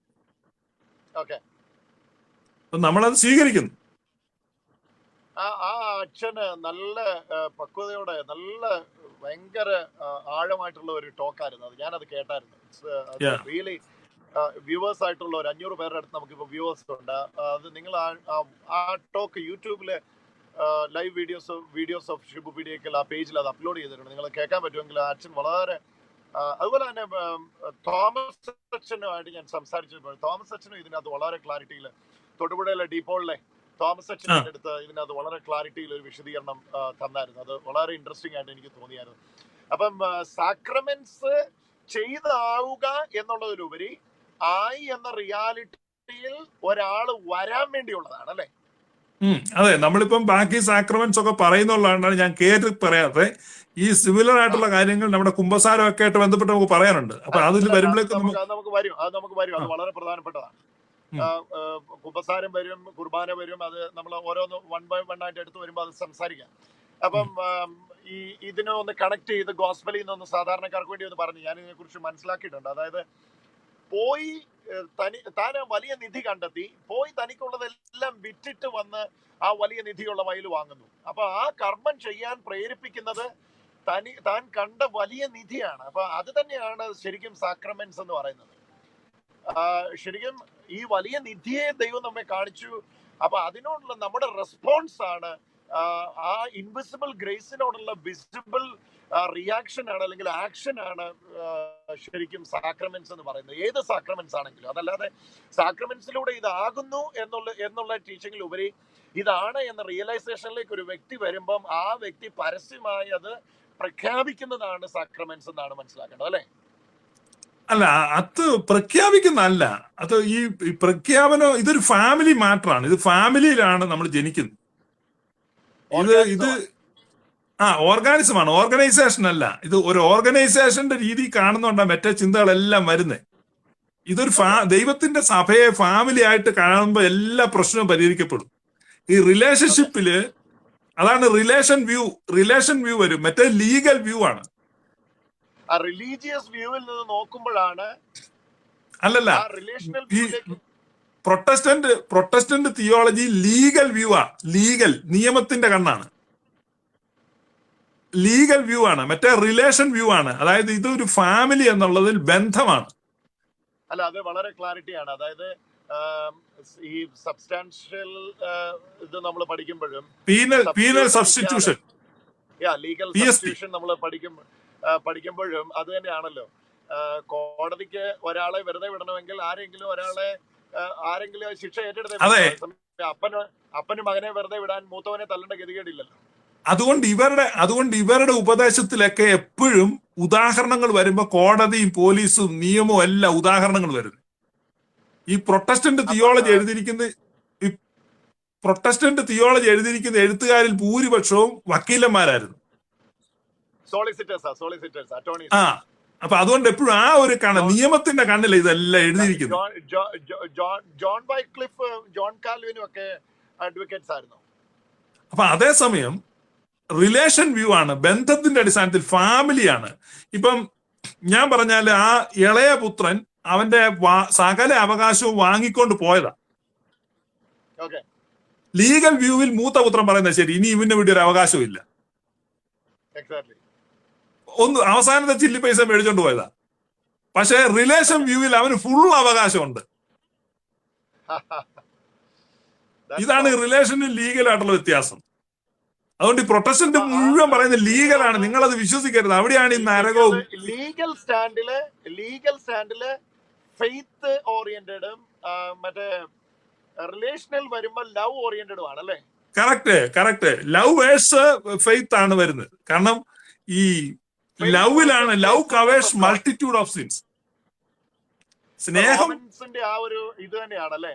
നമ്മളത് സ്വീകരിക്കുന്നു. ആ അച്ഛന് നല്ല പക്വതയോടെ, നല്ല ഭയങ്കര ആഴമായിട്ടുള്ള ഒരു ടോക്കായിരുന്നു അത്. ഞാനത് കേട്ടായിരുന്നു. റിയലി വ്യൂവേഴ്സ് ആയിട്ടുള്ള ഒരു 500 പേരുടെ അടുത്ത് നമുക്കിപ്പോ വ്യൂവേഴ്സ് ഉണ്ട്. അത് നിങ്ങൾ ആ ടോക്ക് യൂട്യൂബില് live videos of Shibu Peediyakkal ആ പേജിൽ അത് അപ്ലോഡ് ചെയ്തിട്ടുണ്ട്. നിങ്ങൾ കേൾക്കാൻ പറ്റുമെങ്കിൽ ആ അച്ഛൻ വളരെ, അതുപോലെ തന്നെ തോമസ് അച്ഛനുമായിട്ട് ഞാൻ സംസാരിച്ചപ്പോൾ തോമസ് അച്ഛനും ഇതിനകത്ത് വളരെ ക്ലാരിറ്റിയിൽ, തൊടുപുഴയിലെ ഡീപ്പോളിലെ തോമസ് അച്ഛൻ്റെ അടുത്ത് ഇതിനകത്ത് വളരെ ക്ലാരിറ്റിയിൽ ഒരു വിശദീകരണം തന്നായിരുന്നു. അത് വളരെ ഇൻട്രസ്റ്റിംഗ് ആയിട്ട് എനിക്ക് തോന്നിയായിരുന്നു. അപ്പം സാക്രമെന്റ്സ് ചെയ്താവുക എന്നുള്ളതിലുപരി ആയി എന്ന റിയാലിറ്റിയിൽ ഒരാൾ വരാൻ വേണ്ടിയുള്ളതാണ്, അല്ലേ? അതെ, നമ്മളിപ്പം ബാക്കി സാക്രമെന്റ്സ് ഒക്കെ പറയുന്നുള്ളതാണ് ഞാൻ കേട്ട് പറയാതെ. ഈ സിമിലർ ആയിട്ടുള്ള കാര്യങ്ങൾ നമ്മുടെ കുമ്പസാരം ഒക്കെ ആയിട്ട് ബന്ധപ്പെട്ട് നമുക്ക് പറയാനുണ്ട്. അപ്പൊ അതിൽ വരുമ്പോഴേക്കും നമുക്ക് വരും. അത് വളരെ പ്രധാനപ്പെട്ടതാണ്. കുമ്പസാരം വരും, കുർബാന വരും. അത് നമ്മൾ ഓരോന്ന് 1 by 1 ആയിട്ട് എടുത്ത് വരുമ്പോൾ അത് സംസാരിക്കാം. അപ്പം ഇതിനെ ഒന്ന് കണക്ട് ചെയ്ത് ഗോസ്പലിൽ നിന്നൊന്ന് സാധാരണക്കാർക്ക് വേണ്ടി ഒന്ന് പറഞ്ഞു. ഞാൻ ഇതിനെ കുറിച്ച് മനസ്സിലാക്കിയിട്ടുണ്ട്. അതായത് പോയി താൻ വലിയ നിധി കണ്ടെത്തി, പോയി തനിക്കുള്ളതെല്ലാം വിറ്റിട്ട് വന്ന് ആ വലിയ നിധിയുള്ള വയൽ വാങ്ങുന്നു. അപ്പൊ ആ കർമ്മം ചെയ്യാൻ പ്രേരിപ്പിക്കുന്നത് താൻ കണ്ട വലിയ നിധിയാണ്. അപ്പൊ അത് തന്നെയാണ് ശരിക്കും സാക്രമെന്റ്സ് എന്ന് പറയുന്നത്. ശരിക്കും ഈ വലിയ നിധിയെ ദൈവം നമ്മെ കാണിച്ചു. അപ്പൊ അതിനോടുള്ള നമ്മുടെ റെസ്പോൺസ് ആണ് ആ ഇൻവിസിബിൾ ഗ്രേസിനോടുള്ള വിസിബിൾ റിയാക്ഷൻ ആണ്, അല്ലെങ്കിൽ ആക്ഷൻ ആണ് ശരിക്കും സാക്രമെന്റ്സ് എന്ന് പറയുന്നത്. ഏത് സാക്രമെന്റ്സ് ആണെങ്കിലും. അതല്ലാതെ സാക്രമെന്റ്സിലൂടെ ഇതാകുന്നു എന്നുള്ള ടീച്ചിങ്ങിൽ ഉപരി ഇതാണ് എന്ന റിയലൈസേഷനിലേക്ക് ഒരു വ്യക്തി വരുമ്പം ആ വ്യക്തി പരസ്യമായി അത് പ്രഖ്യാപിക്കുന്നതാണ് സാക്രമെന്റ്സ് എന്നാണ് മനസ്സിലാക്കേണ്ടത്, അല്ലേ? അല്ല, അത് പ്രഖ്യാപിക്കുന്നതല്ല. അത് ഈ പ്രഖ്യാപനം ഇതൊരു ഫാമിലി മാറ്ററാണ്. ഇത് ഫാമിലിയിലാണ് നമ്മൾ ജനിക്കുന്നത്. ഇത് ഓർഗാനിസമാണ്, ഓർഗനൈസേഷൻ അല്ല. ഇത് ഒരു ഓർഗനൈസേഷന്റെ രീതി കാണുന്നോണ്ടാണ് മറ്റേ ചിന്തകളെല്ലാം വരുന്നത്. ഇതൊരു ദൈവത്തിന്റെ സഭയെ ഫാമിലി ആയിട്ട് കാണുമ്പോൾ എല്ലാ പ്രശ്നവും പരിഹരിക്കപ്പെടും. ഈ റിലേഷൻഷിപ്പില് അതാണ് റിലേഷൻ വ്യൂ വരും. മറ്റേ ലീഗൽ വ്യൂ ആണ്. റിലീജിയസ് വ്യൂവിൽ നിന്ന് നോക്കുമ്പോഴാണ് അല്ലല്ല, ഈ പ്രൊട്ടസ്റ്റന്റ് തിയോളജി ലീഗൽ വ്യൂ ആ. ലീഗൽ നിയമത്തിന്റെ കണ്ണാണ്, ലീഗൽ വ്യൂ ആണ്. മറ്റേ റിലേഷൻ വ്യൂ ആണ്. അതായത് ഇതൊരു ഫാമിലി എന്നുള്ളതിൽ ബന്ധമാണ്. അല്ല, അത് വളരെ ക്ലാരിറ്റിയാണ്. അതായത് ഈ സബ്സ്റ്റാൻഷ്യൽ ഇത് നമ്മൾ പഠിക്കുമ്പോഴും പീനൽ സബ്സ്റ്റിറ്റ്യൂഷൻ, ലീഗൽ സബ്സ്റ്റിറ്റ്യൂഷൻ നമ്മൾ പഠിക്കുമ്പോഴും അത് തന്നെയാണല്ലോ. കോടതിക്ക് ഒരാളെ വെറുതെ വിടണമെങ്കിൽ ആരെങ്കിലും ശിക്ഷ ഏറ്റെടുത്തേ. അപ്പന് മകനെ വെറുതെ വിടാൻ മൂത്തവനെ തല്ലേണ്ട ഗതികേടില്ലല്ലോ. അതുകൊണ്ട് ഇവരുടെ ഉപദേശത്തിലൊക്കെ എപ്പോഴും ഉദാഹരണങ്ങൾ വരുമ്പോ കോടതിയും പോലീസും നിയമവും എല്ലാം ഉദാഹരണങ്ങൾ വരുന്നു. ഈ പ്രൊട്ടസ്റ്റന്റ് തിയോളജി എഴുതിയിരിക്കുന്ന എഴുത്തുകാരിൽ ഭൂരിപക്ഷവും വക്കീലന്മാരായിരുന്നു. അപ്പൊ അതുകൊണ്ട് എപ്പോഴും ആ ഒരു നിയമത്തിന്റെ കണ്ണിൽ ഇതെല്ലാം എഴുതിയിരിക്കുന്നു. ജോൺ വൈക്ലിഫ്, ജോൺ കാൽവിനും ഒക്കെ അഡ്വക്കേറ്റ്സ് ആയിരുന്നു. അപ്പൊ അതേസമയം റിലേഷൻ വ്യൂ ആണ്, ബന്ധത്തിന്റെ അടിസ്ഥാനത്തിൽ ഫാമിലിയാണ്. ഇപ്പം ഞാൻ പറഞ്ഞാല് ആ ഇളയ പുത്രൻ അവന്റെ സകല അവകാശവും വാങ്ങിക്കൊണ്ട് പോയതാ. ലീഗൽ വ്യൂവിൽ മൂത്ത പുത്രൻ പറയുന്നത് ശരി, ഇനി ഇവന്റെ വീട്ടിൽ ഒരു അവകാശവും ഇല്ല. അവസാനത്തെ ചില്ലി പൈസ മേടിച്ചോണ്ട് പോയതാ. പക്ഷെ റിലേഷൻ വ്യൂവിൽ അവന് ഫുൾ അവകാശമുണ്ട്. ഇതാണ് റിലേഷനും ലീഗലായിട്ടുള്ള വ്യത്യാസം. അതുകൊണ്ട് ഈ പ്രൊട്ടസ്റ്റന്റ് മുഴുവൻ പറയുന്നത് ലീഗലാണ്, നിങ്ങൾ അത് വിശ്വസിക്കരുത്. അവിടെയാണ് ഈ നരകവും. ലീഗൽ സ്റ്റാൻഡില് ഫെയ്ത്ത് ഓറിയന്റഡും മറ്റേ റിലേഷണൽ വരുമ്പോ ലവ് ഓറിയന്റഡും ആണല്ലേ? കറക്റ്റ്. ലവ് വേഴ്സ് ഫെയ്ത്ത് ആണ് വരുന്നത്. കാരണം ഈ ലവിലാണ്, love covers multitude of sins. സ്നേഹം ആ ഒരു ഇത് തന്നെയാണല്ലേ,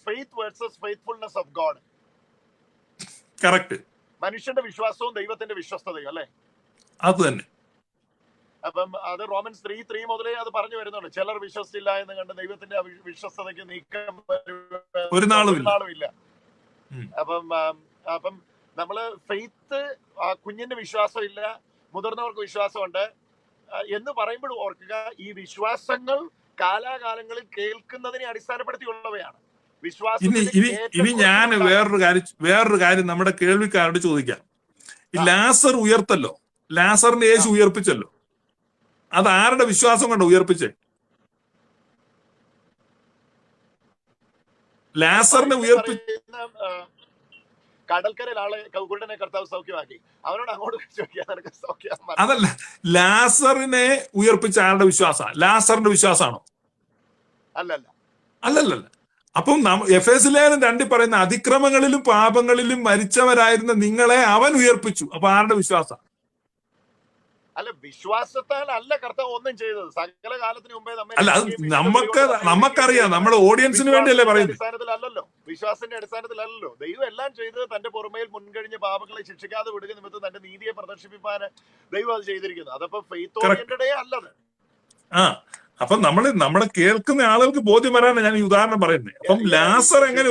faith versus faithfulness of God. Correct. മനുഷ്യന്റെ വിശ്വാസവും ദൈവത്തിന്റെ വിശ്വസ്തതയും അല്ലേ? അത് തന്നെ. അപ്പം അത് റോമൻസ് 3:3 മുതലേ അത് പറഞ്ഞു വരുന്നുണ്ട്. ചിലർ വിശ്വസിച്ചില്ല എന്ന് കണ്ട് ദൈവത്തിന്റെ വിശ്വസ്തതയ്ക്ക് നീക്കം ഒരു നാളും ഇല്ല. അപ്പം നമ്മള് ഫെയ്ത്ത്, കുഞ്ഞിന്റെ വിശ്വാസം ഇല്ല, മുതിർന്നവർക്ക് വിശ്വാസമുണ്ട് എന്ന് പറയുമ്പോഴും ഓർക്കുക, ഈ വിശ്വാസങ്ങൾ കാലാകാലങ്ങളിൽ കേൾക്കുന്നതിനെ അടിസ്ഥാനപ്പെടുത്തിയുള്ളവയാണ്. ഇനി ഞാൻ വേറൊരു കാര്യം നമ്മുടെ കേൾവിക്കാരോട് ചോദിക്കാം. ഈ ലാസർ ഉയർത്തല്ലോ, ലാസറിനെ യേശു ഉയർപ്പിച്ചല്ലോ. അത് ആരുടെ വിശ്വാസം കൊണ്ട് ഉയർപ്പിച്ചേ? ലാസറിനെ കടൽക്കരയിൽ ആളെ കുരുടനെ കർത്താവ് സൗഖ്യമാക്കി, അവനോട് അങ്ങോട്ട് സൗഖ്യം. അതല്ല, ലാസറിനെ ഉയർപ്പിച്ച ആളുടെ വിശ്വാസ ലാസറിന്റെ വിശ്വാസമാണോ? അല്ലല്ല. അപ്പം എഫേസ്യ ലേഖനം 2 പറയുന്ന അതിക്രമങ്ങളിലും പാപങ്ങളിലും മരിച്ചവരായിരുന്ന നിങ്ങളെ അവൻ ഉയർപ്പിച്ചു. അപ്പൊ ആരുടെ വിശ്വാസം? അല്ല, വിശ്വാസത്താൽ അല്ല കർത്താവ് ഒന്നും ചെയ്തത്. സകല കാലത്തിന് മുമ്പേ അല്ല, അത് നമുക്കറിയാം, നമ്മുടെ ഓഡിയൻസിന് വേണ്ടിയല്ലേ പറയുന്നത്. വിശ്വാസത്തിന്റെ അടിസ്ഥാനത്തിലല്ലോ ദൈവം എല്ലാം ചെയ്തത്. തന്റെ പുറമേൽ മുൻകഴിഞ്ഞ പാപങ്ങളെ ശിക്ഷിക്കാതെ വിടുക നിമിത്തം തന്റെ നീതിയെ പ്രദർശിപ്പിക്കാൻ ദൈവം അത് ചെയ്തിരിക്കുന്നു. അതപ്പോ ഫെയ്ത്ത് ഓറിയന്റഡേ അല്ലത്. അപ്പൊ നമ്മളെ കേൾക്കുന്ന ആളുകൾക്ക് ബോധ്യം വരാനാണ് ഞാൻ ഈ ഉദാഹരണം പറയുന്നത്. അപ്പം ലാസർ എങ്ങനെ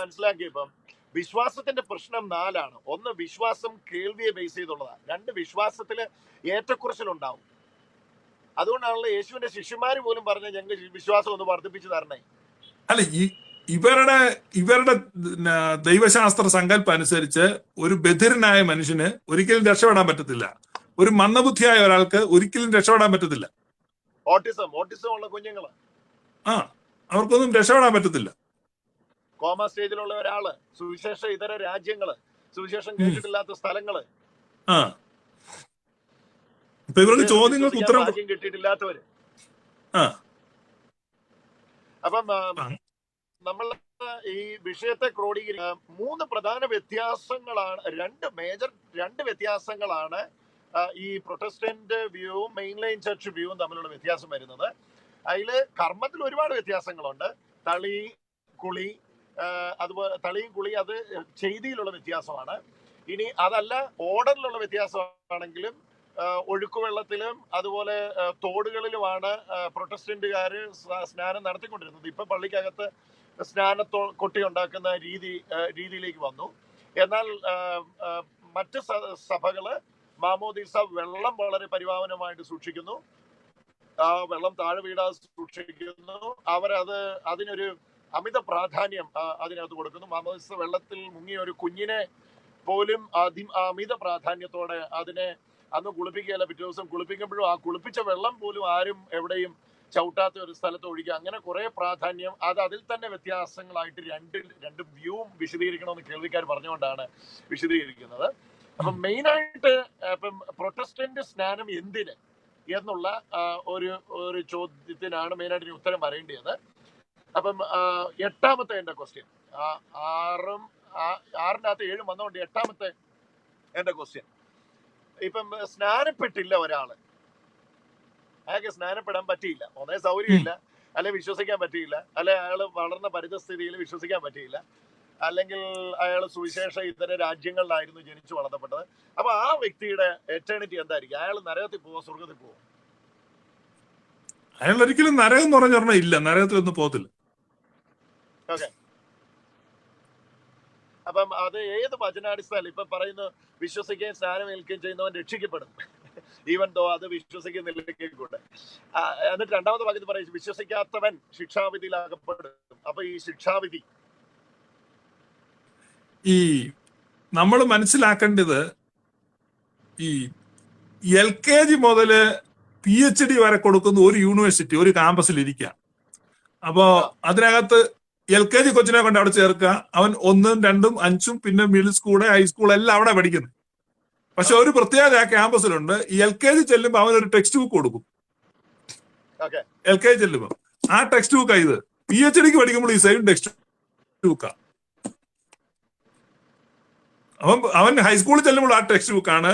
മനസ്സിലാക്കിയപ്പം വിശ്വാസത്തിന്റെ പ്രശ്നം 4 ആണ്. 1, വിശ്വാസം കേൾവിയെ ബേസ് ചെയ്തുള്ളതാണ്. 2, വിശ്വാസത്തില് ഏറ്റക്കുറച്ചിലുണ്ടാവും. അതുകൊണ്ടാണല്ലോ യേശുവിന്റെ ശിഷ്യന്മാര് പോലും പറഞ്ഞ ഞങ്ങൾക്ക് വിശ്വാസം ഒന്ന് വർദ്ധിപ്പിച്ചു തരണേ. അല്ല, ഇവരുടെ ദൈവശാസ്ത്ര സങ്കല്പം അനുസരിച്ച് ഒരു ബധിരനായ മനുഷ്യന് ഒരിക്കലും രക്ഷപ്പെടാൻ പറ്റത്തില്ല. ഒരു മന്ദബുദ്ധിയായ ഒരാൾക്ക് ഒരിക്കലും രക്ഷപ്പെടാൻ പറ്റത്തില്ല. ഓട്ടിസം ഉള്ള കുഞ്ഞുങ്ങള്, അവർക്കൊന്നും രക്ഷപ്പെടാൻ പറ്റത്തില്ല. കോമ സ്റ്റേജിലുള്ള ഒരാള്, സുവിശേഷ ഇതര രാജ്യങ്ങള്, സുവിശേഷം കേട്ടിട്ടില്ലാത്ത സ്ഥലങ്ങള്, ഇവർക്ക് ചോദ്യങ്ങൾക്ക് ഉത്തരം കിട്ടിയിട്ടില്ലാത്തവര്. അപ്പം നമ്മൾ ഈ വിഷയത്തെ ക്രോഡീകരിക്കുന്ന 3 പ്രധാന വ്യത്യാസങ്ങളാണ്, 2 വ്യത്യാസങ്ങളാണ് ഈ പ്രൊട്ടസ്റ്റന്റ് വ്യൂവും മെയിൻലൈൻ ചർച്ച് വ്യൂവും തമ്മിലുള്ള വ്യത്യാസം വരുന്നത്. അതിൽ കർമ്മത്തിൽ ഒരുപാട് വ്യത്യാസങ്ങളുണ്ട്. അതുപോലെ തളിയും കുളി അത് ചെയ്തിയിലുള്ള വ്യത്യാസമാണ്. ഇനി അതല്ല ഓർഡറിലുള്ള വ്യത്യാസമാണെങ്കിലും ഒഴുക്കുവെള്ളത്തിലും അതുപോലെ തോടുകളിലുമാണ് പ്രൊട്ടസ്റ്റന്റുകാര് സ്നാനം നടത്തിക്കൊണ്ടിരുന്നത്. ഇപ്പൊ പള്ളിക്കകത്ത് കൊട്ടി ഉണ്ടാക്കുന്ന രീതിയിലേക്ക് വന്നു. എന്നാൽ മറ്റ് സഭകള് മാമോദീസ വെള്ളം വളരെ പരിപാവനമായിട്ട് സൂക്ഷിക്കുന്നു, വെള്ളം താഴെ വീഴാതെ സൂക്ഷിക്കുന്നു. അതിനൊരു അമിത പ്രാധാന്യം അതിനകത്ത് കൊടുക്കുന്നു. മാമോദീസ വെള്ളത്തിൽ മുങ്ങിയ ഒരു കുഞ്ഞിനെ പോലും അമിത പ്രാധാന്യത്തോടെ അതിനെ അന്ന് കുളിപ്പിക്കുകയല്ല, പിറ്റേ ദിവസം കുളിപ്പിക്കുമ്പോഴും ആ കുളിപ്പിച്ച വെള്ളം പോലും ആരും എവിടെയും ചവിട്ടാത്ത ഒരു സ്ഥലത്ത് ഒഴിക്കുക. അങ്ങനെ കുറെ പ്രാധാന്യം അതിൽ തന്നെ വ്യത്യാസങ്ങളായിട്ട് രണ്ട് വ്യൂവും വിശദീകരിക്കണമെന്ന് കേൾവിക്കാർ പറഞ്ഞുകൊണ്ടാണ് വിശദീകരിക്കുന്നത്. അപ്പം മെയിനായിട്ട് ഇപ്പം പ്രൊട്ടസ്റ്റന്റ് സ്നാനം എന്തിന് എന്നുള്ള ഒരു ചോദ്യത്തിനാണ് മെയിനായിട്ട് ഉത്തരം പറയേണ്ടത്. അപ്പം എട്ടാമത്തെ എന്റെ ക്വസ്റ്റ്യൻ, ആറിൻ്റെ അകത്ത് 7 വന്നുകൊണ്ട് എട്ടാമത്തെ എന്റെ ക്വസ്റ്റ്യൻ, ഇപ്പം സ്നാനപ്പെട്ടില്ല ഒരാള്, അയാൾക്ക് സ്നാനപ്പെടാൻ പറ്റിയില്ല, ഒന്നേ സൗകര്യമില്ല, അല്ലെ വിശ്വസിക്കാൻ പറ്റിയില്ല, അല്ലെ അയാൾ വളർന്ന പരിതസ്ഥിതിയിൽ വിശ്വസിക്കാൻ പറ്റിയില്ല, അല്ലെങ്കിൽ അയാൾ സുവിശേഷ ഇതര രാജ്യങ്ങളിലായിരുന്നു ജനിച്ചു വളർത്തപ്പെട്ടത്. അപ്പൊ ആ വ്യക്തിയുടെ എറ്റേണിറ്റി എന്തായിരിക്കും? അയാൾ നരകത്തിൽ പോവോ സ്വർഗത്തിൽ പോവോ? അയാൾ ഒരിക്കലും നരകം എന്ന് പറഞ്ഞ ഇല്ല, നരകത്തിലൊന്നും പോകത്തില്ല. ഓക്കെ. അപ്പം അത് ഏത് വചനാടിസ്ഥാനം ഇപ്പൊ പറയുന്നു, വിശ്വസിക്കുകയും സ്നാനം ഏൽക്കുകയും ചെയ്യുന്നവൻ രക്ഷിക്കപ്പെടും, ഈവൻ ദോ അത് വിശ്വസിക്കുന്നില്ലെങ്കിൽ കൂടെ. എന്നിട്ട് രണ്ടാമത്തെ ഭാഗത്ത് പറയും വിശ്വസിക്കാത്തവൻ ശിക്ഷാവിധിയിലാകപ്പെടും. അപ്പൊ ഈ ശിക്ഷാവിധി നമ്മൾ മനസ്സിലാക്കേണ്ടത് ഈ LKG മുതല് PhD വരെ കൊടുക്കുന്ന ഒരു യൂണിവേഴ്സിറ്റി ഒരു ക്യാമ്പസിൽ ഇരിക്കുക. അപ്പോ അതിനകത്ത് LKG കൊച്ചിനെ കൊണ്ട് അവിടെ ചേർക്കുക, അവൻ 1, 2, 5 പിന്നെ മിഡിൽ സ്കൂള് ഹൈസ്കൂൾ എല്ലാം അവിടെ പഠിക്കുന്നു. പക്ഷെ ഒരു പ്രത്യേകത ആ ക്യാമ്പസിലുണ്ട്, ഈ LKG ചെല്ലുമ്പോ അവനൊരു ടെക്സ്റ്റ് ബുക്ക് കൊടുക്കും. LKG ചെല്ലുമ്പോ ആ ടെക്സ്റ്റ് ബുക്കാ ഇത്. PhDക്ക് പഠിക്കുമ്പോൾ ഈ സെയിം ടെക്സ്റ്റ് ബുക്കാ. അവൻ ഹൈസ്കൂളിൽ ചെല്ലുമ്പോൾ ആ ടെക്സ്റ്റ് ബുക്കാണ്,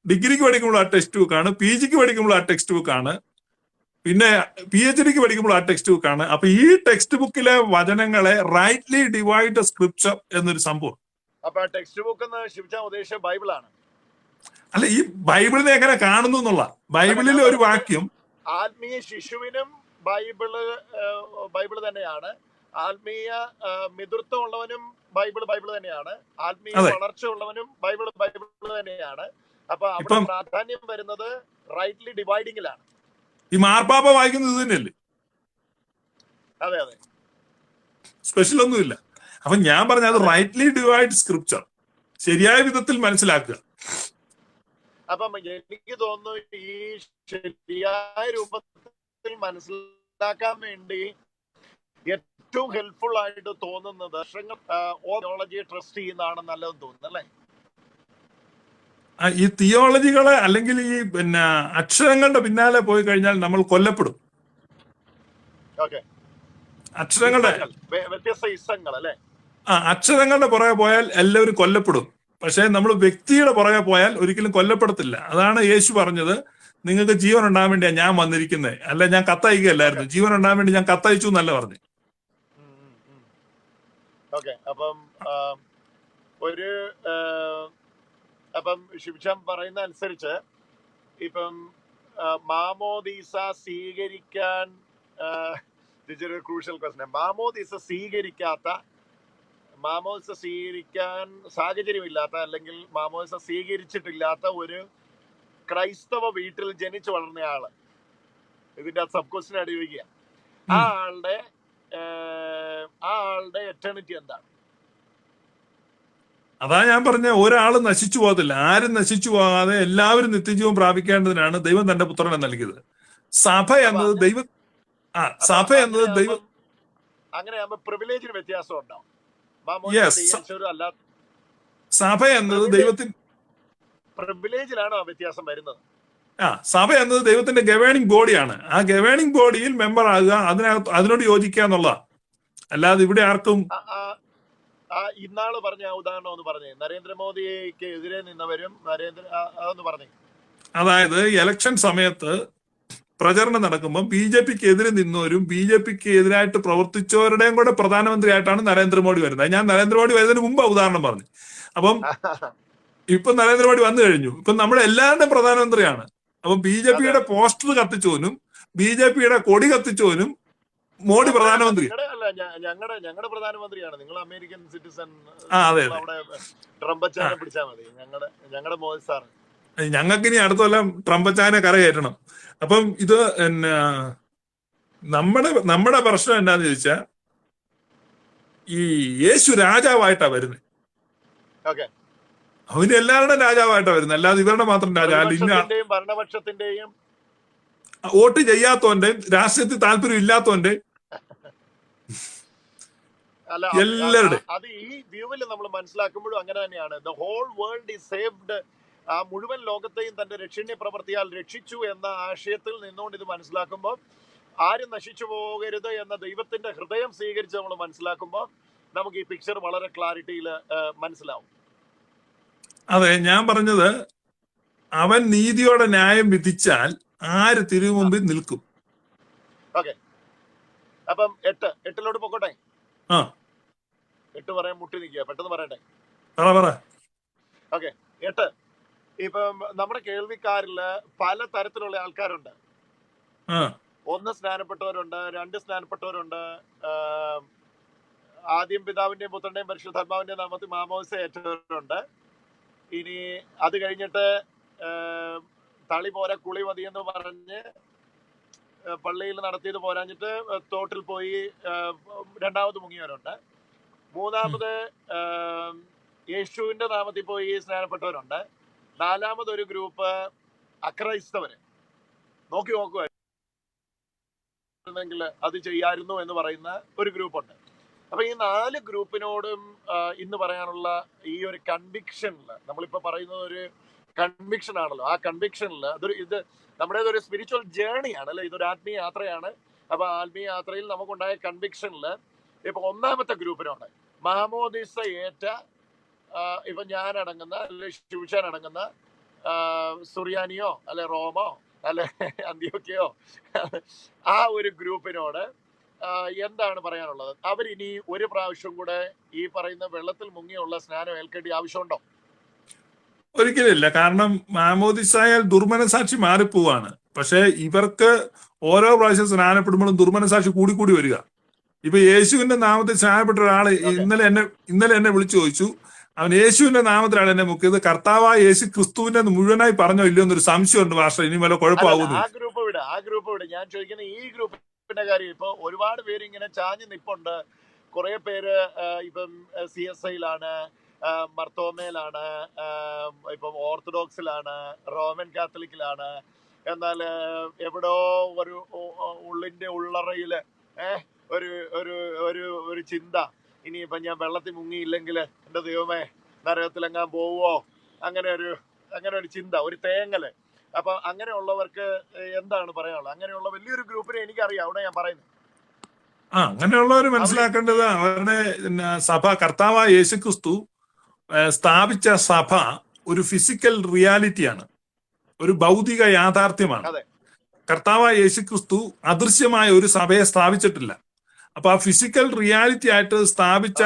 ഡിഗ്രിക്ക് പഠിക്കുമ്പോൾ ആ ടെക്സ്റ്റ് ബുക്കാണ്, PGക്ക് പഠിക്കുമ്പോൾ ആ ടെക്സ്റ്റ് ബുക്കാണ്, പിന്നെ PhDക്ക് പഠിക്കുമ്പോൾ ആ ടെക്സ്റ്റ് ബുക്കാണ്. അപ്പൊ ഈ ടെക്സ്റ്റ് ബുക്കിലെ വചനങ്ങളെ റൈറ്റ്ലി ഡിവൈഡ് ദ സ്ക്രിപ്ചർ എന്നൊരു സംഭവം. അപ്പൊ ടെക്സ്റ്റ് ബുക്ക് എന്ന് ശിവചാൻ ഉദ്ദേശിച്ച ബൈബിളാണ്. അല്ല, ഈ ബൈബിളിനെ എങ്ങനെ കാണുന്നു എന്നുള്ള, ബൈബിളിലെ ഒരു വാക്യം ആത്മീയ ശിശുവിനും ബൈബിള് തന്നെയാണ്, ആത്മീയ മിതൃത്വം ഉള്ളവനും ബൈബിള് തന്നെയാണ്, ആത്മീയ വളർച്ച ഉള്ളവനും ബൈബിള് തന്നെയാണ്. അപ്പൊ അവിടെ പ്രാധാന്യം വരുന്നത് റൈറ്റ്ലി ഡിവൈഡിങ്ങിലാണ്. ഈ മാർപ്പാപ്പ വായിക്കുന്നത് ഇത് തന്നെയല്ലേ? അതെ, സ്പെഷ്യൽ ഒന്നുമില്ല. അപ്പൊ ഞാൻ പറഞ്ഞ അത് റൈറ്റ്ലി ഡിവൈഡ് സ്ക്രിപ്ചർ, ശരിയായ വിധത്തിൽ മനസ്സിലാക്കുക. അപ്പം എനിക്ക് തോന്നുന്നു ഈ ശരിയായ രൂപത്തിൽ മനസ്സിലാക്കാൻ വേണ്ടി ഏറ്റവും ഹെൽപ്ഫുൾ ആയിട്ട് തോന്നുന്നത് തിയോളജിയെ ട്രസ്റ്റ് ചെയ്യുന്നതാണ് നല്ലതെന്ന് തോന്നുന്നു, അല്ലേ? ഈ തിയോളജികളെ അല്ലെങ്കിൽ ഈ അക്ഷരങ്ങളുടെ പിന്നാലെ പോയി കഴിഞ്ഞാൽ നമ്മൾ കൊല്ലപ്പെടും. അക്ഷരങ്ങളുടെ വ്യത്യസ്ത ഇസങ്ങൾ അല്ലേ? അക്ഷരങ്ങളുടെ പുറകെ പോയാൽ എല്ലാവരും കൊല്ലപ്പെടും. പക്ഷെ നമ്മൾ വ്യക്തിയുടെ പുറകെ പോയാൽ ഒരിക്കലും കൊല്ലപ്പെടത്തില്ല. അതാണ് യേശു പറഞ്ഞത്, നിങ്ങൾക്ക് ജീവൻ ഉണ്ടാകാൻ വേണ്ടിയാ ഞാൻ വന്നിരിക്കുന്നത്, അല്ല ഞാൻ കത്തയക്കുകയല്ലായിരുന്നു, ജീവൻ ഉണ്ടാകാൻ വേണ്ടി ഞാൻ കത്തയച്ചു എന്നല്ല പറഞ്ഞു. അപ്പം ശിവചാൻ പറയുന്ന അനുസരിച്ച് ഇപ്പം മാമോദീസ സ്വീകരിക്കാൻ ക്രൂഷ്യൽ ക്വസ്റ്റ്യൻ, മാമോദീസ സ്വീകരിക്കാൻ സാഹചര്യമില്ലാത്ത അല്ലെങ്കിൽ മാമോദീസ സ്വീകരിച്ചിട്ടില്ലാത്ത ഒരു ക്രൈസ്തവ വീട്ടിൽ ജനിച്ചു വളർന്നയാള്, ഇതിന്റെ സബ് ക്വസ്റ്റ്യൻ അടിവയ്ക്കുക, ആ ആളുടെ എറ്റേണിറ്റി എന്താണ്? അതാ ഞാൻ പറഞ്ഞ, ഒരാളും നശിച്ചു പോകത്തില്ല. ആരും നശിച്ചു പോകാതെ എല്ലാവരും നിത്യജീവൻ പ്രാപിക്കേണ്ടതിനാണ് ദൈവം തന്റെ പുത്രനെ നൽകിയത്. സഭ എന്നത് ദൈവം അങ്ങനെയാകുമ്പോ പ്രിവിലേജിന് വ്യത്യാസം ഉണ്ടാവും. സഭ എന്നത് ദൈവത്തിന് പ്രിവിലേജിലാണ് ആ വ്യത്യാസം വരുന്നത്. സഭ എന്നത് ദൈവത്തിന്റെ ഗവേണിംഗ് ബോഡിയാണ്. ആ ഗവേണിംഗ് ബോഡിയിൽ മെമ്പർ ആകുക, അതിനോട് യോജിക്കുക എന്നുള്ളതാണ്. അല്ലാതെ ഇവിടെ ആർക്കും ഇന്നാള് പറഞ്ഞ ഉദാഹരണം ഒന്ന് പറഞ്ഞേ, നരേന്ദ്രമോദിക്ക് എതിരെ നിന്നവരും അതൊന്ന് പറഞ്ഞേ. അതായത് ഇലക്ഷൻ സമയത്ത് പ്രചരണം നടക്കുമ്പോൾ BJPക്ക് എതിരെ നിന്നവരും BJPക്ക് എതിരായിട്ട് പ്രവർത്തിച്ചവരുടെയും കൂടെ പ്രധാനമന്ത്രിയായിട്ടാണ് നരേന്ദ്രമോദി വരുന്നത്. ഞാൻ നരേന്ദ്രമോദി വരുന്നതിന് മുമ്പ് ഉദാഹരണം പറഞ്ഞു. അപ്പം ഇപ്പൊ നരേന്ദ്രമോദി വന്നു കഴിഞ്ഞു. ഇപ്പൊ നമ്മുടെ എല്ലാവരുടെയും പ്രധാനമന്ത്രിയാണ്. അപ്പൊ BJPയുടെ പോസ്റ്റർ കത്തിച്ചോനും BJPയുടെ കൊടി കത്തിച്ചോനും മോഡി പ്രധാനമന്ത്രി. ഞങ്ങളുടെ പ്രധാനമന്ത്രിയാണ്. നിങ്ങൾ അമേരിക്കൻ സിറ്റിസൺ, അതെ, അവിടെ ട്രംപച്ചാനെ പിടിച്ചാൽ മതി. ഞങ്ങളുടെ മോദി സാർ. ഞങ്ങൾക്ക് ഇനി അടുത്ത കൊല്ലം ട്രംപച്ചാനെ കരകയറ്റണം. അപ്പം ഇത് നമ്മുടെ പ്രശ്നം എന്താന്ന് ചോദിച്ചാൽ, ഈ യേശു രാജാവായിട്ടാ വരുന്നത്. അവന് എല്ലാവരുടെയും രാജാവായിട്ടാ വരുന്നത്, അല്ലാതെ ഇവരുടെ മാത്രം രാജാവ്. ഭരണപക്ഷത്തിന്റെയും വോട്ട് ചെയ്യാത്തവന്റെ, രാഷ്ട്രീയത്തിൽ താല്പര്യം ഇല്ലാത്തവന്റെ, എല്ലാവരുടെയും. അത് ഈ വ്യൂവിൽ നമ്മൾ മനസ്സിലാക്കുമ്പോഴും അങ്ങനെ തന്നെയാണ്. The whole world is saved. ആ മുഴുവൻ ലോകത്തെയും തന്റെ രക്ഷണ്യ പ്രവൃത്തിയാൽ രക്ഷിച്ചു എന്ന ആശയത്തിൽ നിന്നുകൊണ്ട് ഇത് മനസ്സിലാക്കുമ്പോൾ, ആരും നശിച്ചു പോകരുത് എന്ന ദൈവത്തിന്റെ ഹൃദയം സ്വീകരിച്ച് നമ്മൾ മനസ്സിലാക്കുമ്പോൾ നമുക്ക് ഈ പിക്ചർ വളരെ ക്ലാരിറ്റിയിൽ മനസ്സിലാവും. അതെ, ഞാൻ പറഞ്ഞത്, അവൻ നീതിയോടെ ന്യായം വിധിച്ചാൽ ആര് തിരുമുമ്പിൽ നിൽക്കും? ഓക്കെ, അപ്പം 8 പൊക്കോട്ടെ. 8 പറയാൻ മുട്ടി നിൽക്കുക, പെട്ടെന്ന് പറയട്ടെ. ഓക്കെ, 8. ഇപ്പം നമ്മുടെ കേൾവിക്കാരില് പല തരത്തിലുള്ള ആൾക്കാരുണ്ട്. 1 സ്നാനപ്പെട്ടവരുണ്ട്, 2 സ്നാനപ്പെട്ടവരുണ്ട്, ആദ്യം പിതാവിന്റെയും പുത്രന്റെയും പരിശുദ്ധാത്മാവിന്റെയും നാമത്തിൽ മാമോദിസ ഏറ്റവരുണ്ട്. ഇനി അത് കഴിഞ്ഞിട്ട് തളി പോരാ കുളി മതി എന്ന് പറഞ്ഞ് പള്ളിയിൽ നടത്തിയത് പോരാഞ്ഞിട്ട് തോട്ടിൽ പോയി രണ്ടാമത് മുങ്ങിയവരുണ്ട്. 3ാമത് യേശുവിന്റെ നാമത്തിൽ പോയി സ്നാനപ്പെട്ടവരുണ്ട്. 4ാമതൊരു ഗ്രൂപ്പ് അക്രൈസ്തവര്. നോക്കുവായിരുന്നെങ്കിൽ അത് ചെയ്യായിരുന്നു എന്ന് പറയുന്ന ഒരു ഗ്രൂപ്പുണ്ട്. അപ്പൊ ഈ 4 ഗ്രൂപ്പിനോടും ഇന്ന് പറയാനുള്ള ഈ ഒരു കൺവിക്ഷനിൽ, നമ്മളിപ്പോ പറയുന്നത് ഒരു കൺവിക്ഷൻ ആണല്ലോ, ആ കൺവിക്ഷനിൽ ഇത് നമ്മുടേതൊരു സ്പിരിച്വൽ ജേർണിയാണ് അല്ലെ, ഇതൊരു ആത്മീയ യാത്രയാണ്. അപ്പൊ ആത്മീയ യാത്രയിൽ നമുക്കുണ്ടായ കൺവിക്ഷനിൽ ഇപ്പൊ 1ാമത്തെ ഗ്രൂപ്പിനോട് മാമോദിസ ഏറ്റ, ഇപ്പൊ ഞാൻ അടങ്ങുന്ന അല്ലെ ശിവശാൻ അടങ്ങുന്ന സുറിയാനിയോ അല്ലെ റോമോ അല്ലെ അന്ത്യോക്യയോ ആ ഒരു ഗ്രൂപ്പിനോട് എന്താണ് പറയാനുള്ളത്? അവരിനി ഒരു പ്രാവശ്യം കൂടെ ഈ പറയുന്ന വെള്ളത്തിൽ മുങ്ങിയുള്ള സ്നാനം ഏൽക്കേണ്ട ആവശ്യമുണ്ടോ? ഒരിക്കലില്ല. കാരണം മാമോദിസായാൽ ദുർമനസാക്ഷി മാറിപ്പോവാണ്. പക്ഷെ ഇവർക്ക് ഓരോ പ്രാവശ്യം സ്നാനപ്പെടുമ്പോഴും ദുർമനസാക്ഷി കൂടി വരിക. ഇപ്പൊ യേശുവിന്റെ നാമത്തിൽ സ്നാനപ്പെട്ട ഒരാള് ഇന്നലെ എന്നെ വിളിച്ചു ചോദിച്ചു, അവൻ യേശുവിന്റെ നാമത്തിലാണ് എന്നെ മുക്കിയത്, കർത്താവായ യേശു ക്രിസ്തുവിന്റെ മുഴുവനായി പറഞ്ഞോ ഇല്ലയോ എന്നൊരു സംശയമുണ്ട് മാസ്റ്റർ, ഇനി വല്ല കുഴപ്പമാകുന്നു. ആ ഗ്രൂപ്പ് വിട്. ഞാൻ ചോദിക്കുന്ന ഈ ഗ്രൂപ്പിന്റെ കാര്യം. ഇപ്പൊ ഒരുപാട് പേര് ഇങ്ങനെ ചാഞ്ഞ് നിപ്പുണ്ട്. കുറെ പേര് ഇപ്പം CSIയിലാണ്, മർത്തോമയിലാണ്, ഇപ്പം ഓർത്തഡോക്സിലാണ്, റോമൻ കാത്തലിക്കിലാണ്. എന്നാൽ എവിടോ ഒരു ഉള്ളിന്റെ ഉള്ളറയില് ഒരു ഒരു ഒരു ഒരു ചിന്ത, ഇനിയിപ്പൊ ഞാൻ വെള്ളത്തിൽ മുങ്ങിയില്ലെങ്കിൽ എന്റെ ദൈവമേ നരകത്തിലെങ്ങാൻ പോവോ, അങ്ങനെ ഒരു ചിന്ത, ഒരു തേങ്ങല്. അപ്പൊ അങ്ങനെയുള്ളവർക്ക് എന്താണ് പറയാനുള്ളത്? അങ്ങനെയുള്ള വലിയൊരു ഗ്രൂപ്പിനെ എനിക്കറിയാം, അവിടെ ഞാൻ പറയുന്നത്. അങ്ങനെയുള്ളവർ മനസ്സിലാക്കേണ്ടത്, അവരുടെ സഭ, കർത്താവായ യേശുക്രിസ്തു സ്ഥാപിച്ച സഭ ഒരു ഫിസിക്കൽ റിയാലിറ്റിയാണ്, ഒരു ഭൗതിക യാഥാർത്ഥ്യമാണ്. കർത്താവായ യേശുക്രിസ്തു അദൃശ്യമായ ഒരു സഭയെ സ്ഥാപിച്ചിട്ടില്ല. അപ്പൊ ആ ഫിസിക്കൽ റിയാലിറ്റി ആയിട്ട് സ്ഥാപിച്ച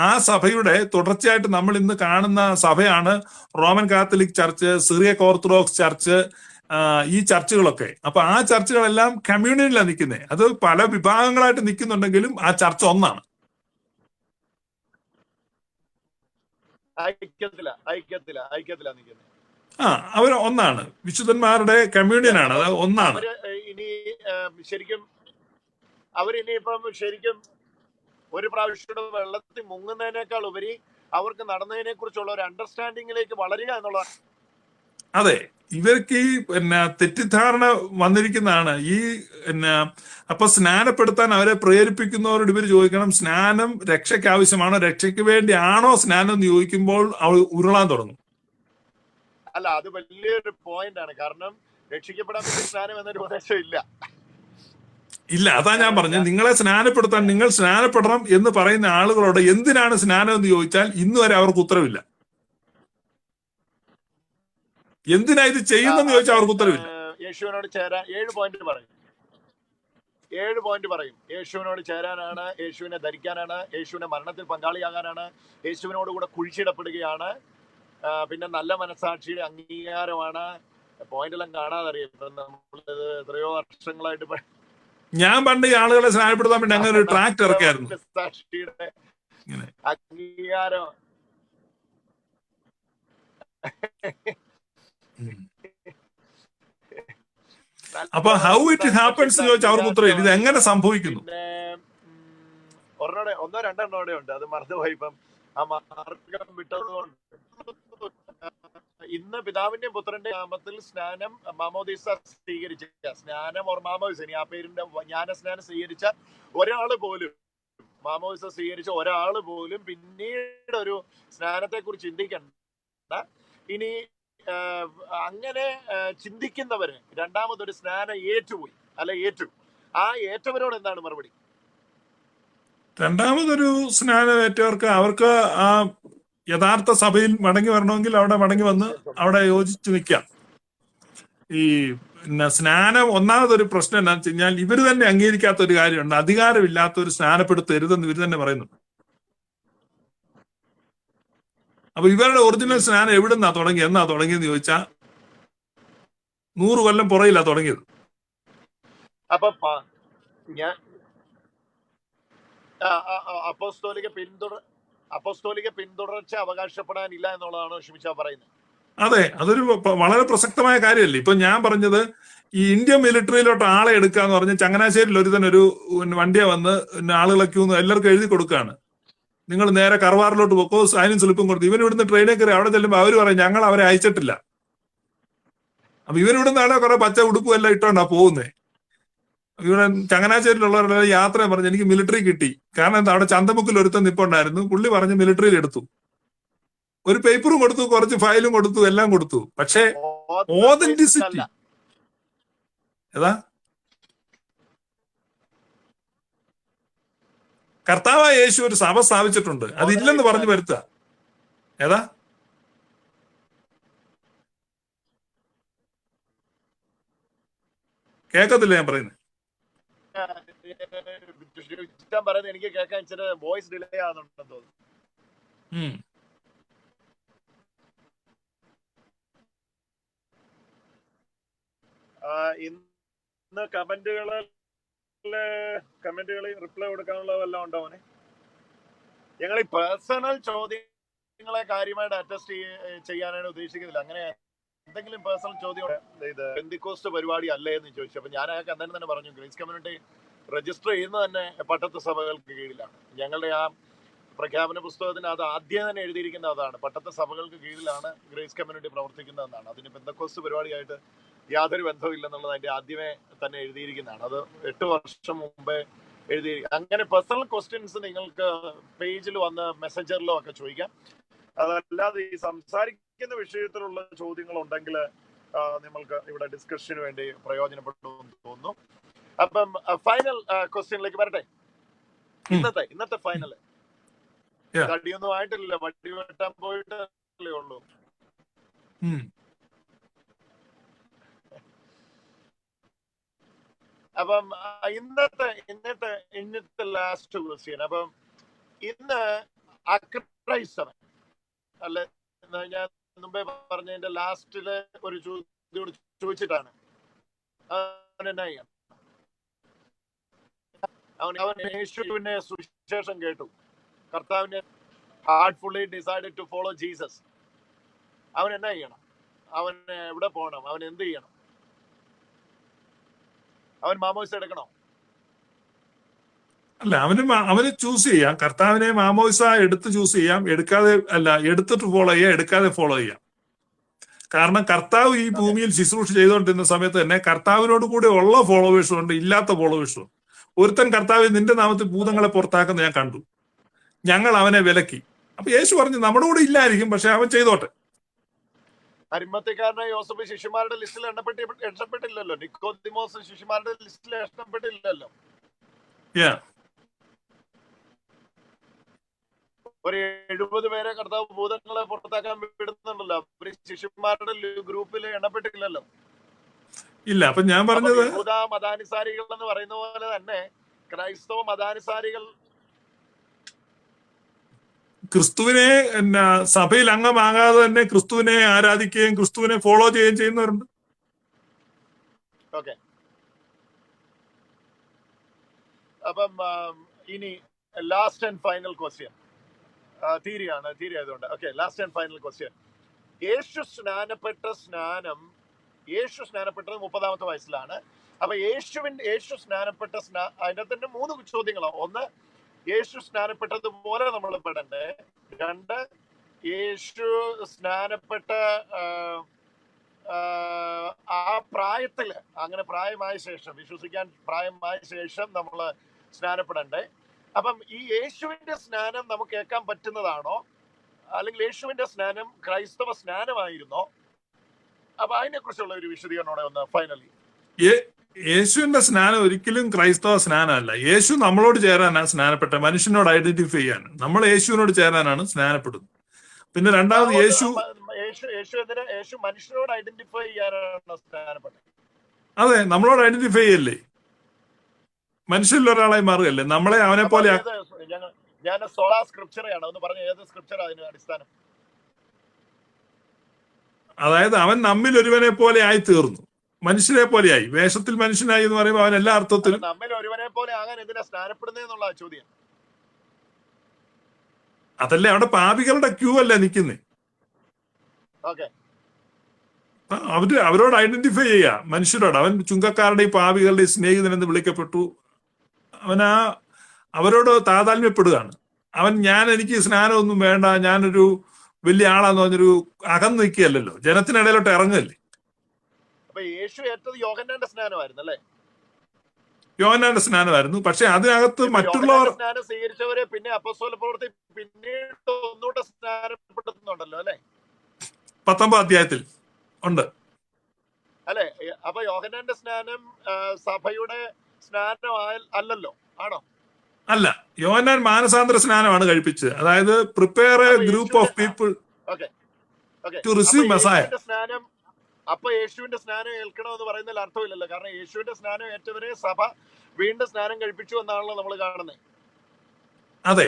ആ സഭയുടെ തുടർച്ചയായിട്ട് നമ്മൾ ഇന്ന് കാണുന്ന സഭയാണ് Roman Catholic church, Syriac Orthodox church, ഈ ചർച്ചുകളൊക്കെ. അപ്പൊ ആ ചർച്ചുകളെല്ലാം കമ്മ്യൂണിയനിലാണ് നിൽക്കുന്നത്. അത് പല വിഭാഗങ്ങളായിട്ട് നിൽക്കുന്നുണ്ടെങ്കിലും ആ ചർച്ച ഒന്നാണ്. അവർ ഒന്നാണ്, വിശുദ്ധന്മാരുടെ കമ്മ്യൂണിയനാണ്, അത് ഒന്നാണ്. ഇനി ശരിക്കും ഒരു പ്രാവശ്യം വെള്ളത്തിൽ മുങ്ങുന്നതിനേക്കാൾ ഉപരി അവർക്ക് നടന്നതിനെ കുറിച്ചുള്ള ഒരു അണ്ടർസ്റ്റാൻഡിങ്ങിലേക്ക് വളരുക എന്നുള്ളതാണ്. അതെ, ഇവർക്ക് ഈ തെറ്റിദ്ധാരണ വന്നിരിക്കുന്നതാണ്. അപ്പൊ സ്നാനപ്പെടുത്താൻ അവരെ പ്രേരിപ്പിക്കുന്നവരോട് ഇവർ ചോദിക്കണം, സ്നാനം രക്ഷയ്ക്ക് ആവശ്യമാണോ, രക്ഷയ്ക്ക് വേണ്ടിയാണോ സ്നാനം എന്ന് ചോദിക്കുമ്പോൾ അവൾ ഉരുളാൻ തുടങ്ങും. അല്ല, അത് വലിയൊരു പോയിന്റ് ആണ്. കാരണം രക്ഷിക്കപ്പെടാൻ വേണ്ടി സ്നാനം എന്നൊരു ഉപദേശം ഇല്ല. അതാ ഞാൻ പറഞ്ഞത്, നിങ്ങളെ സ്നാനപ്പെടുത്താൻ, നിങ്ങൾ സ്നാനപ്പെടണം എന്ന് പറയുന്ന ആളുകളോട് എന്തിനാണ് സ്നാനം എന്ന് ചോദിച്ചാൽ ഇന്ന് വരെ അവർക്ക് ഉത്തരവില്ല. എന്തിനാ ഇത് ചെയ്യുന്നെന്ന് ചോദിച്ചാൽ അവർക്ക് ഉത്തരവില്ല. യേശുവിനോട് ചേരാൻ 7 പോയിന്റ് പറയും. യേശുവിനോട് ചേരാനാണ്, യേശുവിനെ ധരിക്കാനാണ്, യേശുവിന്റെ മരണത്തിൽ പങ്കാളിയാകാനാണ്, യേശുവിനോട് കൂടെ കുഴിച്ചിടപ്പെടുകയാണ്, പിന്നെ നല്ല മനസാക്ഷിയുടെ അംഗീകാരമാണ്. പോയിന്റെല്ലാം കാണാതെ അറിയാം. ഇപ്പൊ നമ്മളിത് എത്രയോ വർഷങ്ങളായിട്ട് ഞാൻ പണ്ട് ഈ ആളുകളെ സ്നാനപ്പെടുത്താൻ വേണ്ടി അങ്ങനെ ഒരു ട്രാക്ട് ഇറക്കിയായിരുന്നു. മനസാക്ഷിയുടെ അംഗീകാരം അപ്പൊ ഹൗ ഇറ്റ് ഹാപ്പൻസ് ചോദിച്ചാൽ അവർക്ക് ഉത്തരം ഇത് എങ്ങനെ സംഭവിക്കുന്നു. പിന്നെ ഒന്നോ രണ്ടെണ്ണോടെ ഉണ്ട്, അത് മറന്നുപോയി ഇപ്പം ആ മാർഗം വിട്ടതുകൊണ്ട്. ഇന്ന് പിതാവിന്റെയും പുത്രന്റെയും നാമത്തിൽ സ്നാനം മാമോദീസ സ്വീകരിച്ച സ്നാനം ഓർ മാമോദിസ, ഇനി ആ പേരിന്റെ ജ്ഞാനസ്നാനം സ്വീകരിച്ച ഒരാള് പോലും, മാമോദിസ സ്വീകരിച്ച ഒരാള് പോലും പിന്നീട് ഒരു സ്നാനത്തെ കുറിച്ച് ചിന്തിക്കണ്ട. ഇനി അങ്ങനെ ചിന്തിക്കുന്നവര് രണ്ടാമതൊരു സ്നാനം ഏറ്റുപോയി ഏറ്റു. ആ ഏറ്റവരോട് എന്താണ് മറുപടി? രണ്ടാമതൊരു സ്നാനം ഏറ്റവർക്ക് അവർക്ക് ആ യഥാർത്ഥ സഭയിൽ മടങ്ങി വരണമെങ്കിൽ അവിടെ മടങ്ങി വന്ന് അവിടെ യോജിച്ച് നിൽക്കാം. ഈ പിന്നെ സ്നാനം ഒന്നാമതൊരു പ്രശ്നം എന്താണെന്ന് വെച്ച് കഴിഞ്ഞാൽ ഇവർ തന്നെ അംഗീകരിക്കാത്ത ഒരു കാര്യമുണ്ട്. അധികാരമില്ലാത്ത ഒരു സ്നാനപ്പെടുത്തരുതെന്ന് ഇവർ തന്നെ പറയുന്നുണ്ട്. അപ്പൊ ഇവരുടെ ഒറിജിനൽ സ്നാനം എവിടുന്നാ എന്നാ തുടങ്ങിയെന്ന് ചോദിച്ചാൽ 100 കൊല്ലം പുറയില്ല തുടങ്ങിയത്. അപ്പൊ അപ്പോസ്തോലിക പിന്തുടർച്ച അവകാശപ്പെടാനില്ല എന്നുള്ളതാണോ ഷിമിച്ച പറയുന്നത്? അതെ, അതൊരു വളരെ പ്രസക്തമായ കാര്യമല്ലേ. ഇപ്പൊ ഞാൻ പറഞ്ഞത് ഈ ഇന്ത്യൻ മിലിറ്ററിയിലോട്ട് ആളെ എടുക്കാന്ന് പറഞ്ഞ് ചങ്ങനാശ്ശേരിയിൽ ഒരു വണ്ടിയെ വന്ന് ആളുകളെ എല്ലാവർക്കും എഴുതി കൊടുക്കുകയാണ്, നിങ്ങൾ നേരെ കർവാറിലോട്ട് പോക്കോ, സൈനും സ്ലിപ്പും കൊടുത്തു. ഇവൻ ഇവിടുന്ന് ട്രെയിനിൽ കയറി അവിടെ ചെല്ലുമ്പോൾ അവർ പറയും ഞങ്ങൾ അവരെ അയച്ചിട്ടില്ല. അപ്പൊ ഇവരിവിടുന്നാണ് കുറെ പച്ച ഉടുപ്പും എല്ലാം ഇട്ടോണ്ടാ പോകുന്നേ. ഇവിടെ ചങ്ങനാശ്ശേരിയിലുള്ളവരുടെ യാത്ര പറഞ്ഞ് എനിക്ക് മിലിറ്ററി കിട്ടി. കാരണം എന്താ, അവിടെ ചന്തമുക്കിൽ ഒരുത്തൻ നിപ്പുണ്ടായിരുന്നു, പുള്ളി പറഞ്ഞ് മിലിറ്ററിയിൽ എടുത്തു, ഒരു പേപ്പറും കൊടുത്തു, കുറച്ച് ഫയലും കൊടുത്തു, എല്ലാം കൊടുത്തു. പക്ഷേ ഓതന്റിസിറ്റി ഏതാ? കർത്താവായ യേശു ഒരു സഭ സ്ഥാപിച്ചിട്ടുണ്ട്, അതില്ലെന്ന് പറഞ്ഞു വരുത്തുക. ഏതാ? കേക്കത്തില്ല ഞാൻ പറയുന്നത്. എനിക്ക് കേൾക്കാൻ ഇച്ചിരി വോയിസ് ഡിലേ ആകുന്നുണ്ടെന്ന് തോന്നുന്നു. ഇന്ന് കമന്റുകളിൽ റിപ്ലൈ കൊടുക്കാനുള്ള വല്ലതും ഉണ്ടോ? ഞങ്ങൾ ഈ പേഴ്സണൽ ചോദ്യങ്ങളെ കാര്യമായിട്ട് അറ്റസ്റ്റ് ചെയ്യാനാണ് ഉദ്ദേശിക്കുന്നില്ല. അങ്ങനെ എന്തെങ്കിലും പേഴ്സണൽ ചോദ്യം ഇത് പെന്തിക്കോസ്റ്റ് പരിപാടി അല്ലേ എന്ന് ചോദിച്ചു. അപ്പൊ ഞാൻ അയാൾക്ക് അന്നേരം തന്നെ പറഞ്ഞു, ഗ്രേസ് കമ്മ്യൂണിറ്റി രജിസ്റ്റർ ചെയ്യുന്നത് തന്നെ പട്ടത്ത് സഭകൾക്ക് കീഴിലാണ്. ഞങ്ങളുടെ ആ പ്രഖ്യാപന പുസ്തകത്തിന് അത് ആദ്യം തന്നെ എഴുതിയിരിക്കുന്ന അതാണ്, പട്ടത്ത് സഭകൾക്ക് കീഴിലാണ് ഗ്രേസ് കമ്മ്യൂണിറ്റി പ്രവർത്തിക്കുന്നതെന്നാണ്. അതിന് പെന്തക്കോസ്റ്റ് പരിപാടിയായിട്ട് യാതൊരു ബന്ധവും ഇല്ലെന്നുള്ളത് അതിന്റെ ആദ്യമേ തന്നെ എഴുതിയിരിക്കുന്നതാണ്. അത് 8 വർഷം മുമ്പേ എഴുതി. അങ്ങനെ പേഴ്സണൽ ക്വസ്റ്റ്യൻസ് നിങ്ങൾക്ക് പേജിൽ വന്ന് മെസ്സഞ്ചറിലോ ഒക്കെ ചോദിക്കാം. അതല്ലാതെ ഈ സംസാരിക്കുന്ന വിഷയത്തിലുള്ള ചോദ്യങ്ങൾ ഉണ്ടെങ്കിൽ നിങ്ങൾക്ക് ഇവിടെ ഡിസ്കഷന് വേണ്ടി പ്രയോജനപ്പെടുമെന്ന് തോന്നുന്നു. അപ്പം ഫൈനൽ ക്വസ്റ്റ്യനിലേക്ക് വരട്ടെ. ഇന്നത്തെ ഫൈനൽ കടിയൊന്നും ആയിട്ടില്ല, വടി വെട്ടാൻ പോയിട്ടല്ലേ ഉള്ളൂ. അപ്പം ഇന്നത്തെ ലാസ്റ്റ് ക്വസ്റ്റ്യൻ. അപ്പം ഇന്ന് അക്രൈസ്തവൻ അല്ലെ, ഞാൻ മുമ്പേ പറഞ്ഞതിന്റെ ലാസ്റ്റില് ഒരു ചോദ്യം ചോദിച്ചിട്ടാണ് അവൻ യേശുവിന്റെ സുവിശേഷം കേട്ടു, കർത്താവിനെ ഹാർട്ട്ഫുള്ളി ഡിസൈഡഡ് ടു ഫോളോ ജീസസ്. അവൻ എന്നാ ചെയ്യണം? അവൻ എവിടെ പോകണം? അവൻ എന്ത് ചെയ്യണം? അവൻ മാമോദിസ എടുക്കണോ? അല്ല, അവന് ചൂസ് ചെയ്യാം. കർത്താവിനെ മാമോദിസ എടുത്ത് ചൂസ് ചെയ്യാം, എടുക്കാതെ അല്ല, എടുത്തിട്ട് ഫോളോ ചെയ്യാം, എടുക്കാതെ ഫോളോ ചെയ്യാം. കാരണം കർത്താവ് ഈ ഭൂമിയിൽ ശുശ്രൂഷ ചെയ്തുകൊണ്ടിരുന്ന സമയത്ത് തന്നെ കർത്താവിനോട് കൂടെ ഉള്ള ഫോളോവേഴ്സും ഉണ്ട്, ഇല്ലാത്ത ഫോളോവേഴ്സും. ഒരുത്തൻ കർത്താവ് നിന്റെ നാമത്തിൽ ഭൂതങ്ങളെ പുറത്താക്കുന്ന ഞാൻ കണ്ടു, ഞങ്ങൾ അവനെ വിലക്കി. അപ്പൊ യേശു പറഞ്ഞു നമ്മുടെ കൂടെ ഇല്ലായിരിക്കും, പക്ഷെ അവൻ ചെയ്തോട്ടെ. അരിമത്യക്കാരനായ യോസഫ് ശിഷ്യന്മാരുടെ ലിസ്റ്റിൽ എണ്ണപ്പെട്ടില്ലല്ലോ. നിക്കോദിമോസ് ശിഷ്യന്മാരുടെ ലിസ്റ്റിൽ എണ്ണപ്പെട്ടില്ലല്ലോ. ഒരു 70 പേരെ കർത്താവ് ഭൂതങ്ങളെ പുറത്താക്കാൻ വിടുന്നുണ്ടല്ലോ, അവര് ശിഷ്യന്മാരുടെ ഗ്രൂപ്പിൽ എണ്ണപ്പെട്ടില്ലല്ലോ. ഇല്ല. അപ്പൊ ഞാൻ പറഞ്ഞത് യഹൂദ മതാനുസാരികൾ എന്ന് പറയുന്ന പോലെ തന്നെ ക്രൈസ്തവ മതാനുസാരികൾ ക്രിസ്തുവിനെ സഭയിൽ അംഗമാകാതെ തന്നെ ക്രിസ്തുവിനെ ആരാധിക്കുകയും ക്രിസ്തുവിനെ ഫോളോ ചെയ്യുകയും ചെയ്യുന്നവരുണ്ട്. ഓക്കെ, അപ്പം ഇനി ലാസ്റ്റ് ആൻഡ് ഫൈനൽ ക്വസ്റ്റ്യൻ, തീരി ആയതുകൊണ്ട്. Okay, last and final question. യേശു സ്നാനപ്പെട്ടത് 30-ാമത്തെ വയസ്സിലാണ്. അപ്പൊ യേശു സ്നാനപ്പെട്ട അതിന്റെ തന്നെ 3 ചോദ്യങ്ങളാണ്. ഒന്ന്, യേശു സ്നാനപ്പെട്ടതുപോലെ നമ്മൾ പെടണ്ടേ? 2, യേശു സ്നാനപ്പെട്ട ആ പ്രായത്തില്, അങ്ങനെ പ്രായമായ ശേഷം, വിശ്വസിക്കാൻ പ്രായമായ ശേഷം നമ്മൾ സ്നാനപ്പെടണ്ടേ? അപ്പം ഈ യേശുവിന്റെ സ്നാനം നമുക്ക് കേൾക്കാൻ പറ്റുന്നതാണോ, അല്ലെങ്കിൽ യേശുവിന്റെ സ്നാനം ക്രൈസ്തവ സ്നാനമായിരുന്നോ? അപ്പൊ അതിനെ കുറിച്ചുള്ള ഒരു വിശദീകരണം ഒന്ന് ഫൈനലി. യേശുവിന്റെ സ്നാനം ഒരിക്കലും ക്രൈസ്തവ സ്നാനമല്ല. യേശു നമ്മളോട് ചേരാനാണ് സ്നാനപ്പെട്ട, മനുഷ്യനോട് ഐഡന്റിഫൈ ചെയ്യാൻ. നമ്മൾ യേശുവിനോട് ചേരാനാണ് സ്നാനപ്പെടുന്നത്. പിന്നെ രണ്ടാമത് യേശു മനുഷ്യനോട് ഐഡന്റിഫൈ ചെയ്യാനാണ് സ്നാനപ്പെട്ടത്. അതെ, നമ്മളോട് ഐഡന്റിഫൈ ചെയ്യല്ലേ, മനുഷ്യരിൽ ഒരാളായി മാറുകയല്ലേ, നമ്മളെ അവനെ പോലെ. ഞാൻ സോളാ സ്ക്രിപ്ചറാണ് ഒന്ന് പറഞ്ഞ, ഏത് സ്ക്രിപ്ചർ അതിന് അടിസ്ഥാനം? അതായത് അവൻ നമ്മിൽ ഒരുവനെ പോലെ ആയി തീർന്നു, മനുഷ്യരെ പോലെയായി, വേഷത്തിൽ മനുഷ്യനായി എന്ന് പറയുമ്പോൾ അവൻ എല്ലാ അർത്ഥത്തിലും. നമ്മിൽ ഒരുവനെ പോലെ ആകാൻ എന്തിനാ സ്നാനപ്പെടുന്നതെന്നുള്ള ചോദ്യം. അതല്ലേ, അവിടെ പാപികളുടെ ക്യൂ അല്ലേ നിൽക്കുന്നേ. അവരോട് ഐഡന്റിഫൈ ചെയ്യാ, മനുഷ്യരോട്. അവൻ ചുങ്കക്കാരുടെയും പാപികളുടെയും സ്നേഹിതനെന്ന് വിളിക്കപ്പെട്ടു. അവരോട് താതാത്മ്യപ്പെടുകയാണ്. എനിക്ക് സ്നാനമൊന്നും വേണ്ട, ഞാനൊരു വലിയ ആളാന്ന് പറഞ്ഞൊരു അകന്ന് നിൽക്കുകയല്ലോ, ജനത്തിനിടയിലോട്ട് ഇറങ്ങല്ലേ. അപ്പൊ യേശു ഏറ്റത് യോഹന്നാന്റെ സ്നാനമായിരുന്നു അല്ലേ? യോഹന്നാന്റെ സ്നാനമായിരുന്നു. പക്ഷെ അതിനകത്ത് മറ്റുള്ളവർ സ്നാനം സ്വീകരിച്ചവരെ പിന്നെ അപ്പോസ്തല പ്രവൃത്തി പിന്നീട് ഒന്നുകൂടെ സ്നാനപ്പെടുത്തുന്നുണ്ടല്ലോ അല്ലെ? 19 അധ്യായത്തിൽ ഉണ്ട് അല്ലെ? അപ്പൊ യോഹന്നാന്റെ സ്നാനം സഭയുടെ സ്നാനം അല്ലല്ലോ, ആണോ? അല്ല, യോഹന്നാൻ മാനസാന്തര സ്നാനമാണ് കഴിപ്പിച്ചത്. അതായത് prepare a group of people to receive messiah. അപ്പൊ യേശുവിന്റെ സ്നാനം ഏൽക്കണമെന്ന് പറയുന്നതിൽ അർത്ഥമില്ലല്ലോ. കാരണം യേശുവിന്റെ സ്നാനം ഏറ്റവരെ സഭ വീണ്ടും സ്നാനം കഴിപ്പിച്ചു എന്നാണല്ലോ നമ്മൾ കാണുന്നത്. അതെ,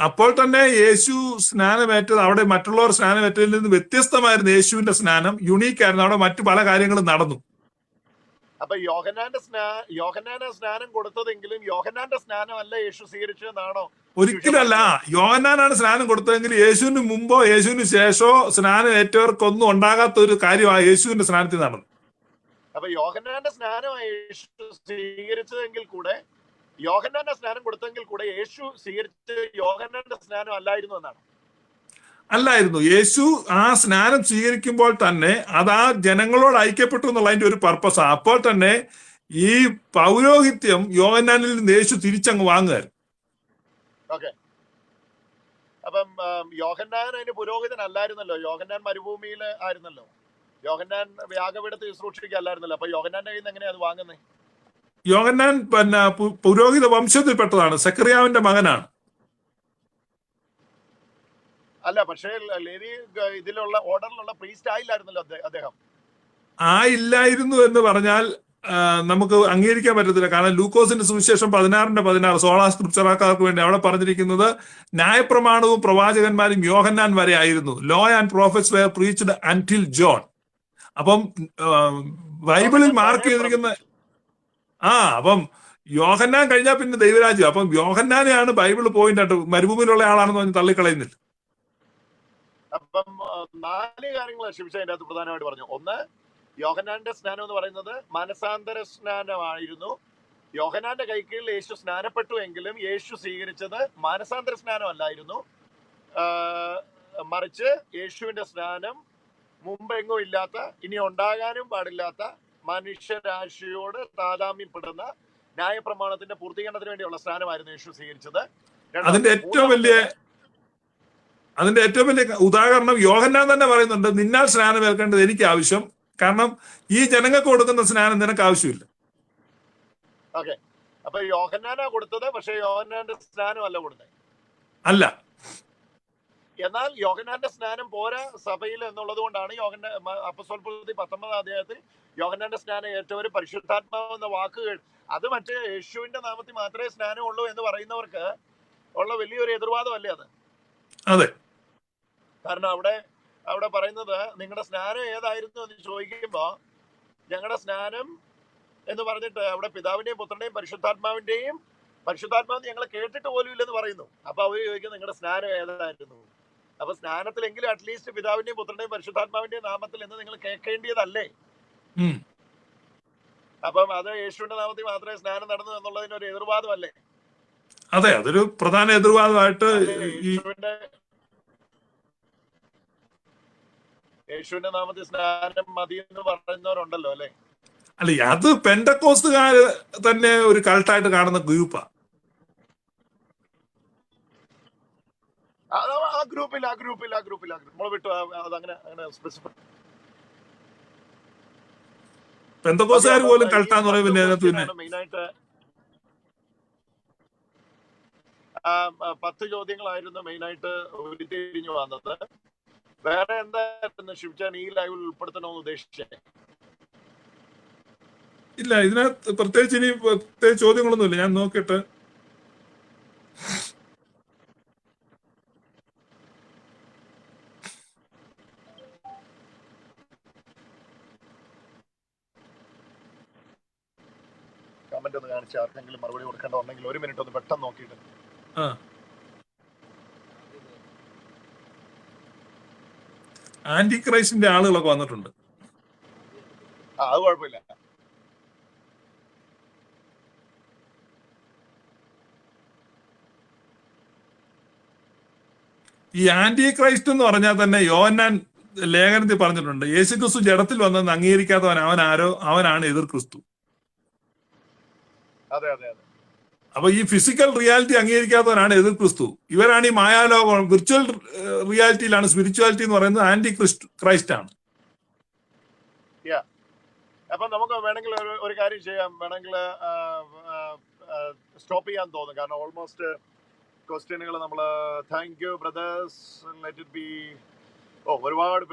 അപ്പോൾ തന്നെ യേശു സ്നാനമേറ്റത് അവിടെ മറ്റുള്ളവർ സ്നാനമേറ്റതിൽ നിന്ന് വ്യത്യസ്തമായിരുന്നു. യേശുവിന്റെ സ്നാനം യുണീക്ക് ആയിരുന്നു. അവിടെ മറ്റു പല കാര്യങ്ങളും നടന്നു. അപ്പൊ യോഹന്നാന്റെ സ്നാനം കൊടുത്തതെങ്കിലും യോഹന്നാന്റെ സ്നാനം അല്ല യേശു സ്വീകരിച്ചതെന്നാണോ? ഒരിക്കലല്ല. യോഹന്നാനാണ് സ്നാനം കൊടുത്തതെങ്കിൽ യേശുവിന് മുമ്പോ യേശുവിന് ശേഷമോ സ്നാനം ഏറ്റവർക്കൊന്നും ഉണ്ടാകാത്ത ഒരു കാര്യമാണ് യേശുവിന്റെ സ്നാനത്തിൽ നടന്നത്. അപ്പൊ യോഹന്നാന്റെ സ്നാനം യേശു സ്വീകരിച്ചതെങ്കിൽ കൂടെ, യോഹന്നാന്റെ സ്നാനം കൊടുത്തെങ്കിൽ കൂടെ യേശു സ്വീകരിച്ച യോഹന്നാന്റെ സ്നാനം അല്ലായിരുന്നു എന്നാണ്? അല്ലായിരുന്നു. യേശു ആ സ്നാനം സ്വീകരിക്കുമ്പോൾ തന്നെ അത് ആ ജനങ്ങളോട് ഐക്യപ്പെട്ടു എന്നുള്ള അതിന്റെ ഒരു പർപ്പസാണ്. അപ്പോൾ തന്നെ ഈ പൗരോഹിത്യം യോഹന്നാനിൽ നിന്ന് യേശു തിരിച്ചങ്ങ് വാങ്ങുകയായിരുന്നു. ഓക്കെ, അപ്പം യോഹന്നാൻ അതിന് പുരോഹിതൻ അല്ലായിരുന്നല്ലോ. യോഹന്നാൻ മരുഭൂമിയിൽ ആയിരുന്നല്ലോ. യോഹന്നാൻ യാഗപീഠത്തെ ശുശ്രൂഷിക്കല്ലായിരുന്നല്ലോ. അപ്പൊ യോഹന്നാന്റെ കയ്യിൽ നിന്ന് എങ്ങനെയാ അത് വാങ്ങുന്നത്? യോഹന്നാൻ പുരോഹിത വംശത്തിൽപ്പെട്ടതാണ്, സെക്കറിയാവിന്റെ മകനാണ്. അല്ല, പക്ഷേ ലേവി ഇതിലുള്ള ഓർഡറിലുള്ള പ്രീസ്റ്റ് ആയില്ലായിരുന്നല്ലോ അദ്ദേഹം. ഇല്ലായിരുന്നു എന്ന് പറഞ്ഞാൽ നമുക്ക് അംഗീകരിക്കാൻ പറ്റത്തില്ല. കാരണം ലൂക്കോസിന്റെ സുവിശേഷം 16:16 സോളാ സ്ക്രിപ്ചറാക്കാർക്ക് വേണ്ടി അവിടെ പറഞ്ഞിരിക്കുന്നത് ന്യായപ്രമാണവും പ്രവാചകന്മാരും യോഹന്നാൻ വരെ ആയിരുന്നു. Law and prophets were preached until John. അപ്പം ബൈബിളിൽ മാർക്ക് ചെയ്തിരിക്കുന്ന അപ്പം യോഹന്നാൻ കഴിഞ്ഞാൽ പിന്നെ ദൈവരാജ്യം. അപ്പം യോഹന്നാനെയാണ് ബൈബിൾ പോയിന്റ് ആയിട്ട് മരുഭൂമിയിലുള്ള ആളാണെന്ന് പറഞ്ഞ് തള്ളിക്കളയുന്നില്ല. അപ്പം 4 കാര്യങ്ങൾ ശിവശ അതിന്റെ അകത്ത് പ്രധാനമായിട്ട് പറഞ്ഞു. ഒന്ന്, യോഹന്നാന്റെ സ്നാനം എന്ന് പറയുന്നത് മനസാന്തര സ്നാനമായിരുന്നു. യോഹന്നാന്റെ കൈക്കീഴിൽ യേശു സ്നാനപ്പെട്ടു എങ്കിലും യേശു സ്വീകരിച്ചത് മാനസാന്തര സ്നാനം അല്ലായിരുന്നു. മറിച്ച് യേശുവിന്റെ സ്നാനം മുമ്പെങ്ങും ഇല്ലാത്ത, ഇനി ഉണ്ടാകാനും പാടില്ലാത്ത മനുഷ്യരാശിയോട് താതാമ്യപ്പെടുന്ന ന്യായപ്രമാണത്തിന്റെ പൂർത്തീകരണത്തിന് വേണ്ടിയുള്ള സ്നാനമായിരുന്നു യേശു സ്വീകരിച്ചത്. അതിന്റെ ഏറ്റവും വലിയ ഉദാഹരണം യോഹന്നാൻ തന്നെ പറയുന്നുണ്ട്, നിന്നാൽ സ്നാനം ഏൽക്കേണ്ടത് എനിക്ക് ആവശ്യം, കാരണം ഈ ജനങ്ങൾക്ക് കൊടുക്കുന്ന സ്നാനം നിനക്ക് ആവശ്യമില്ല. ഓക്കെ, അപ്പൊ യോഹന്നാനാ കൊടുത്തത്, പക്ഷെ യോഹന്നാന്റെ സ്നാനം അല്ല കൊടുത്തത്. അല്ല, എന്നാൽ യോഹന്നാന്റെ സ്നാനം പോരാ സഭയിൽ എന്നുള്ളത് കൊണ്ടാണ് അപ്പോസ്തല പ്രവൃത്തി 19 അധ്യായത്തിൽ യോഹന്നാന്റെ സ്നാനം ഏറ്റവും പരിശുദ്ധാത്മാവ് എന്ന വാക്ക്, അത് മറ്റേ യേശുവിന്റെ നാമത്തിൽ മാത്രമേ സ്നാനം ഉള്ളൂ എന്ന് പറയുന്നവർക്ക് ഉള്ള വലിയൊരു എതിർവാദമല്ലേ അത്? അതെ. കാരണം അവിടെ പറയുന്നത് നിങ്ങളുടെ സ്നാനം ഏതായിരുന്നു എന്ന് ചോദിക്കുമ്പോ ഞങ്ങളുടെ സ്നാനം എന്ന് പറഞ്ഞിട്ട് അവിടെ പിതാവിന്റെയും പുത്രന്റെയും പരിശുദ്ധാത്മാവ് ഞങ്ങൾ കേട്ടിട്ട് പോലും ഇല്ലെന്ന് പറയുന്നു. അപ്പൊ അവര് ചോദിക്കും നിങ്ങളുടെ സ്നാനം ഏതായിരുന്നു? അപ്പൊ സ്നാനത്തിലെങ്കിലും അറ്റ്ലീസ്റ്റ് പിതാവിന്റെയും പുത്രന്റെയും പരിശുദ്ധാത്മാവിന്റെയും നാമത്തിൽ എന്ന് നിങ്ങൾ കേൾക്കേണ്ടിയതല്ലേ? അപ്പം അത് യേശുവിന്റെ നാമത്തിൽ മാത്രമേ സ്നാനം നടന്നു എന്നുള്ളതിന് ഒരു എതിർവാദമല്ലേ? അതെ, അതൊരു പ്രധാന എതിർവാദമായിട്ട് യേശുവിന്റെ നാമത്തിൽ സ്നാനം മതി എന്ന് പറയുന്നവരുണ്ടല്ലോ അല്ലെ? അല്ല, അത് പെന്തക്കോസ്തുകാര് തന്നെ ഒരു കൾട്ടായിട്ട് കാണുന്ന ഗ്രൂപ്പാ. ആ ഗ്രൂപ്പിൽ നമ്മൾ വിട്ടു. അതങ്ങനെ സ്പെസിഫിക് പെന്തക്കോസ്തുകാർ പോലും കൾട്ടാന്ന് പറയുന്നത് മെയിനായിട്ട് 10 ചോദ്യങ്ങളായിരുന്നു മെയിനായിട്ട് ഉരുത്തിരിഞ്ഞു വന്നത്. വേറെ എന്തായിരുന്നു ഷിവ്ചാൻ ഈ ലൈവിൽ ഉൾപ്പെടുത്തണമെന്ന് ഉദ്ദേശിച്ചേ? ഇല്ല, ഇതിനകത്ത് പ്രത്യേകിച്ച് ചോദ്യങ്ങളൊന്നുമില്ല. ഞാൻ നോക്കിയിട്ട് കമന്റ് ഒന്ന് കാണിച്ച് ആർക്കെങ്കിലും മറുപടി കൊടുക്കേണ്ടതുണ്ടെങ്കിൽ 1 മിനിറ്റ് ഒന്ന് പെട്ടെന്ന് നോക്കിയിട്ട്. ആന്റി ക്രൈസ്റ്റിന്റെ ആളുകളൊക്കെ വന്നിട്ടുണ്ട്. അത് കുഴപ്പമില്ല. ഈ ആന്റി ക്രൈസ്റ്റ് എന്ന് പറഞ്ഞാൽ തന്നെ യോഹന്നാൻ ലേഖനത്തിൽ പറഞ്ഞിട്ടുണ്ട്, യേശുക്രിസ്തു ജഡത്തിൽ വന്നെന്ന് അംഗീകരിക്കാത്തവൻ അവനാണ് എതിർ ക്രിസ്തു. അതെ അതെ അതെ. അപ്പൊ ഈ ഫിസിക്കൽ റിയാലിറ്റി അംഗീകരിക്കാത്തവനാണ് എതിർ ക്രിസ്തു. ഇവരാണ് ഈ മായാലോകം, വിർച്വൽ റിയാലിറ്റിയിലാണ് സ്പിരിച്വാലിറ്റി എന്ന് പറയുന്നത് ആന്റി ക്രൈസ്റ്റ് ആണ്. അപ്പൊ നമുക്ക് വേണമെങ്കിൽ ഒരു കാര്യം ചെയ്യാം, വേണമെങ്കിൽ സ്റ്റോപ്പ് ചെയ്യാൻ തോന്നും. കാരണം ഓൾമോസ്റ്റ് ക്വസ്റ്റ്യനുകൾ നമ്മൾ thank you brothers let it be. ഒരുപാട്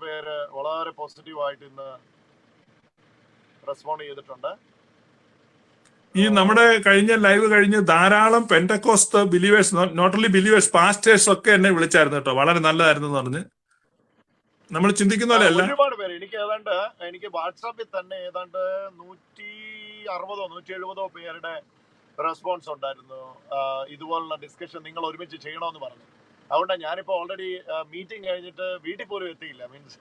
പേര് വളരെ പോസിറ്റീവായിട്ട് ഇന്ന് റെസ്പോണ്ട് ചെയ്തിട്ടുണ്ട്. ഈ നമ്മുടെ കഴിഞ്ഞ ലൈവ് കഴിഞ്ഞ് ധാരാളം Pentecost believers, not only believers, pastors ഒക്കെ എന്നെ വിളിച്ചായിരുന്നു കേട്ടോ. വളരെ നല്ലതായിരുന്നു എന്ന് പറഞ്ഞ്. നമ്മൾ ചിന്തിക്കുന്ന പോലെ അല്ല, ഒരുപാട് പേര് എനിക്ക് വാട്സാപ്പിൽ തന്നെ ഏതാണ്ട് 160-170 പേരുടെ റെസ്പോൺസ് ഉണ്ടായിരുന്നു. ഇതുപോലുള്ള ഡിസ്കഷൻ നിങ്ങൾ ഒരുമിച്ച് ചെയ്യണമെന്ന് പറഞ്ഞു. അതുകൊണ്ടാണ് ഞാനിപ്പോ ഓൾറെഡി മീറ്റിംഗ് കഴിഞ്ഞിട്ട് വീട്ടിൽ പോലും എത്തിയില്ല. മീൻസ്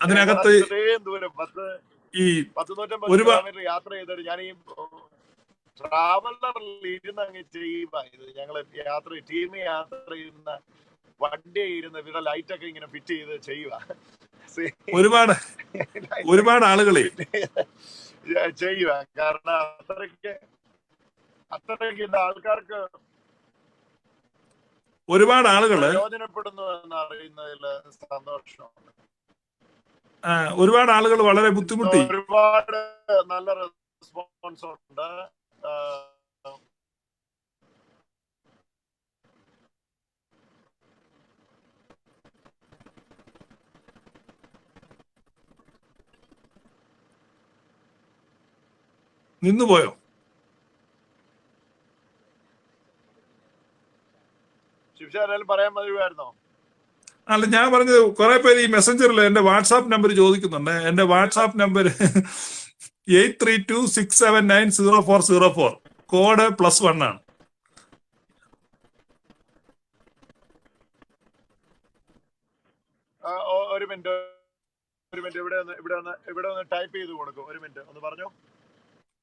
അതിനകത്ത് ഇത്രയും ദൂരം 150 കിലോമീറ്റർ യാത്ര ചെയ്തിട്ട് ഞാൻ ഈ ട്രാവലറിൽ ഇരുന്ന് അങ്ങ് ചെയ്യുക. ഇത് ഞങ്ങള് ടീം യാത്ര ചെയ്യുന്ന വണ്ടി ഇരുന്ന് ഇവിടെ ലൈറ്റ് ഒക്കെ ഇങ്ങനെ ഫിറ്റ് ചെയ്ത് ചെയ്യുക. ഒരുപാട് ആളുകളെ ചെയ്യുക. കാരണം അത്രയ്ക്ക് ആൾക്കാർക്ക് ഒരുപാട് ആളുകള് പ്രയോജനപ്പെടുന്നു എന്ന് അറിയുന്നതിൽ സന്തോഷമുണ്ട്. ഒരുപാട് ആളുകൾ വളരെ ബുദ്ധിമുട്ടി. ഒരുപാട് നല്ല റെസ്പോൺസ് ഉണ്ട്. നിന്നുപോയോ? ശിവശാലും പറയാൻ മതിയായിരുന്നോ? അല്ല, ഞാൻ പറഞ്ഞത് കുറെ പേര് ഈ മെസ്സഞ്ചറിൽ എന്റെ വാട്സാപ്പ് നമ്പർ ചോദിക്കുന്നുണ്ട്. എന്റെ വാട്സാപ്പ് നമ്പർ 8326790404, കോഡ് +1 ആണ്. ഒരു മിനിറ്റ് ഇവിടെ ഒന്ന് ടൈപ്പ് ചെയ്ത് കൊടുക്കും. ഒരു മിനിറ്റ് ഒന്ന് പറഞ്ഞു.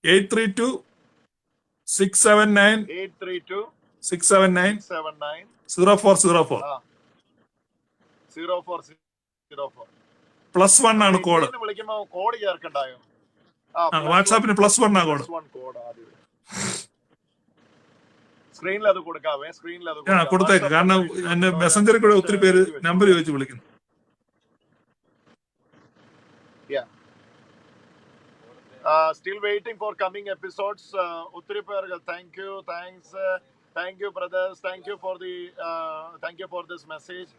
8326790404. +1 ആണ് കോഡ്. വിളിക്കുമ്പോ കോഡ് ചേർക്കണ്ടായോ? വാട്സാപ്പിന് +1 ആ കോഡ്. സ്ക്രീനിൽ അത് കൊടുക്കാവേ. കൊടുത്തേക്ക്. കാരണം എന്റെ മെസ്സഞ്ചറിൽ കൂടെ ഒത്തിരി പേര് നമ്പർ ചോദിച്ച് വിളിക്കുന്നു. Still waiting for coming episodes. ഒത്തിരി പേർക്ക് thank you brothers, thank you for this message.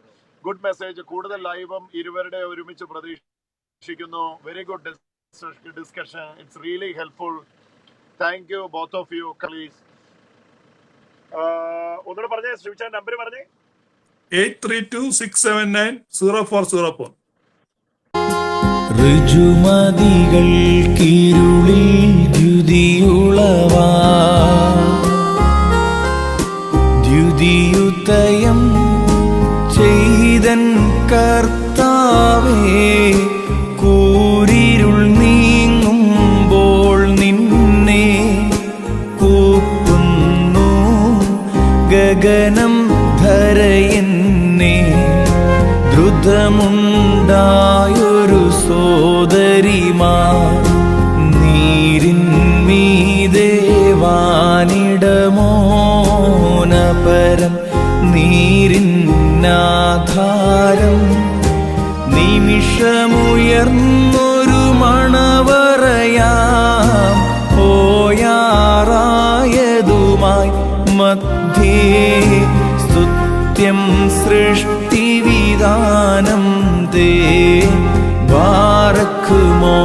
Good message. കൂടുതൽ ലൈവും ഇരുവരുടെ ഒരുമിച്ച് പ്രതീക്ഷിക്കുന്നു. Very good discussion. It's really helpful. Thank you both of you, please. ഒന്നുകൂടെ പറഞ്ഞേ ശ്രീവിച്ചാൻ, നമ്പർ പറഞ്ഞേ. 8326790404. ഋജുമതികൾ കിരുളിൽ ദ്യുതിയുളവാ ദ്യുതിയുത്തയം ചെയ്തൻ കർത്താവേ, കൂരിരുൾ നീങ്ങുമ്പോൾ നിന്നെ കൂപ്പുന്നു ഗഗനം ധരയെന്നെ. ദ്രുതമുണ്ടായൊരു സോദരിമാർ നീരിന്മീതെ വാനിടമോനപരം നീരിന്നാധാരം. നിമിഷമുയർന്നൊരു മണവറയാം പോയാറായതുമായി മധ്യേ സ്തുത്യം സൃഷ്ടിവിധാനം തേ ബാറക്കുമോ.